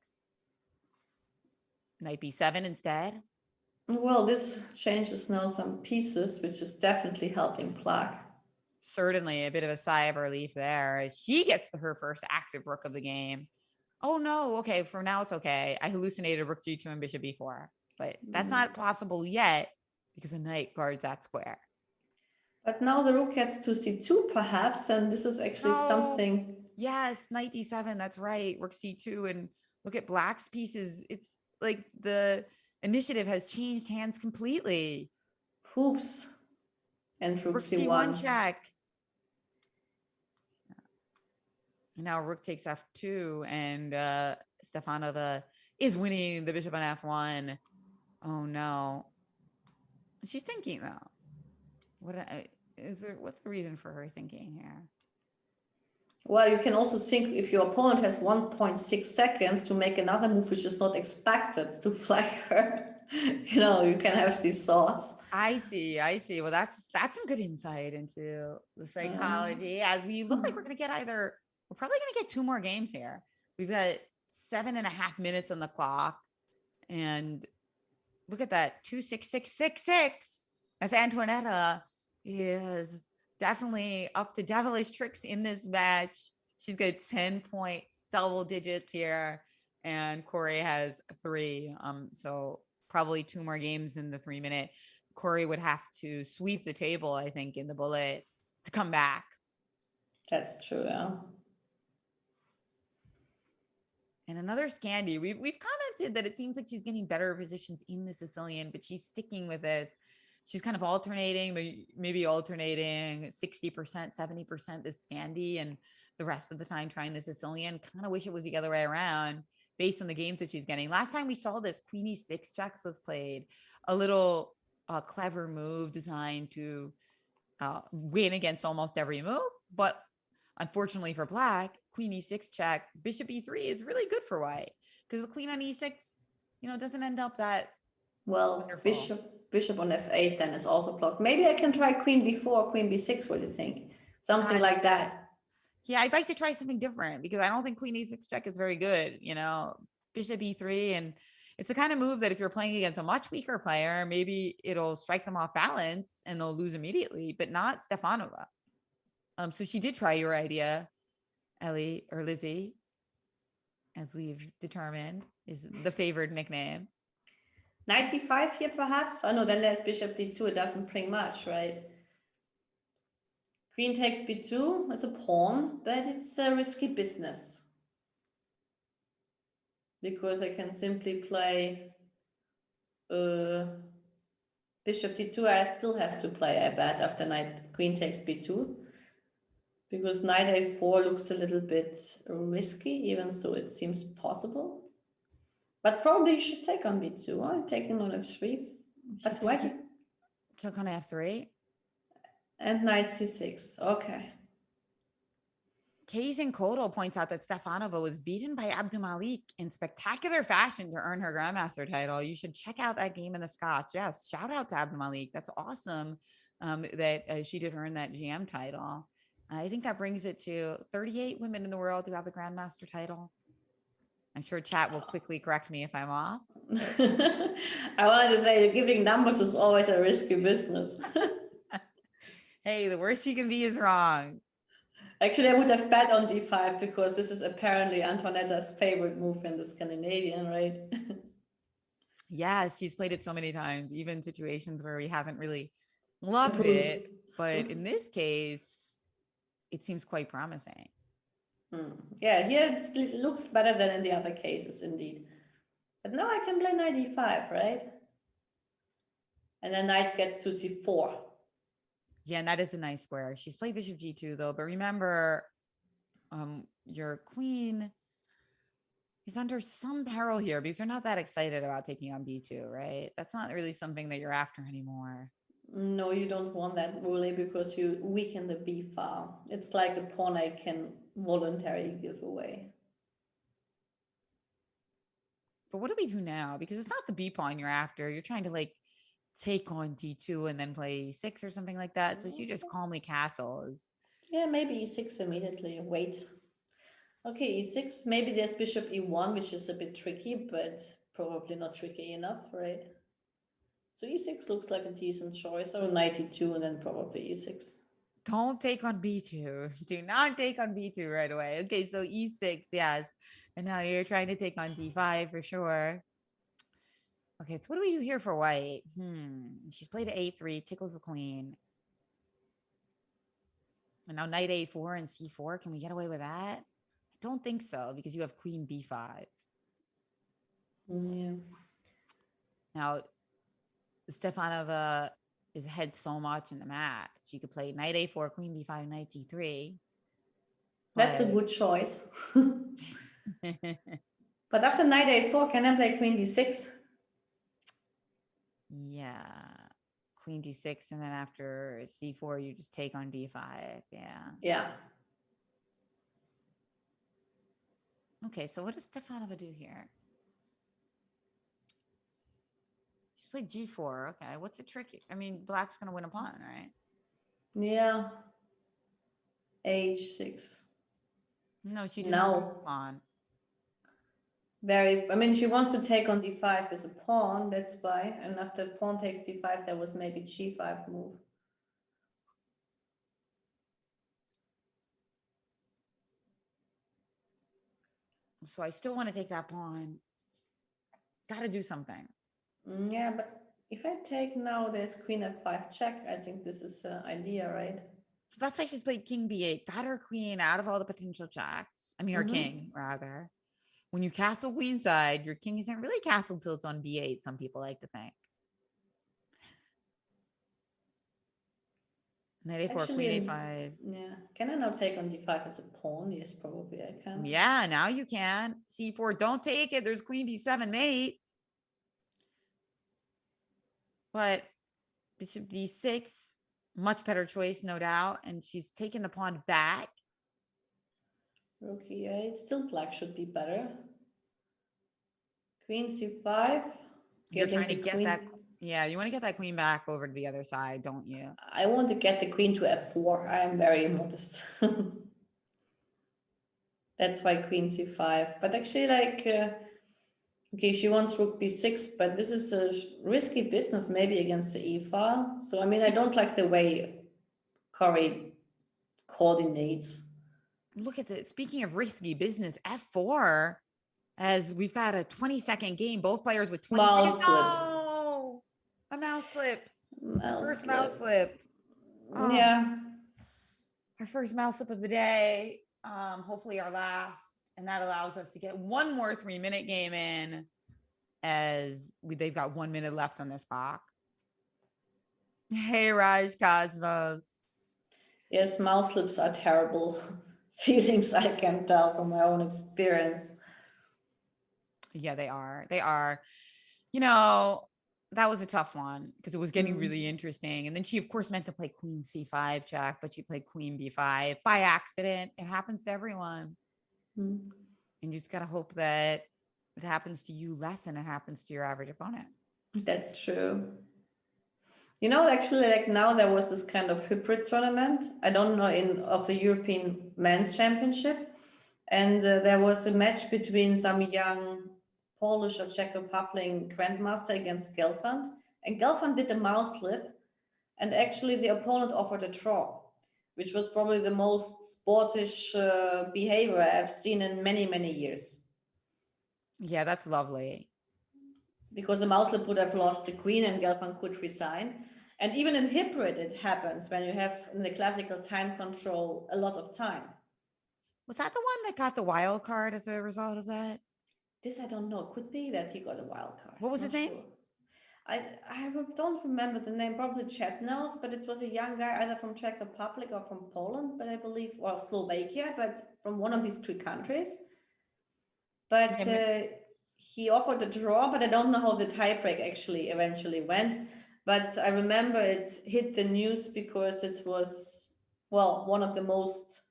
Knight b7 instead. Well, this changes now some pieces, which is definitely helping black. Certainly a bit of a sigh of relief there, as she gets her first active rook of the game. Oh no, okay, for now it's okay. I hallucinated rook g2 and bishop b4, but that's not possible yet because the knight guards that square. But now the rook gets to c2 perhaps, and this is actually something. Yes, knight d7, that's right, rook c2, and look at black's pieces. It's like the initiative has changed hands completely. Hoops. And rook c1 check. Now rook takes f2, and Stefanova is winning the bishop on f1. Oh no. She's thinking though. What's the reason for her thinking here? Well, you can also think if your opponent has 1.6 seconds to make another move which is not expected to flag her. You can have these thoughts. I see. Well, that's some good insight into the psychology, as we look like we're probably going to get 2 more games here. We've got 7.5 minutes on the clock, and look at that, 2-6-6-6-6. As Antoinetta is definitely up to devilish tricks in this match. She's got 10 points, double digits here, and Cori has 3. So probably 2 more games in the 3-minute. Cori would have to sweep the table, I think, in the bullet to come back. That's true, yeah. And another Scandi. We've commented that it seems like she's getting better positions in the Sicilian, but she's sticking with it. She's kind of alternating, maybe alternating 60%, 70% this Scandi, and the rest of the time trying the Sicilian. Kind of wish it was the other way around based on the games that she's getting. Last time we saw this, Queen E6 checks was played. A little clever move designed to win against almost every move, but unfortunately for black, queen e6 check, bishop e3 is really good for white because the queen on e6, doesn't end up that Well, wonderful. bishop on f8 then is also blocked. Maybe I can try queen b4, queen b6. What do you think? Something like that. Yeah, I'd like to try something different because I don't think queen e6 check is very good. Bishop e3, and it's the kind of move that if you're playing against a much weaker player, maybe it'll strike them off balance and they'll lose immediately, but not Stefanova. So she did try your idea, Ellie, or Lizzie, as we've determined is the favored nickname. 95 here perhaps? Oh no, then there's bishop d2. It doesn't bring much, right? Queen takes b2 as a pawn, but it's a risky business. Because I can simply play bishop d2. I still have to play, I bet, after queen takes b2. Because knight a4 looks a little bit risky, even so it seems possible. But probably you should take on b2. I'm taking on f3. That's why. Took on f3. And knight c6. Okay. Kays and Kodal points out that Stefanova was beaten by Abdumalik in spectacular fashion to earn her grandmaster title. You should check out that game in the Scotch. Yes, shout out to Abdumalik. That's awesome that she did earn that GM title. I think that brings it to 38 women in the world who have the grandmaster title. I'm sure chat will quickly correct me if I'm off. I wanted to say giving numbers is always a risky business. Hey, the worst you can be is wrong. Actually, I would have bet on d5 because this is apparently Antonetta's favorite move in the Scandinavian, right? Yes, she's played it so many times, even situations where we haven't really loved it. But in this case, it seems quite promising. Yeah, here it looks better than in the other cases, indeed. But now I can play knight e5, right? And then knight gets to c4. Yeah, and that is a nice square. She's played bishop g2 though, but remember, your queen is under some peril here because you're not that excited about taking on b2, right? That's not really something that you're after anymore. No, you don't want that really because you weaken the b file. It's like a pawn I can voluntarily give away. But what do we do now? Because it's not the b pawn you're after. You're trying to like take on d2 and then play e6 or something like that. So she just calmly castles. Yeah, maybe e6 immediately. Wait. Okay, e6. Maybe there's bishop e1, which is a bit tricky, but probably not tricky enough, right? So e6 looks like a decent choice, or knight e2 and then probably e6. Don't take on b2. Do not take on b2 right away. Okay, so e6, yes. And now you're trying to take on d5 for sure. Okay, so what do we do here for white? She's played a3, tickles the queen. And now knight a4 and c4. Can we get away with that? I don't think so because you have queen b5. Yeah. Now, Stefanova is ahead so much in the match. You could play knight a4, queen b5, knight c3. That's a good choice. But after knight a4, can I play queen d6? Yeah. Queen d6, and then after c4, you just take on d5. Yeah. Yeah. Okay, so what does Stefanova do here? She's played g4. Okay, what's the trick? I mean, black's going to win a pawn, right? Yeah. h6. No, she did not take a pawn. I mean, she wants to take on d5 as a pawn, that's why. And after pawn takes d5, there was maybe g5 move. So I still want to take that pawn. Got to do something. Yeah, but if I take now, there's queen f5 check. I think this is an idea, right? So that's why she's played king b8. Got her queen out of all the potential checks. I mean, her king, rather. when you castle queenside, your king isn't really castled till it's on b8. Some people like to think. Knight a4, queen Actually, a5. yeah. Can I now take on d5 as a pawn? Yes, probably I can. Yeah, now you can. c4, don't take it. There's queen b7 mate. But bishop d6, much better choice, no doubt. And she's taking the pawn back. Rook e8. Still black should be better. Queen c5. You're Getting trying to the get queen. that. Yeah, you want to get that queen back over to the other side, don't you? I want to get the queen to f4. I am very modest. That's why queen c5. But actually, like, okay, she wants rook b6, but this is a risky business, maybe against the e file. So, I mean, I don't like the way Cori coordinates. Look at that. Speaking of risky business, f4, as we've got a 20-second game, both players with 20 Mouse seconds. slip. No, a mouse slip. Mouse Mouse slip. Oh, yeah. our first mouse slip of the day. Hopefully our last. And that allows us to get one more 3-minute game in, as they've got 1 minute left on this clock. Hey, Raj Cosmos. Yes, mouse slips are terrible feelings, I can tell from my own experience. Yeah, they are. They are. You know, that was a tough one because it was getting really interesting. And then she, of course, meant to play queen c5 check, but she played queen b5 by accident. It happens to everyone. And you just got to hope that it happens to you less than it happens to your average opponent. That's true. You know, actually, like now there was this kind of hybrid tournament. I don't know of the European Men's Championship, and there was a match between some young Polish or Czech Republic grandmaster against Gelfand, and Gelfand did a mouse slip, and actually the opponent offered a draw, which was probably the most sportish behavior I've seen in many years. Yeah, that's lovely. Because the mouse slip would have lost the queen and Gelfand could resign. And even in hybrid, it happens when you have in the classical time control a lot of time. Was that the one that got the wild card as a result of that? This I don't know. Could be that he got a wild card. What was his name? Sure. I don't remember the name. Probably Chet knows, but it was a young guy either from Czech Republic or from Poland, but I believe, or Slovakia, but from one of these three countries. But he offered a draw, but I don't know how the tiebreak actually eventually went. But I remember it hit the news because it was, well, one of the most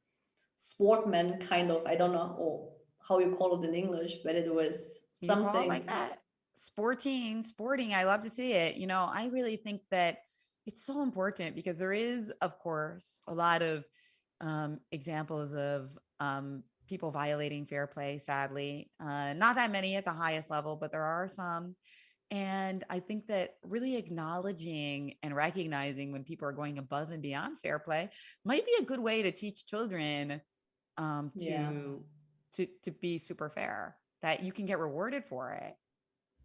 sportmen kind of, I don't know how you call it in English, but it was something. You call it like that? Sporting. I love to see it. You know, I really think that it's so important because there is, of course, a lot of examples of people violating fair play, sadly. Not that many at the highest level, but there are some. And I think that really acknowledging and recognizing when people are going above and beyond fair play might be a good way to teach children to be super fair, that you can get rewarded for it.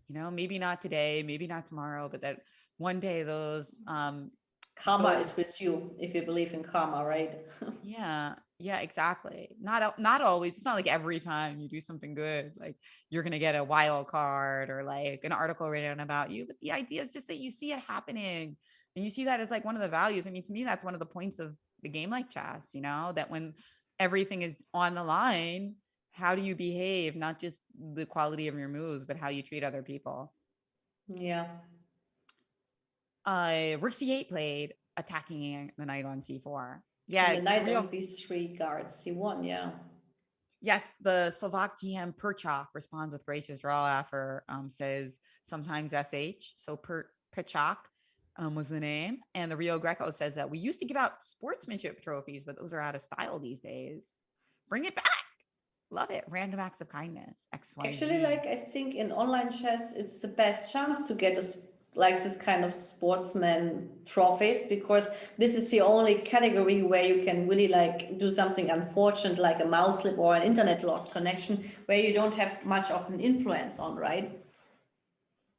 You know, maybe not today, maybe not tomorrow, but that one day those karma is with you if you believe in karma, right? Yeah, exactly. Not always. It's not like every time you do something good, like you're gonna get a wild card or like an article written about you. But the idea is just that you see it happening, and you see that as like one of the values. I mean, to me, that's one of the points of the game like chess. You know, that when everything is on the line, how do you behave? Not just the quality of your moves, but how you treat other people. Yeah. Rook c8 played, attacking the knight on c4. Yeah, and the knight on b3 guards c1. Yeah. Yes, the Slovak GM Perchak responds with gracious draw after says sometimes SH. So Perchak was the name. And the Rio Greco says that we used to give out sportsmanship trophies, but those are out of style these days. Bring it back. Love it. Random acts of kindness. XYZ. Actually, like I think in online chess, it's the best chance to get this kind of sportsman trophies, because this is the only category where you can really like do something unfortunate, like a mouse slip or an internet lost connection, where you don't have much of an influence on, right?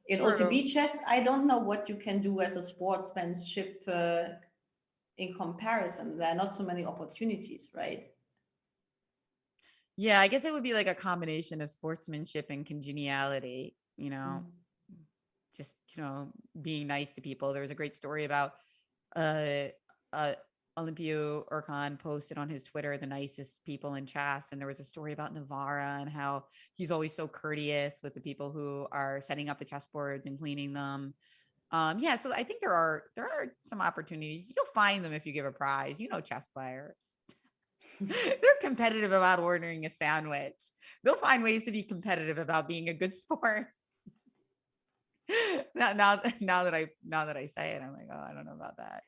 In OTB chess, I don't know what you can do as a sportsmanship in comparison. There are not so many opportunities, right? Yeah, I guess it would be like a combination of sportsmanship and congeniality, just, being nice to people. There was a great story about uh Olympio Urkan posted on his Twitter the nicest people in chess, and there was a story about Navarra and how he's always so courteous with the people who are setting up the chessboards and cleaning them. Yeah, so I think there are some opportunities. You'll find them if you give a prize. Chess players. They're competitive about ordering a sandwich. They'll find ways to be competitive about being a good sport. now that I say it, I'm like, oh, I don't know about that.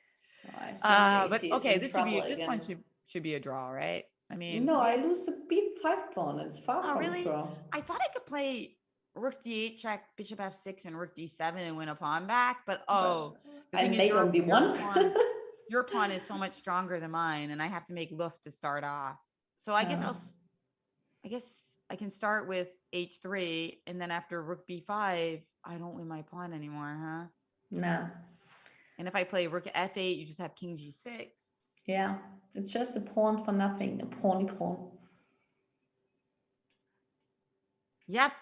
Oh, I think But AC is okay, in this trouble one again. should be a draw, right? I mean, No, I lose the b5 pawn. It's far from really? draw. I thought I could play rook d8 check, bishop f6, and rook d7 and win a pawn back. But the I thing is, made on b1. your pawn is so much stronger than mine, and I have to make luft to start off. So I guess I can start with h3, and then after rook b5, I don't win my pawn anymore, huh? No. And if I play rook f8, you just have king g6. Yeah, it's just a pawn for nothing, a pawny pawn. Yep,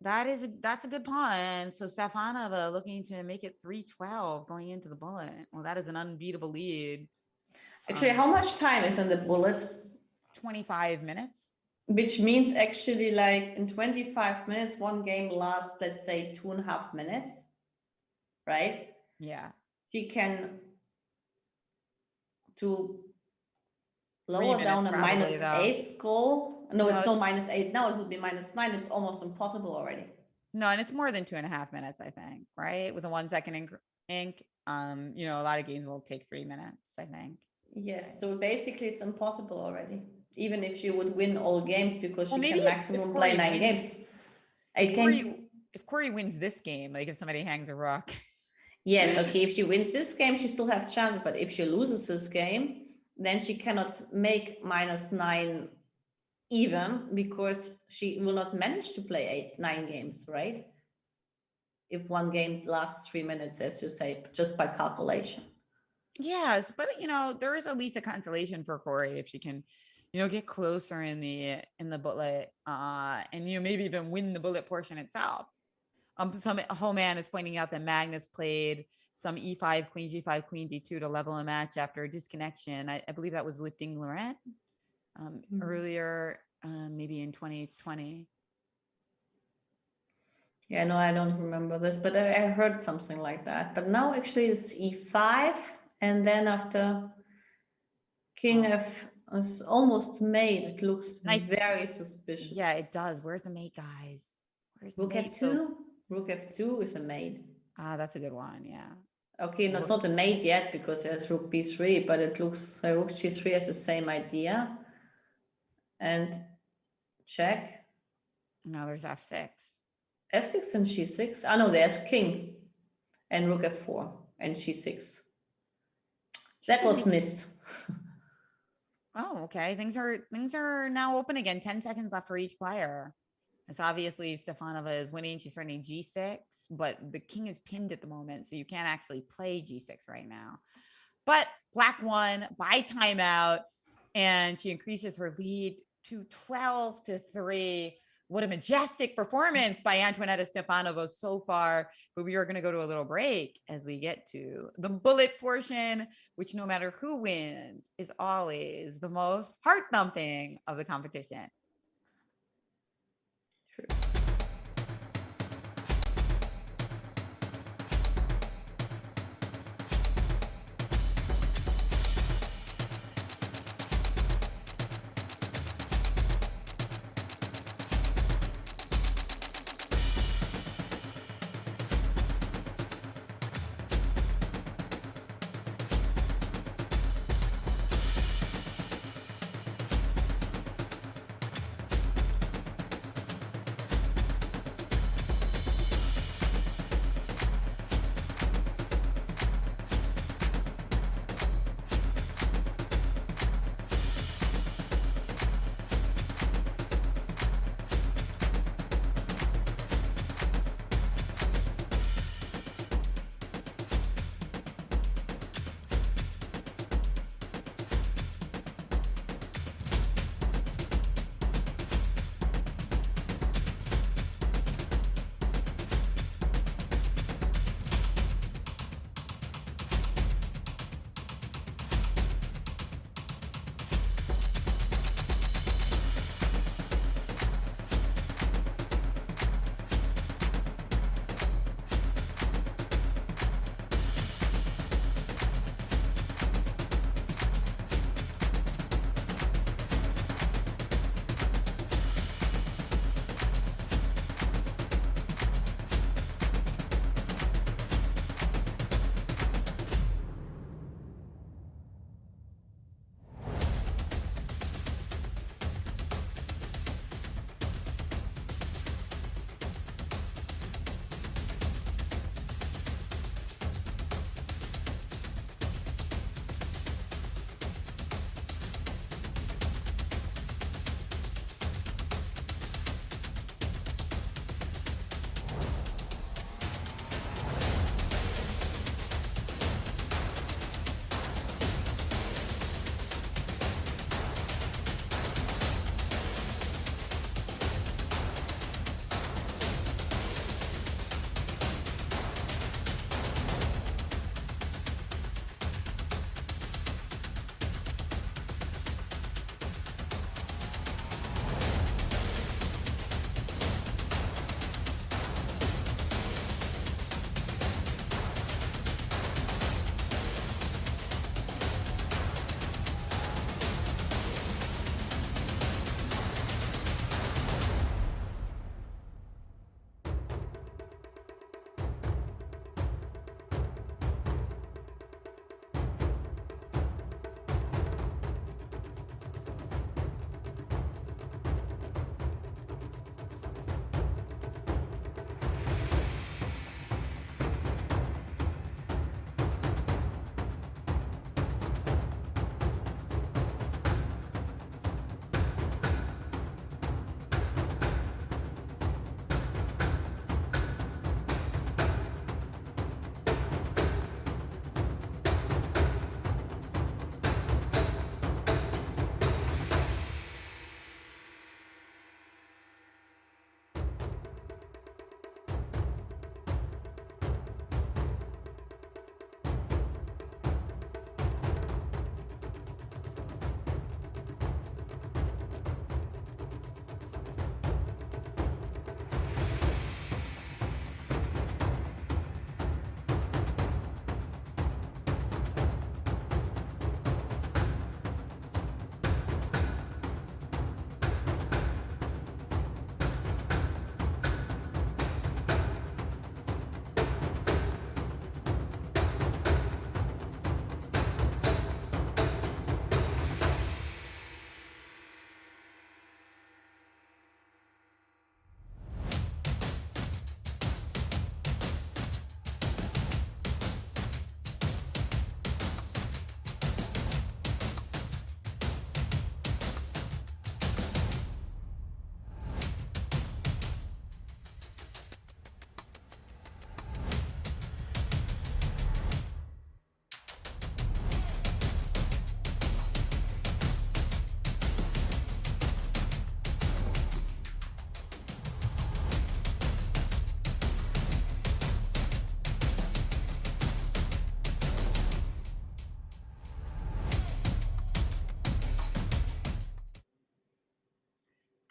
that's a good pawn. So Stefanova looking to make it 3-12 going into the bullet. Well, that is an unbeatable lead. Actually, how much time is in the bullet? 25 minutes. Which means actually like in 25 minutes, one game lasts, let's say 2.5 minutes, right? Yeah. He can to lower down a -8 score. No, it's no -8 now. It would be -9. It's almost impossible already. No, and it's more than 2.5 minutes, I think, right? With a 1 second ink. A lot of games will take 3 minutes, I think. Yes, so basically it's impossible already. Even if she would win all games, because she can maximum play 9 games. 8 games. If Cori wins this game, like if somebody hangs a rook. Yes, okay, if she wins this game, she still have chances, but if she loses this game, then she cannot make -9 even, because she will not manage to play 9 games, right? If one game lasts 3 minutes, as you say, just by calculation. Yes, but there is at least a consolation for Cori if she can, get closer in the bullet, and maybe even win the bullet portion itself. Some whole man is pointing out that Magnus played some e5, queen g5, queen d2 to level a match after a disconnection. I believe that was with Ding Laurent earlier, maybe in 2020. Yeah, no, I don't remember this, but I heard something like that. But now actually it's e5, and then after king f is almost mate, it looks very suspicious. Yeah, it does. Where's the mate, guys? Where's the rook mate? f2? Rook f2 is a mate. That's a good one, yeah. Okay, no, it's not a mate yet because there's rook b3, but it looks like rook g3 has the same idea. And check. No, there's f6. f6 and g6. Oh no, there's king and rook f4 and g6. That was missed. Oh, okay. Things are now open again. 10 seconds left for each player. It's obviously Stefanova is winning. She's threatening g6, but the king is pinned at the moment, so you can't actually play g6 right now. But black won by timeout, and she increases her lead to 12-3. What a majestic performance by Antoaneta Stefanova so far. But we are going to go to a little break as we get to the bullet portion, which no matter who wins is always the most heart-thumping of the competition. True.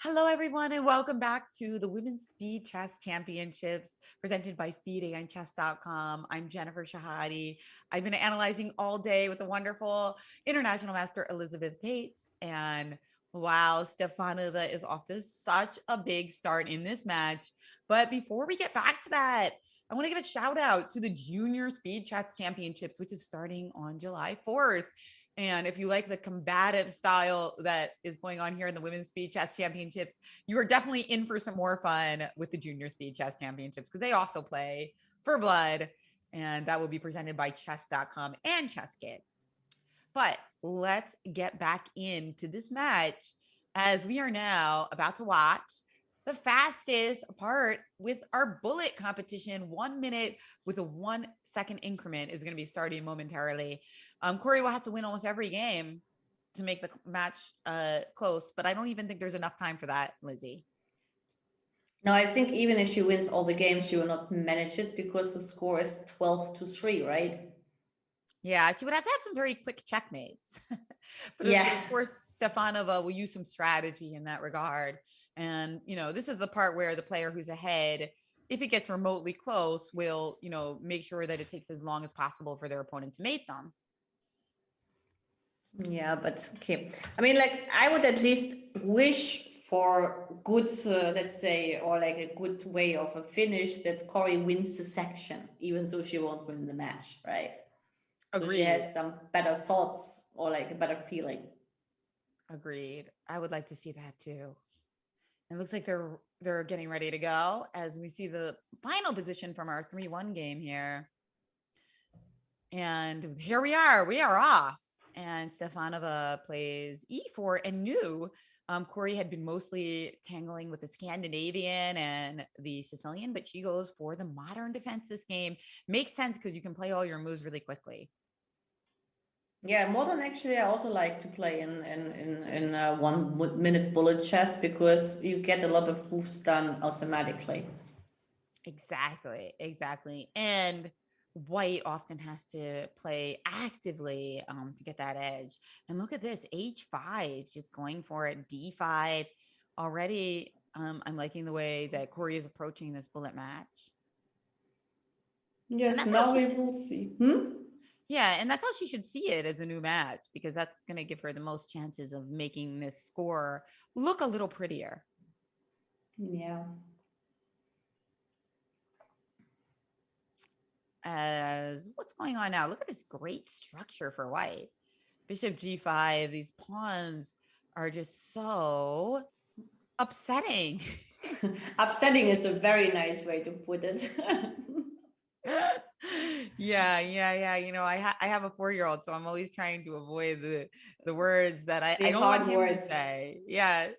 Hello, everyone, and welcome back to the Women's Speed Chess Championships presented by FIDE on chess.com. I'm Jennifer Shahadi. I've been analyzing all day with the wonderful international master Elizabeth Pates. And wow, Stefanova is off to such a big start in this match. But before we get back to that, I want to give a shout out to the Junior Speed Chess Championships, which is starting on July 4th. And if you like the combative style that is going on here in the Women's Speed Chess Championships, you are definitely in for some more fun with the Junior Speed Chess Championships because they also play for blood. And that will be presented by chess.com and ChessKit. But let's get back into this match as we are now about to watch the fastest part with our bullet competition. 1 minute with a 1 second increment is going to be starting momentarily. Cori will have to win almost every game to make the match close, but I don't even think there's enough time for that, Lizzie. No, I think even if she wins all the games, she will not manage it because the score is 12-3, right? Yeah, she would have to have some very quick checkmates. But Yeah. of course, Stefanova will use some strategy in that regard. And, this is the part where the player who's ahead, if it gets remotely close, will, make sure that it takes as long as possible for their opponent to mate them. Yeah, but okay. I mean, like, I would at least wish for good, let's say, or like a good way of a finish that Cori wins the section, even though she won't win the match, right? So she Agreed. has some better thoughts or like a better feeling. Agreed. I would like to see that too. It looks like they're getting ready to go as we see the final position from our 3-1 game here. And here we are off. And Stefanova plays e4 and knew Cori had been mostly tangling with the Scandinavian and the Sicilian, but she goes for the modern defense this game. Makes sense because you can play all your moves really quickly. Yeah, modern actually I also like to play in 1 minute bullet chess because you get a lot of moves done automatically. Exactly. And white often has to play actively to get that edge. And look at this, h5, just going for it, d5. Already, I'm liking the way that Cori is approaching this bullet match. Yes, now we will see. Yeah, and that's how she should see it as a new match because that's going to give her the most chances of making this score look a little prettier. Yeah. As what's going on now? Look at this great structure for white. Bishop g5, these pawns are just so upsetting. Upsetting is a very nice way to put it. Yeah. I have a 4-year-old, so I'm always trying to avoid the words that I don't want him to say. Yes.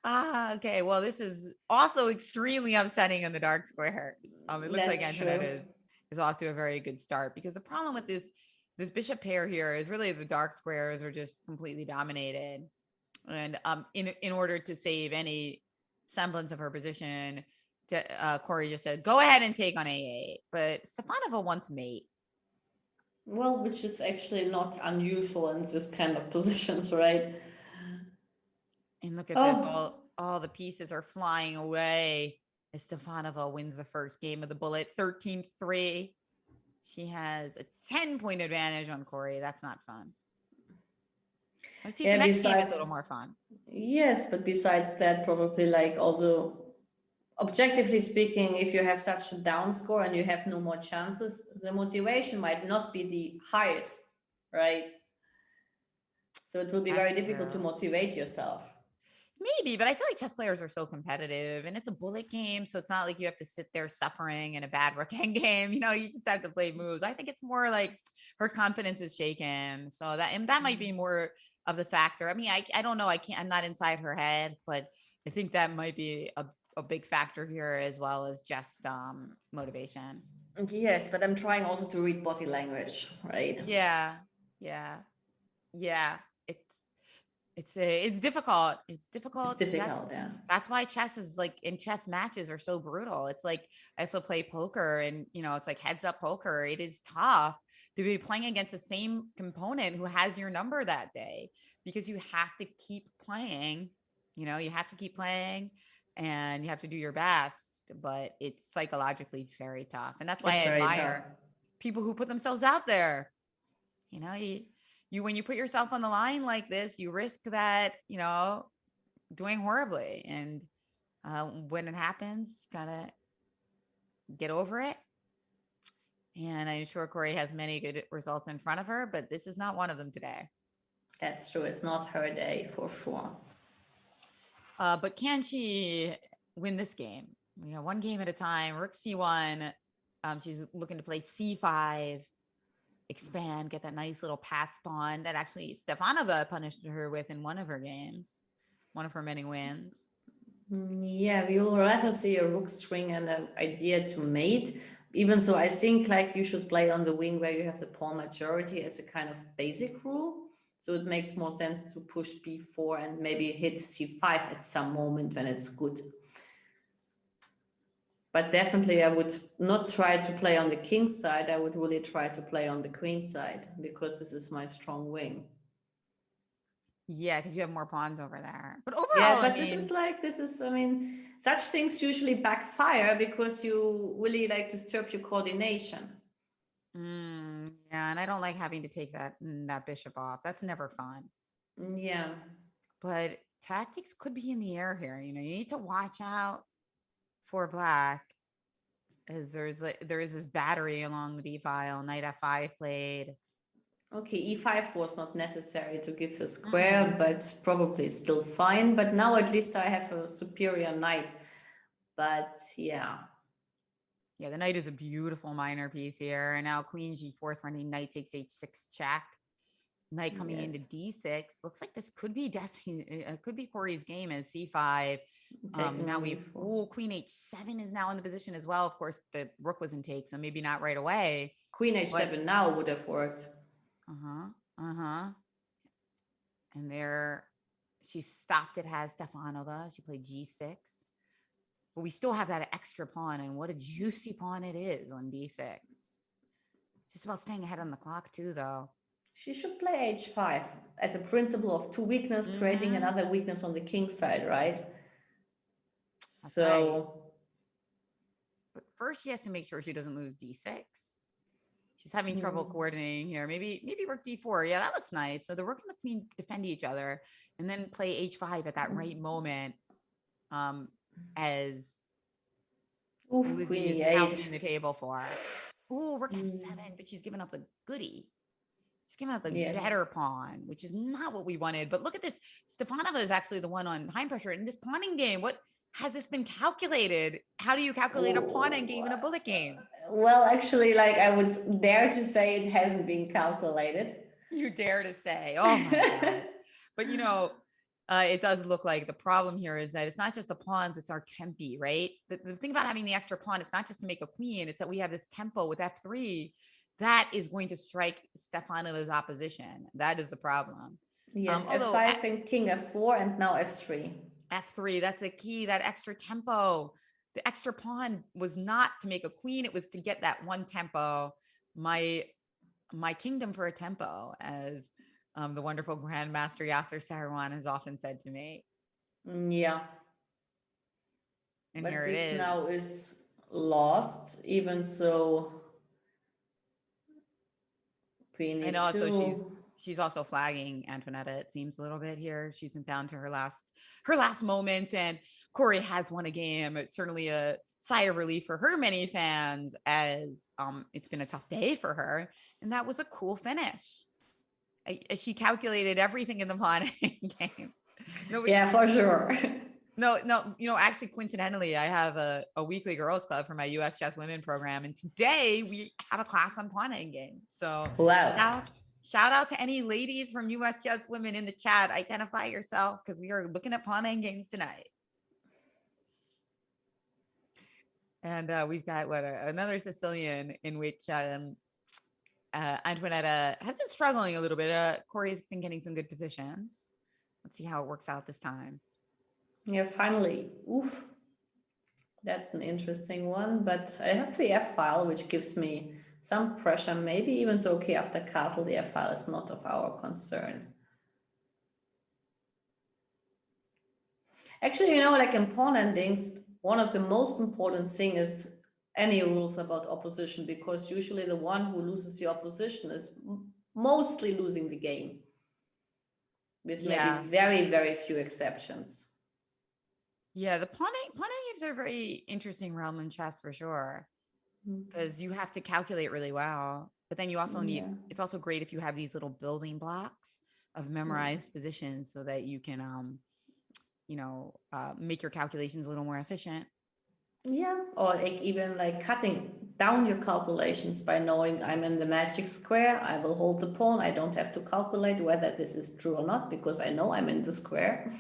Okay. Well, this is also extremely upsetting in the dark squares. It looks like Antoinette is off to a very good start because the problem with this bishop pair here is really the dark squares are just completely dominated. And in order to save any semblance of her position, Cori just said, go ahead and take on a8. But Stefanova wants mate. Well, which is actually not unusual in this kind of positions, right? And look at this. All the pieces are flying away as Stefanova wins the first game of the bullet, 13-3. She has a 10-point advantage on Cori. That's not fun. Let's see if the next game is a little more fun. Yes, but besides that, probably like also objectively speaking, if you have such a down score and you have no more chances, the motivation might not be the highest, right? So it will be very difficult to motivate yourself. Maybe, but I feel like chess players are so competitive and it's a bullet game. So it's not like you have to sit there suffering in a bad rook game. You just have to play moves. I think it's more like her confidence is shaken. So that might be more of the factor. I mean, I don't know. I'm not inside her head, but I think that might be a big factor here as well as just motivation. Yes, but I'm trying also to read body language, right? Yeah. It's difficult. It's difficult. Yeah. That's why chess is like in chess matches are so brutal. It's like I also play poker and it's like heads up poker. It is tough to be playing against the same component who has your number that day because you have to keep playing, You have to keep playing and you have to do your best, but it's psychologically very tough. And that's why It's I very tough. admire people who put themselves out there. You when you put yourself on the line like this, you risk that, doing horribly. And when it happens, gotta get over it. And I'm sure Cori has many good results in front of her, but this is not one of them today. That's true. It's not her day for sure. But can she win this game? One game at a time. Rook c1. She's looking to play c5, expand, get that nice little pass pawn that actually Stefanova punished her with in one of her games, one of her many wins. Yeah, we will rather see a rook string and an idea to mate. Even so, I think like you should play on the wing where you have the pawn majority as a kind of basic rule. So it makes more sense to push b4 and maybe hit c5 at some moment when it's good. But definitely I would not try to play on the king side. I would really try to play on the queen side because this is my strong wing. Yeah, because you have more pawns over there. But overall, yeah, but such things usually backfire because you really like disturb your coordination. Yeah, and I don't like having to take that bishop off. That's never fun. Yeah. But tactics could be in the air here. You need to watch out for black, as there is this battery along the b file. Knight f5 played. Okay, e5 was not necessary to give the square, but probably still fine. But now at least I have a superior knight. But yeah. Yeah, the knight is a beautiful minor piece here. And now queen g4 threatening knight takes h6 check. Knight coming into d6. Looks like this could be could be Cori's game as c5. Now queen h7 is now in the position as well. Of course, the rook was in take, so maybe not right away. Queen h7 now would have worked. And there, she stopped it, has Stefanova. She played g6. But we still have that extra pawn, and what a juicy pawn it is on d6. It's just about staying ahead on the clock too, though. She should play h5 as a principle of two weakness, creating another weakness on the king side, right? That's so right. But first she has to make sure she doesn't lose d6. She's having trouble coordinating here. Maybe rook d4. Yeah, that looks nice. So the rook and the queen defend each other and then play h5 at that right moment, as Lizzie is pounding the table for her. Ooh, rook f7, but she's given up the goodie. She's giving up the better pawn, which is not what we wanted. But look at this. Stefanova is actually the one on high pressure in this pawning game. What has this been calculated? How do you calculate a pawning game in a bullet game? Well, actually, like I would dare to say it hasn't been calculated. You dare to say, oh my gosh. But it does look like the problem here is that it's not just the pawns, it's our tempi, right? The thing about having the extra pawn, it's not just to make a queen, it's that we have this tempo with f3 that is going to strike Stefanova's opposition. That is the problem. Yes, f5 and king f4 and now f3. F3, that's the key, that extra tempo. The extra pawn was not to make a queen, it was to get that one tempo. My kingdom for a tempo, as the wonderful Grandmaster Yasser Seirawan has often said to me. Yeah. And but here it is. Now is lost, even so. Queen and also she's also flagging Antoinetta, it seems, a little bit here. She's down to her last moments, and Cori has won a game. It's certainly a sigh of relief for her many fans, as it's been a tough day for her, and that was a cool finish. She calculated everything in the pawning game. Yeah, for sure. No, actually, coincidentally, I have a weekly girls club for my US Chess Women program. And today we have a class on pawning game. So wow. Shout out to any ladies from US Chess Women in the chat. Identify yourself, because we are looking at pawning games tonight. And we've got another Sicilian in which Antoinetta has been struggling a little bit. Cori's been getting some good positions. Let's see how it works out this time. Yeah, finally. Oof. That's an interesting one, but I have the F file, which gives me some pressure. Maybe even so, okay, after castle, the F file is not of our concern. Actually, you know, like in pawn endings, one of the most important thing is any rules about opposition, because usually the one who loses the opposition is mostly losing the game, with Yeah. maybe very, very few exceptions. Yeah. The pawning games are a very interesting realm in chess for sure. Because you have to calculate really well. But then you also need, Yeah. it's also great if you have these little building blocks of memorized positions so that you can, make your calculations a little more efficient. Yeah, or like even like cutting down your calculations by knowing I'm in the magic square, I will hold the pawn. I don't have to calculate whether this is true or not because I know I'm in the square.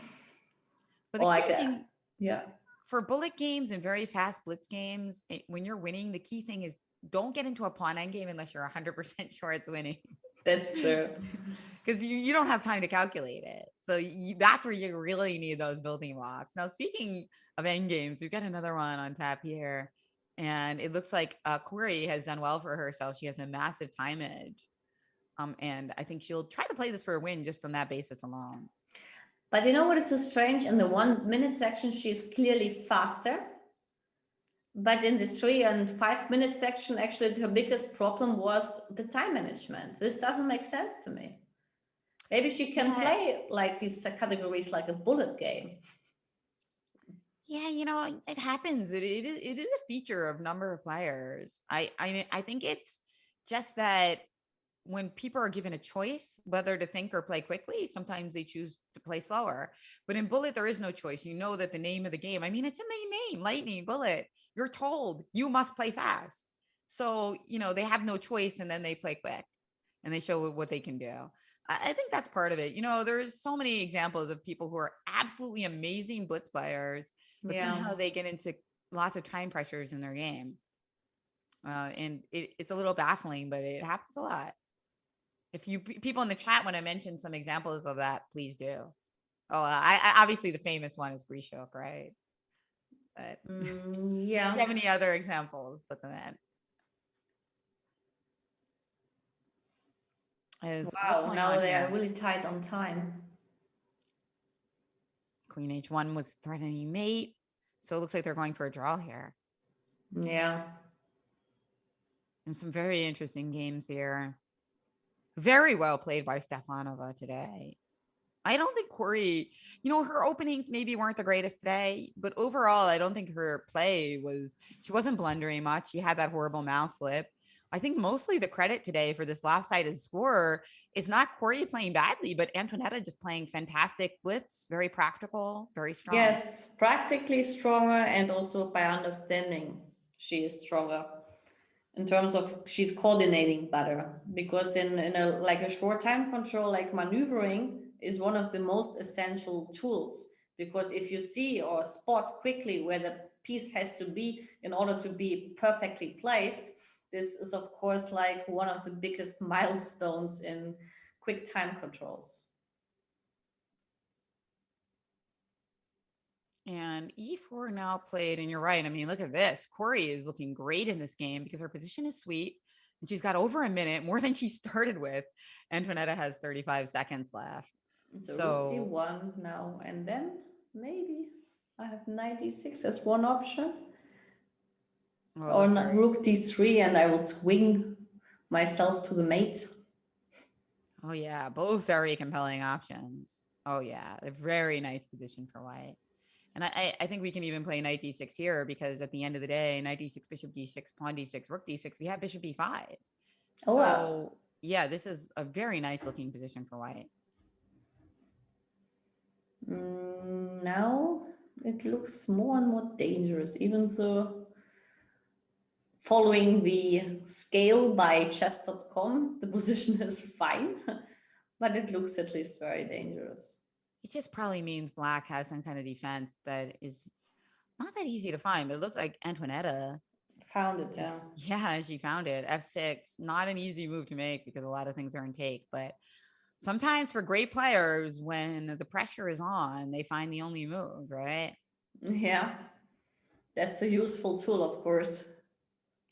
But the Or like key that. thing Yeah. for bullet games and very fast blitz games, when you're winning, the key thing is don't get into a pawn end game unless you're 100% sure it's winning. That's true. Because you don't have time to calculate it. So that's where you really need those building blocks. Now, speaking of end games, we've got another one on tap here. And it looks like Cori has done well for herself. She has a massive time edge. And I think she'll try to play this for a win just on that basis alone. But you know what is so strange? In the 1 minute section, she's clearly faster. But in the 3 and 5 minute section, actually, her biggest problem was the time management. This doesn't make sense to me. Maybe she can play like these categories like a bullet game. Yeah, it happens. It is a feature of number of players. I think it's just that when people are given a choice whether to think or play quickly, sometimes they choose to play slower. But in bullet, there is no choice. You know that the name of the game, I mean, it's in the name, lightning bullet. You're told you must play fast. So, they have no choice and then they play quick and they show what they can do. I think that's part of it. There's so many examples of people who are absolutely amazing blitz players, but somehow they get into lots of time pressures in their game. And it's a little baffling, but it happens a lot. If you people in the chat want to mention some examples of that, please do. Oh, I obviously the famous one is Grishok, right? But Yeah. do you have any other examples other than that? What's Wow, going now on they are here? really tight on time. Queen H1 was threatening mate, so it looks like they're going for a draw here. Yeah. And some very interesting games here. Very well played by Stefanova today. I don't think Cori, her openings maybe weren't the greatest today, but overall, I don't think her play she wasn't blundering much. She had that horrible mouth slip. I think mostly the credit today for this lopsided score is not Cori playing badly, but Antonetta just playing fantastic blitz, very practical, very strong. Yes, practically stronger, and also by understanding she is stronger in terms of she's coordinating better, because in a like a short time control, like maneuvering is one of the most essential tools, because if you see or spot quickly where the piece has to be in order to be perfectly placed, this is of course like one of the biggest milestones in quick time controls. And E4 now played, and you're right. I mean, look at this. Cori is looking great in this game because her position is sweet, and she's got over a minute, more than she started with. Antonetta has 35 seconds left. So rook d1 now, and then maybe I have 96 as one option. Or rook d3, and I will swing myself to the mate. Oh, yeah. Both very compelling options. Oh, yeah. A very nice position for white. And I think we can even play knight d6 here, because at the end of the day, knight d6, bishop d6, pawn d6, rook d6, we have bishop b5. Oh, so, wow. Yeah, this is a very nice looking position for white. Now it looks more and more dangerous, even though following the scale by chess.com, the position is fine, but it looks at least very dangerous. It just probably means black has some kind of defense that is not that easy to find, but it looks like Antonetta found it. Yeah, she found it. F6, not an easy move to make because a lot of things are in take, but sometimes for great players, when the pressure is on, they find the only move, right? Yeah, that's a useful tool, of course.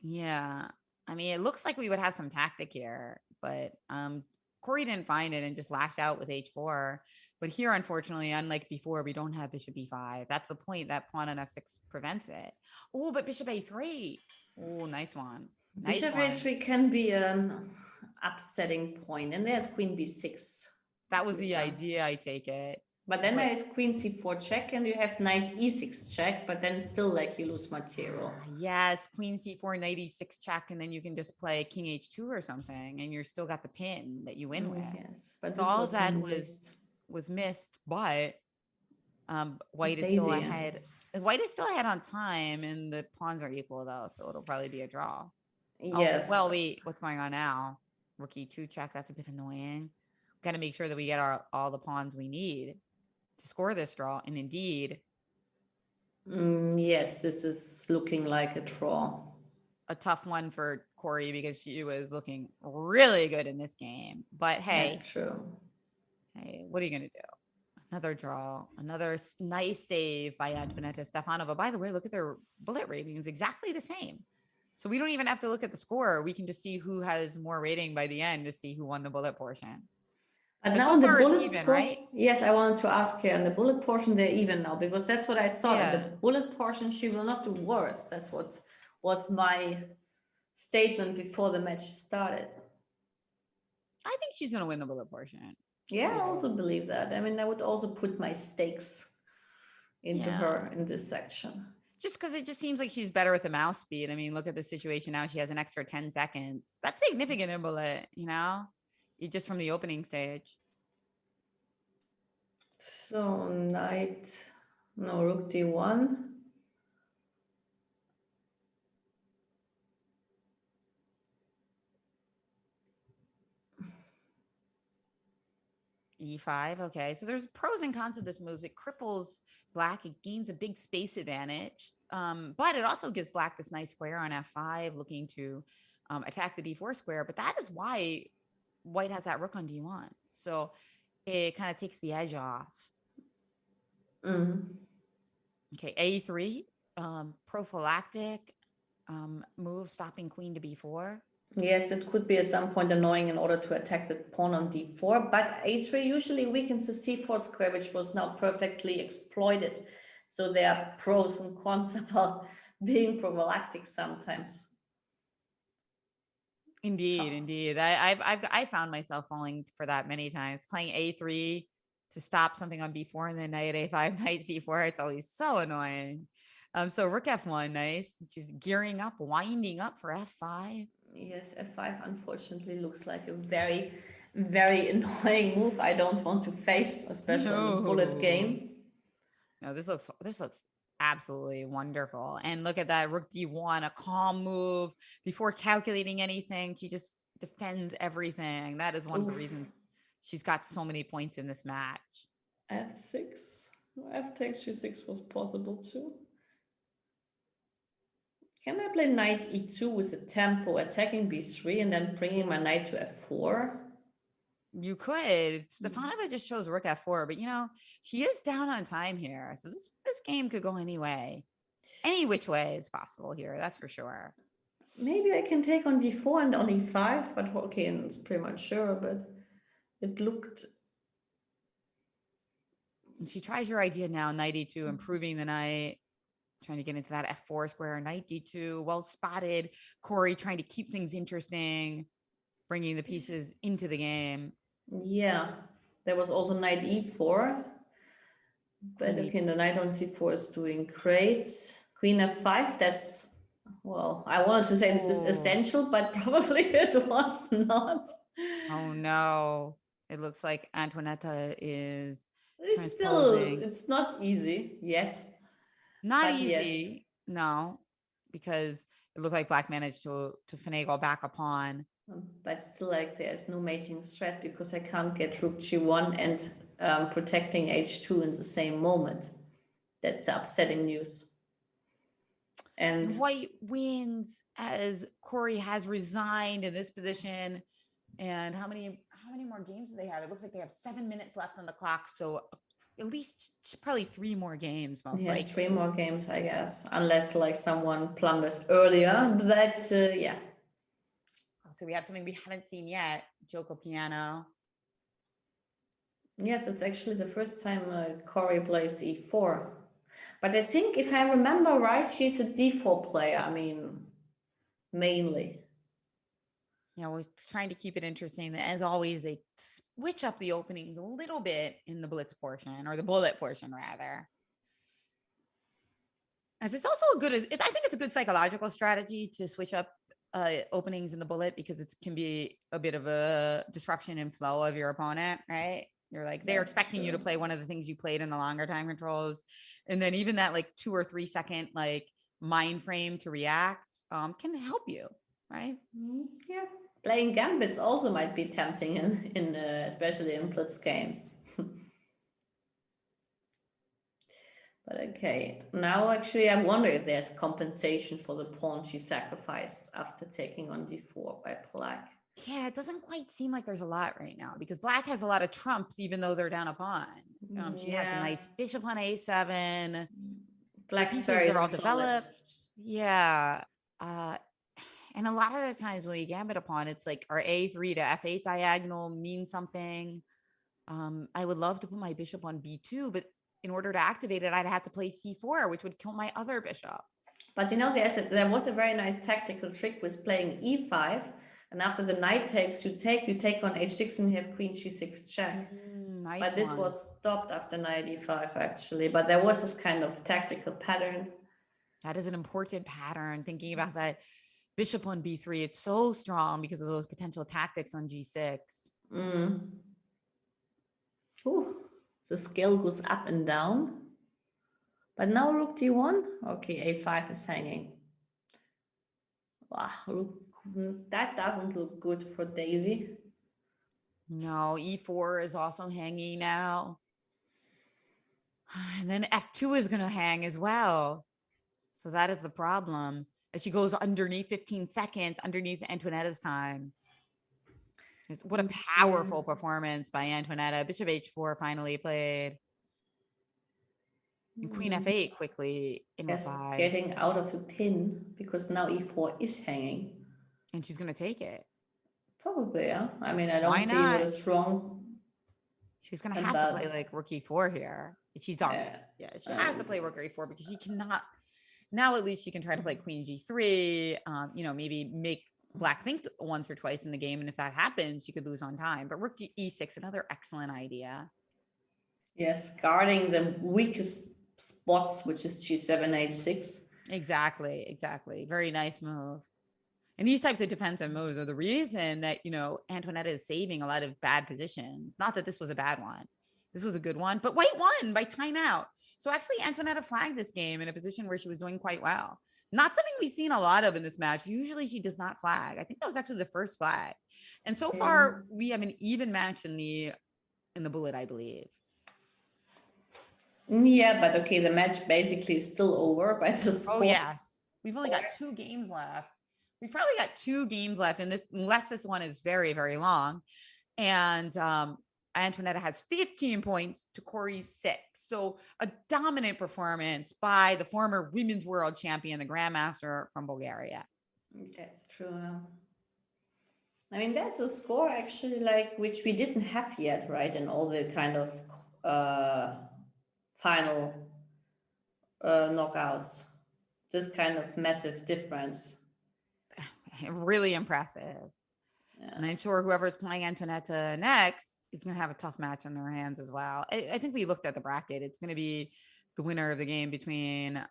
Yeah, I mean, it looks like we would have some tactic here, but Cori didn't find it and just lashed out with h4. But here, unfortunately, unlike before, we don't have bishop e5. That's the point. That pawn on f6 prevents it. Oh, but bishop a3. Oh, nice one. Nice Bishop one. a3 can be an upsetting point, and there's queen b6. That was the idea, I take it. But then there's queen c4 check, and you have knight e6 check, but then still like you lose material. Yes, queen c4, knight e6 check, and then you can just play king h2 or something, and you're still got the pin that you win with. Yes, but so this all was that missed. was missed, but white is Daisy, still ahead. White is still ahead on time, and the pawns are equal though, so it'll probably be a draw. Yes. Oh, well, wait, what's going on now? Rook e2 check. That's a bit annoying. Got to make sure that we get all the pawns we need to score this draw. And indeed, yes, this is looking like a draw. A tough one for Cori because she was looking really good in this game. But hey, that's true. Hey, what are you gonna do? Another draw, another nice save by Antoinetta Stefanova. By the way, look at their bullet ratings, exactly the same. So we don't even have to look at the score. We can just see who has more rating by the end to see who won the bullet portion. But now so the bullet even, right? Yes, I wanted to ask you, and the bullet portion, they're even now, because that's what I saw. Yeah. In the bullet portion, she will not do worse. That's what was my statement before the match started. I think she's going to win the bullet portion. Yeah, I also believe that. I mean, I would also put my stakes into her in this section. Just because it just seems like she's better with the mouse speed. I mean, look at the situation now. She has an extra 10 seconds. That's significant in bullet, you know? Just from the opening stage. So rook d1. E5, okay. So there's pros and cons of this move. It cripples black. It gains a big space advantage. But it also gives black this nice square on f5, looking to attack the d4 square. But that is why white has that rook on d1. So it kind of takes the edge off. Okay, a3, prophylactic move, stopping queen to b4. Yes, it could be at some point annoying in order to attack the pawn on d4, but a3 usually weakens the c4 square, which was now perfectly exploited. So there are pros and cons about being prophylactic sometimes. Indeed. I found myself falling for that many times, playing a3 to stop something on b4 and then knight a5, knight c4. It's always so annoying. So rook f1, nice. She's gearing up, winding up for f5. Yes, f5 unfortunately looks like a very, very annoying move I don't want to face, especially in the bullet game. No, this looks absolutely wonderful. And look at that, rook d1, a calm move before calculating anything. She just defends everything. That is one of the reasons she's got so many points in this match. f6, f takes g6 was possible too. Can I play knight e2 with a tempo, attacking b3 and then bringing my knight to f4? You could. Stefanova just chose rook f4, but you know, she is down on time here. So this game could go any way. Any which way is possible here, that's for sure. Maybe I can take on d4 and on e5, but okay, it's pretty much sure, but it looked... And she tries your idea now, knight e2, improving the knight. Trying to get into that f4 square, knight d2, well spotted. Cori trying to keep things interesting, bringing the pieces into the game. Yeah, there was also knight e4. But okay, the knight on c4 is doing great. Queen f5, that's, well, I wanted to say this is essential, but probably it was not. Oh no, it looks like Antoinetta is it's not easy yet. Not easy, yes. No, because it looked like black managed to finagle back a pawn. But still, like, there's no mating threat because I can't get rook g1 and protecting h2 in the same moment. That's upsetting news. And white wins as Cori has resigned in this position. And how many more games do they have? It looks like they have 7 minutes left on the clock. So at least probably 3 more games, most likely. Yes, 3 more games, I guess, unless like someone plunders earlier. But yeah. So we have something we haven't seen yet. Gioco piano. Yes, it's actually the first time Cori plays e4. But I think if I remember right, she's a d4 player. I mean, mainly. We're trying to keep it interesting. As always, they switch up the openings a little bit in the blitz portion, or the bullet portion rather. As it's also I think it's a good psychological strategy to switch up openings in the bullet, because it can be a bit of a disruption in flow of your opponent, right? You're like, they're expecting you to play one of the things you played in the longer time controls. And then even that like 2 or 3 second like mind frame to react can help you, right? Yeah. Playing gambits also might be tempting in especially in blitz games. But okay, now actually I wonder if there's compensation for the pawn she sacrificed after taking on d4 by black. Yeah, it doesn't quite seem like there's a lot right now, because black has a lot of trumps, even though they're down a pawn. She has a nice bishop on a7. Black's Pieces very are all solid. developed. Yeah. And a lot of the times when you gambit upon, it's like our a3 to f8 diagonal means something. I would love to put my bishop on b2, but in order to activate it, I'd have to play c4, which would kill my other bishop. But you know, there was a very nice tactical trick with playing e5, and after the knight takes, you take on h6, and you have queen g6 check. Nice but this one. was stopped after knight e5 actually. But there was this kind of tactical pattern. That is an important pattern. Thinking about that bishop on b3, it's so strong because of those potential tactics on g6. Ooh, the scale goes up and down. But now rook d1. Okay, a5 is hanging. Wow, that doesn't look good for Daisy. No, e4 is also hanging now. And then f2 is going to hang as well. So that is the problem. As she goes underneath 15 seconds, underneath Antoinetta's time. What a powerful performance by Antoinetta. Bishop h4 finally played. And queen f8 quickly in reply. Getting out of the pin, because now e4 is hanging. And she's going to take it. Probably, yeah. I mean, I don't see what is wrong. She's going to have to play like rook e4 here. She's dominant. Yeah, she has to play rook e4, because she cannot. Now at least she can try to play queen g3, maybe make black think once or twice in the game. And if that happens, she could lose on time. But rook e6, another excellent idea. Yes, guarding the weakest spots, which is g7, h6. Exactly. Very nice move. And these types of defensive moves are the reason that, Antoinetta is saving a lot of bad positions. Not that this was a bad one. This was a good one, but white won by timeout. So actually Antoinetta flagged this game in a position where she was doing quite well. Not something we've seen a lot of in this match. Usually she does not flag. I think that was actually the first flag. And so far we have an even match in the bullet, I believe. Yeah, but okay, the match basically is still over by the score. Oh yes. We've only got 2 games left. We've probably got 2 games left, and unless this one is very, very long. And Antoinetta has 15 points to Cori's 6. So a dominant performance by the former women's world champion, the Grandmaster from Bulgaria. That's true. I mean, that's a score actually, like, which we didn't have yet, right? In all the kind of final knockouts. This kind of massive difference. Really impressive. Yeah. And I'm sure whoever's playing Antoinetta next is going to have a tough match on their hands as well. I think we looked at the bracket. It's going to be the winner of the game between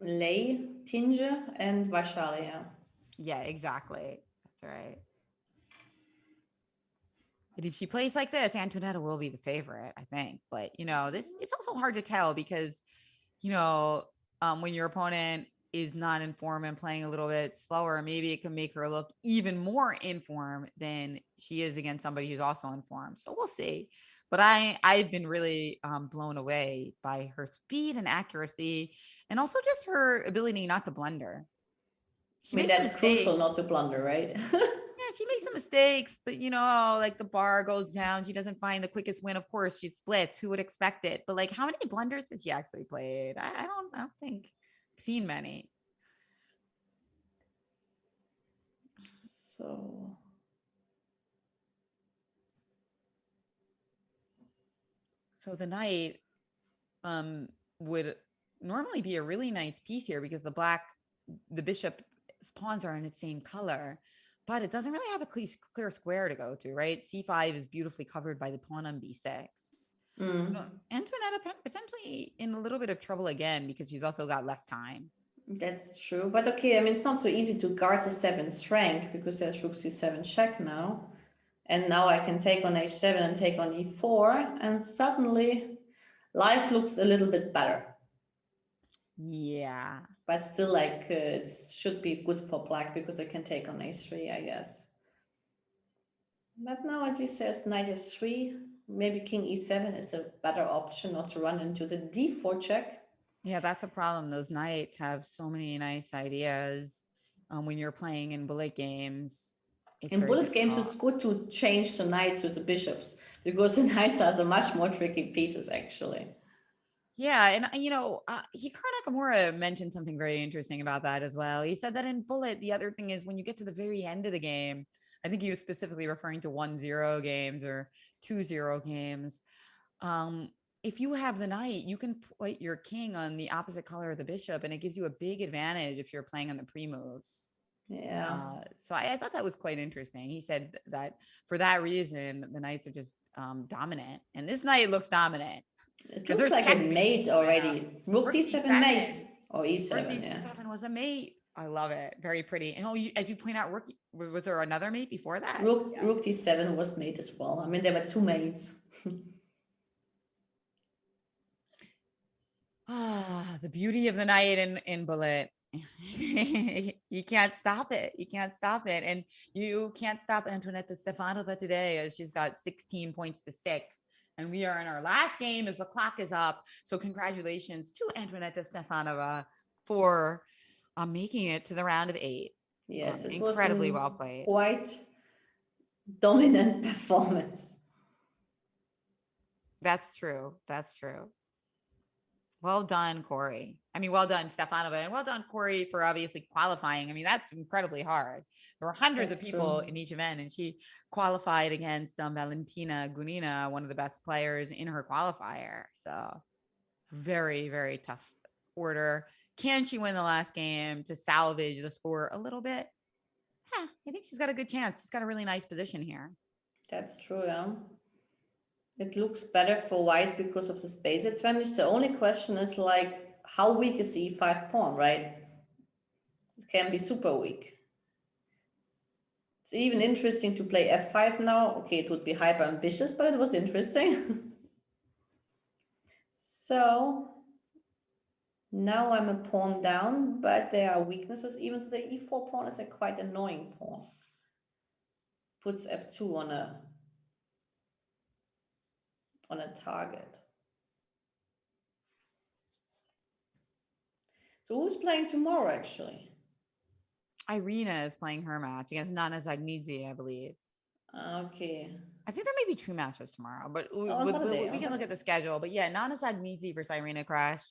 Lei, Tinge, and Vashalia. Yeah, exactly. That's right. But if she plays like this, Antoinetta will be the favorite, I think. But, it's also hard to tell because, when your opponent is not in form and playing a little bit slower, maybe it can make her look even more in form than she is against somebody who's also in form. So we'll see. But I've been really blown away by her speed and accuracy, and also just her ability not to blunder. That's crucial, not to blunder, right? Yeah, she makes some mistakes, but like the bar goes down. She doesn't find the quickest win. Of course, she splits. Who would expect it? But like, how many blunders has she actually played? I don't think I've seen many. So So the knight would normally be a really nice piece here because the bishop's pawns are in its same color, but it doesn't really have a clear square to go to, right? C5 is beautifully covered by the pawn on B6. So Antoinette potentially in a little bit of trouble again because she's also got less time. That's true. But okay, I mean, it's not so easy to guard the seventh rank because there's rook c7 check now. And now I can take on h7 and take on e4. And suddenly life looks a little bit better. Yeah. But still, like, should be good for black because I can take on a3, I guess. But now at least there's knight f3. Maybe king e7 is a better option, not to run into the d4 check. Yeah, that's a problem. Those knights have so many nice ideas when you're playing in bullet games. In bullet games, it's good to change the knights with the bishops because the knights are the much more tricky pieces, actually. Yeah, and Hikaru Nakamura mentioned something very interesting about that as well. He said that in bullet, the other thing is when you get to the very end of the game, I think he was specifically referring to 1-0 games or 2-0 games. If you have the knight, you can put your king on the opposite color of the bishop, and it gives you a big advantage if you're playing on the pre-moves. Yeah. So I thought that was quite interesting. He said that for that reason, the knights are just dominant, and this knight looks dominant. It looks like a mate already. Rook d7 mate or e7. Rook d7 was a mate. I love it. Very pretty. And as you point out, was there another mate before that? Rook d7 was mate as well. I mean, there were two mates. The beauty of the knight in bullet. You can't stop it. You can't stop it. And you can't stop Antoinette Stefanova today as she's got 16 points to 6. And we are in our last game as the clock is up. So congratulations to Antoinette Stefanova for making it to the round of 8. Yes, it incredibly was well played. Quite dominant performance. That's true. That's true. Well done, Cori. I mean, well done, Stefanova, and well done, Cori, for obviously qualifying. I mean, that's incredibly hard. There were hundreds of people in each event, and she qualified against Valentina Gunina, one of the best players in her qualifier. So very, very tough order. Can she win the last game to salvage the score a little bit? Yeah, I think she's got a good chance. She's got a really nice position here. That's true, yeah. It looks better for white because of the space advantage. The only question is like, how weak is the e5 pawn, right? It can be super weak. It's even interesting to play f5 now. Okay, it would be hyper ambitious, but it was interesting. So now I'm a pawn down, but there are weaknesses. Even the e4 pawn is a quite annoying pawn. Puts f2 on a target. So who's playing tomorrow, actually? Irina is playing her match against Nana Zagnidze, I believe. Okay. I think there may be 2 matches tomorrow, but we can look at the schedule. But yeah, Nana Zagnidze versus Irina Crash.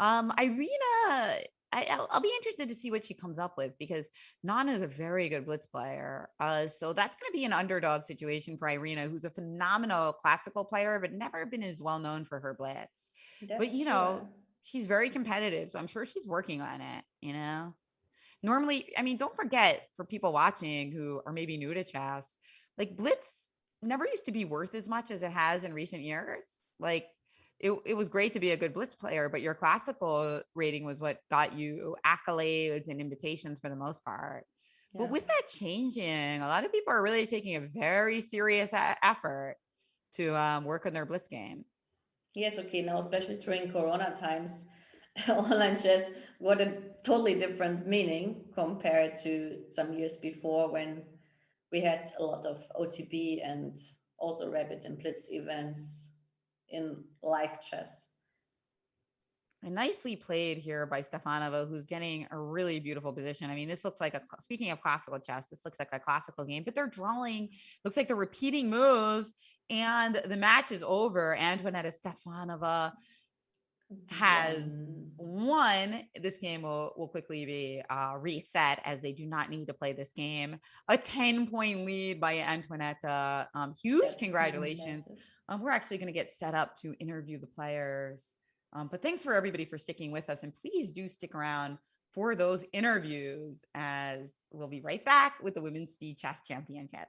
Irina, I'll be interested to see what she comes up with because Nana is a very good blitz player. So that's going to be an underdog situation for Irina, who's a phenomenal classical player, but never been as well known for her blitz. But she's very competitive, so I'm sure she's working on it. Normally, I mean, don't forget for people watching who are maybe new to chess, like blitz never used to be worth as much as it has in recent years. Like it was great to be a good blitz player, but your classical rating was what got you accolades and invitations for the most part. Yeah. But with that changing, a lot of people are really taking a very serious effort to work on their blitz game. Yes, okay, now especially during Corona times, online chess got a totally different meaning compared to some years before when we had a lot of OTB and also rapid and blitz events in live chess. And nicely played here by Stefanova, who's getting a really beautiful position. I mean, this looks like speaking of classical chess, this looks like a classical game, but they're drawing, looks like they're repeating moves, and the match is over. Antoinette Stefanova has won. This game will quickly be reset as they do not need to play this game. A 10-point lead by Antoinette. Huge congratulations we're actually going to get set up to interview the players. But thanks for everybody for sticking with us. And please do stick around for those interviews, as we'll be right back with the Women's Speed Chess Championship.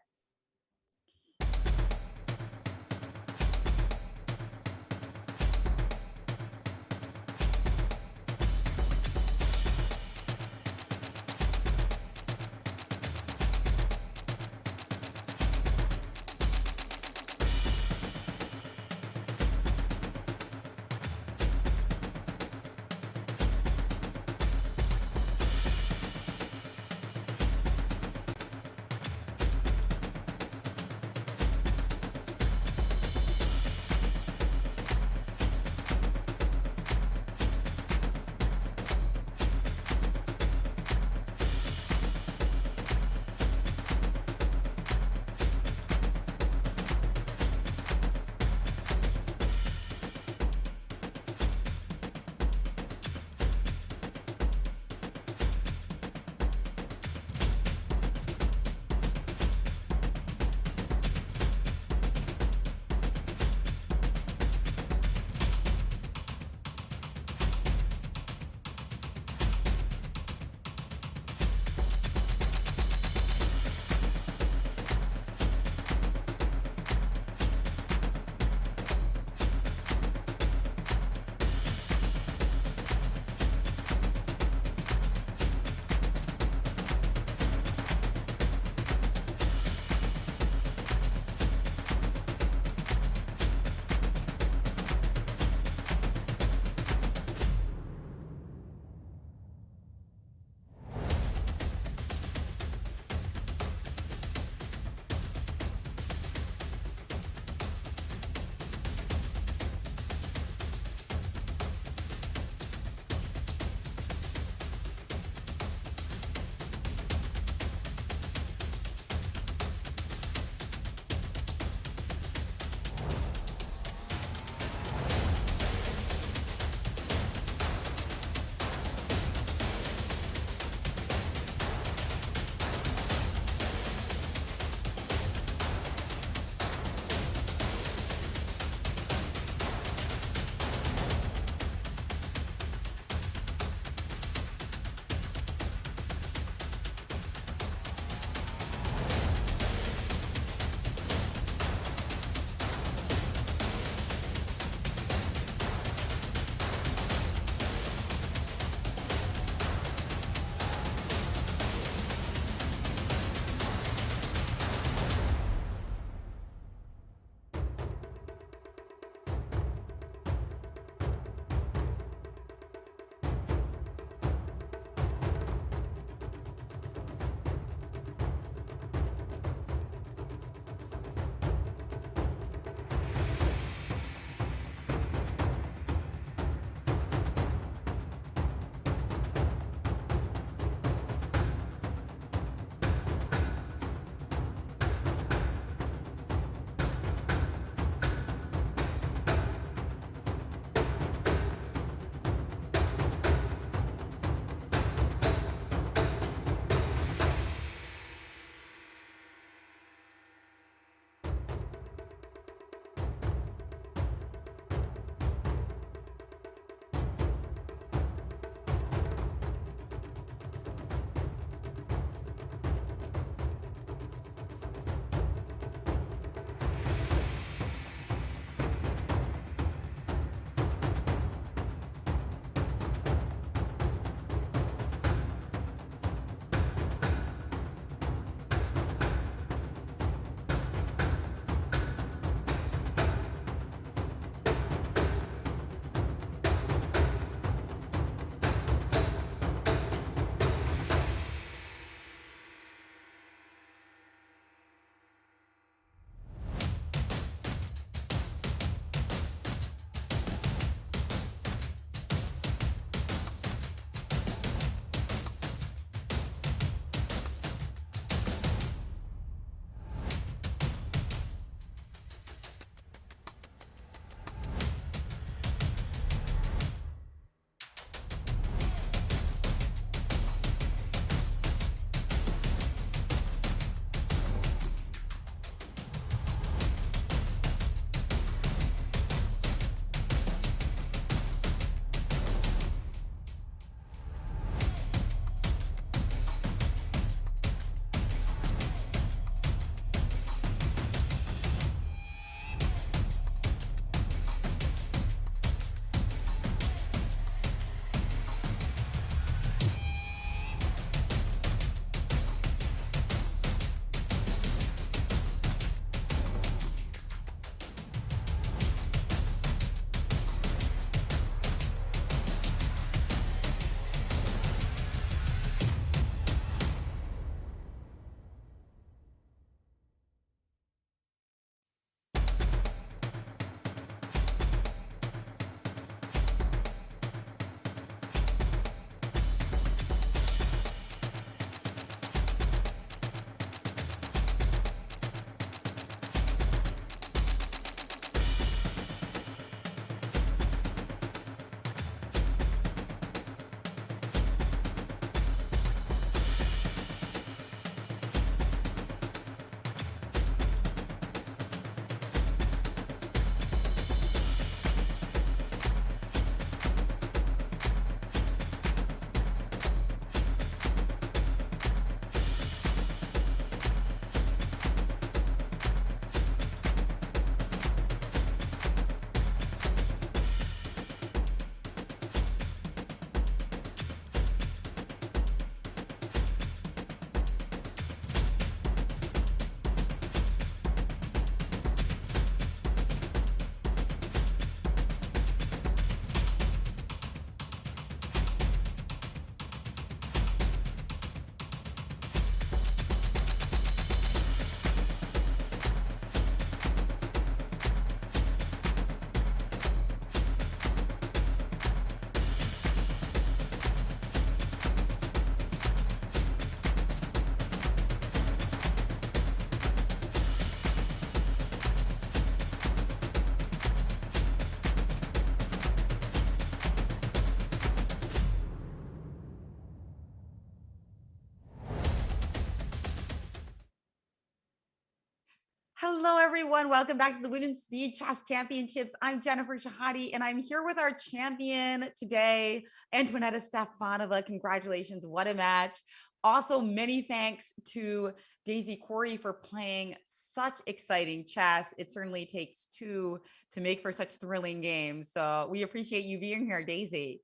Hello, everyone. Welcome back to the Women's Speed Chess Championships. I'm Jennifer Shahadi, and I'm here with our champion today, Antoinetta Stefanova. Congratulations. What a match. Also, many thanks to Daisy Cori for playing such exciting chess. It certainly takes two to make for such thrilling games. So we appreciate you being here, Daisy.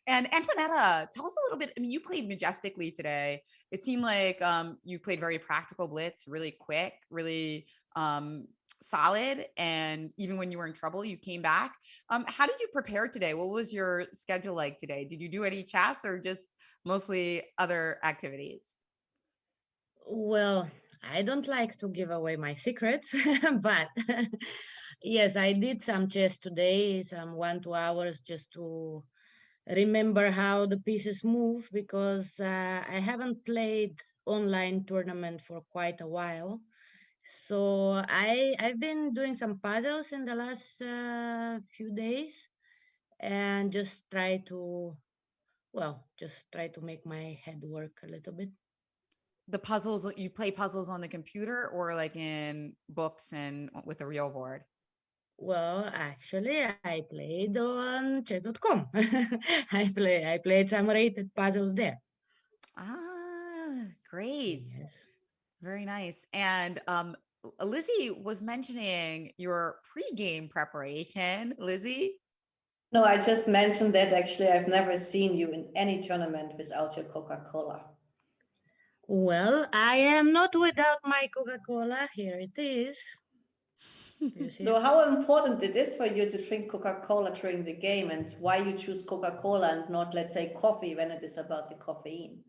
And Antoinetta, tell us a little bit. I mean, you played majestically today. It seemed like you played very practical blitz, really quick, really solid. And even when you were in trouble, you came back. How did you prepare today? What was your schedule like today? Did you do any chess or just mostly other activities? Well, I don't like to give away my secrets, but yes, I did some chess today, some 1, 2 hours just to remember how the pieces move because I haven't played online tournament for quite a while. So I've been doing some puzzles in the last few days and just try to make my head work a little bit. The puzzles, you play puzzles on the computer or like in books and with a real board? Well, actually, I played on chess.com. I played some rated puzzles there. Ah, great. Yes. Very nice. And Lizzie was mentioning your pre-game preparation. Lizzie? No, I just mentioned that actually I've never seen you in any tournament without your Coca-Cola. Well, I am not without my Coca-Cola. Here it is. Do you see So it? how important it is for you to drink Coca-Cola during the game and why you choose Coca-Cola and not, let's say, coffee when it is about the caffeine?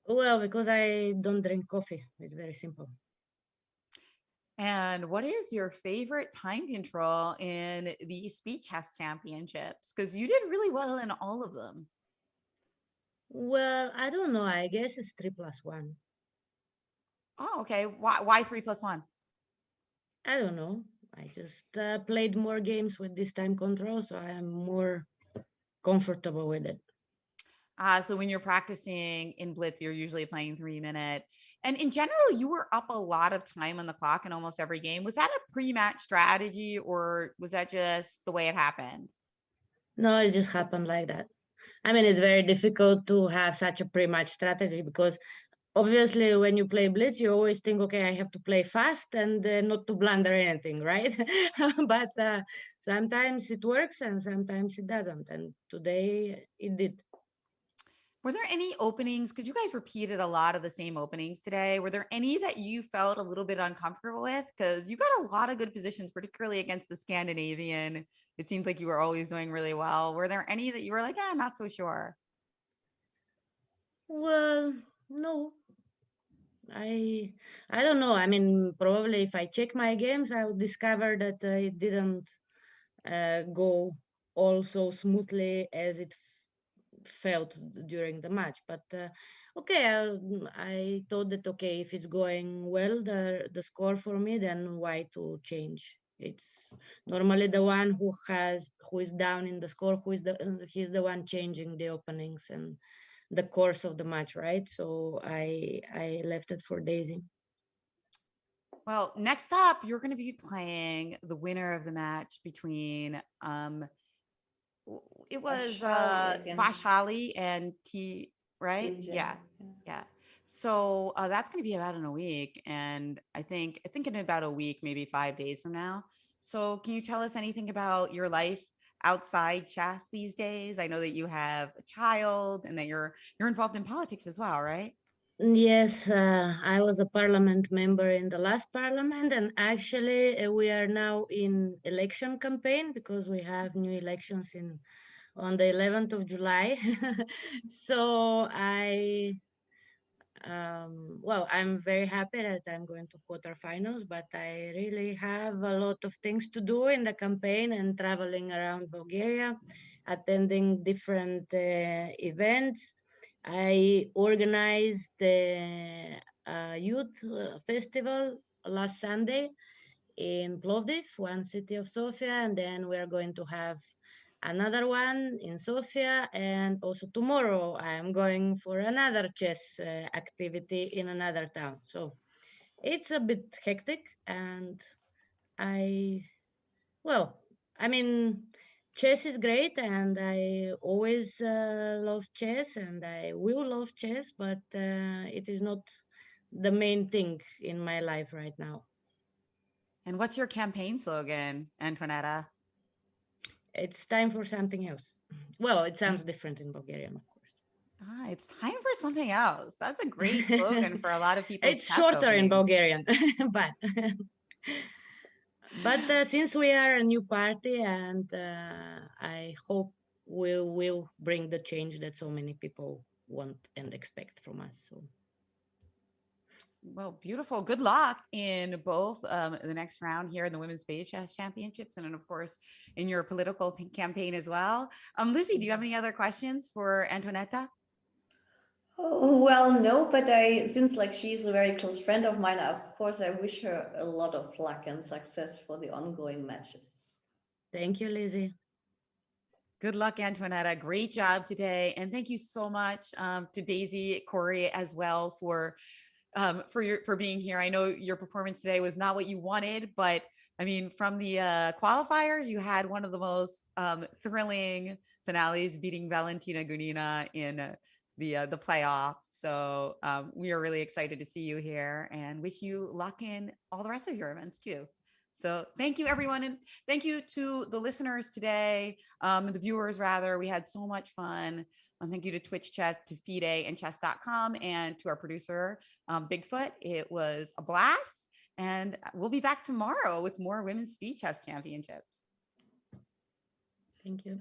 Well, because I don't drink coffee. It's very simple. And what is your favorite time control in the Speed Chess Championships? Because you did really well in all of them. Well, I don't know. I guess it's 3+1. Oh, okay. Why 3+1? I don't know. I just played more games with this time control, so I am more comfortable with it. So when you're practicing in Blitz, you're usually playing 3 minute. And in general, you were up a lot of time on the clock in almost every game. Was that a pre-match strategy or was that just the way it happened? No, it just happened like that. I mean, it's very difficult to have such a pre-match strategy because obviously when you play Blitz, you always think, okay, I have to play fast and not to blunder anything, right? But sometimes it works and sometimes it doesn't. And today it did. Were there any openings? Because you guys repeated a lot of the same openings today. Were there any that you felt a little bit uncomfortable with? Because you got a lot of good positions, particularly against the Scandinavian. It seemed like you were always doing really well. Were there any that you were like, not so sure? Well, no, I I don't know. I mean, probably if I check my games, I would discover that it didn't go all so smoothly as it felt during the match. But okay, I thought that okay, if it's going well, the score for me, then why to change? It's normally the one who is down in the score, he's the one changing the openings and the course of the match, right? So I left it for Daisy. Well, next up, you're going to be playing the winner of the match between it was Ashali against Vashali and T, right? Tinja. Yeah. Yeah. So that's going to be about in a week, and I think in about a week, maybe 5 days from now. So can you tell us anything about your life outside chess these days? I know that you have a child and that you're involved in politics as well, right? Yes, I was a parliament member in the last parliament, and actually we are now in election campaign because we have new elections in on the 11th of July. So well, I'm very happy that I'm going to quarterfinals, but I really have a lot of things to do in the campaign and traveling around Bulgaria, attending different events. I organized the youth festival last Sunday in Plovdiv, one city of Sofia, and then we're going to have another one in Sofia, and also tomorrow I'm going for another chess activity in another town. So It's a bit hectic, and I, well, I mean, chess is great, and I always love chess, and I will love chess, but it is not the main thing in my life right now. And what's your campaign slogan, Antonetta? It's time for something else. Well, it sounds different in Bulgarian, of It's time for something else. That's a great course. slogan for a lot of people's It's chess shorter in openings. Bulgarian, but since we are a new party, and I hope we will bring the change that so many people want and expect from us. So Well, beautiful. Good luck in both the next round here in the Women's Spades Chess Championships, and then, of course, in your political campaign as well. Lizzie, do you have any other questions for Antonetta? Oh, well, no, but since like she's a very close friend of mine, of course, I wish her a lot of luck and success for the ongoing matches. thank you, Lizzie. Good luck, Antonetta. Great job today, and thank you so much to Daisy, Cori, as well for being here. I know your performance today was not what you wanted, but I mean, from the qualifiers, you had one of the most thrilling finales, beating Valentina Gunina in the playoffs. So we are really excited to see you here, and wish you luck in all the rest of your events too. So thank you, everyone. And thank you to the listeners today, the viewers rather. We had so much fun. Thank you to Twitch Chat, to FIDE and chess.com, and to our producer, Bigfoot. It was a blast. And we'll be back tomorrow with more Women's Speed Chess Championships. Thank you.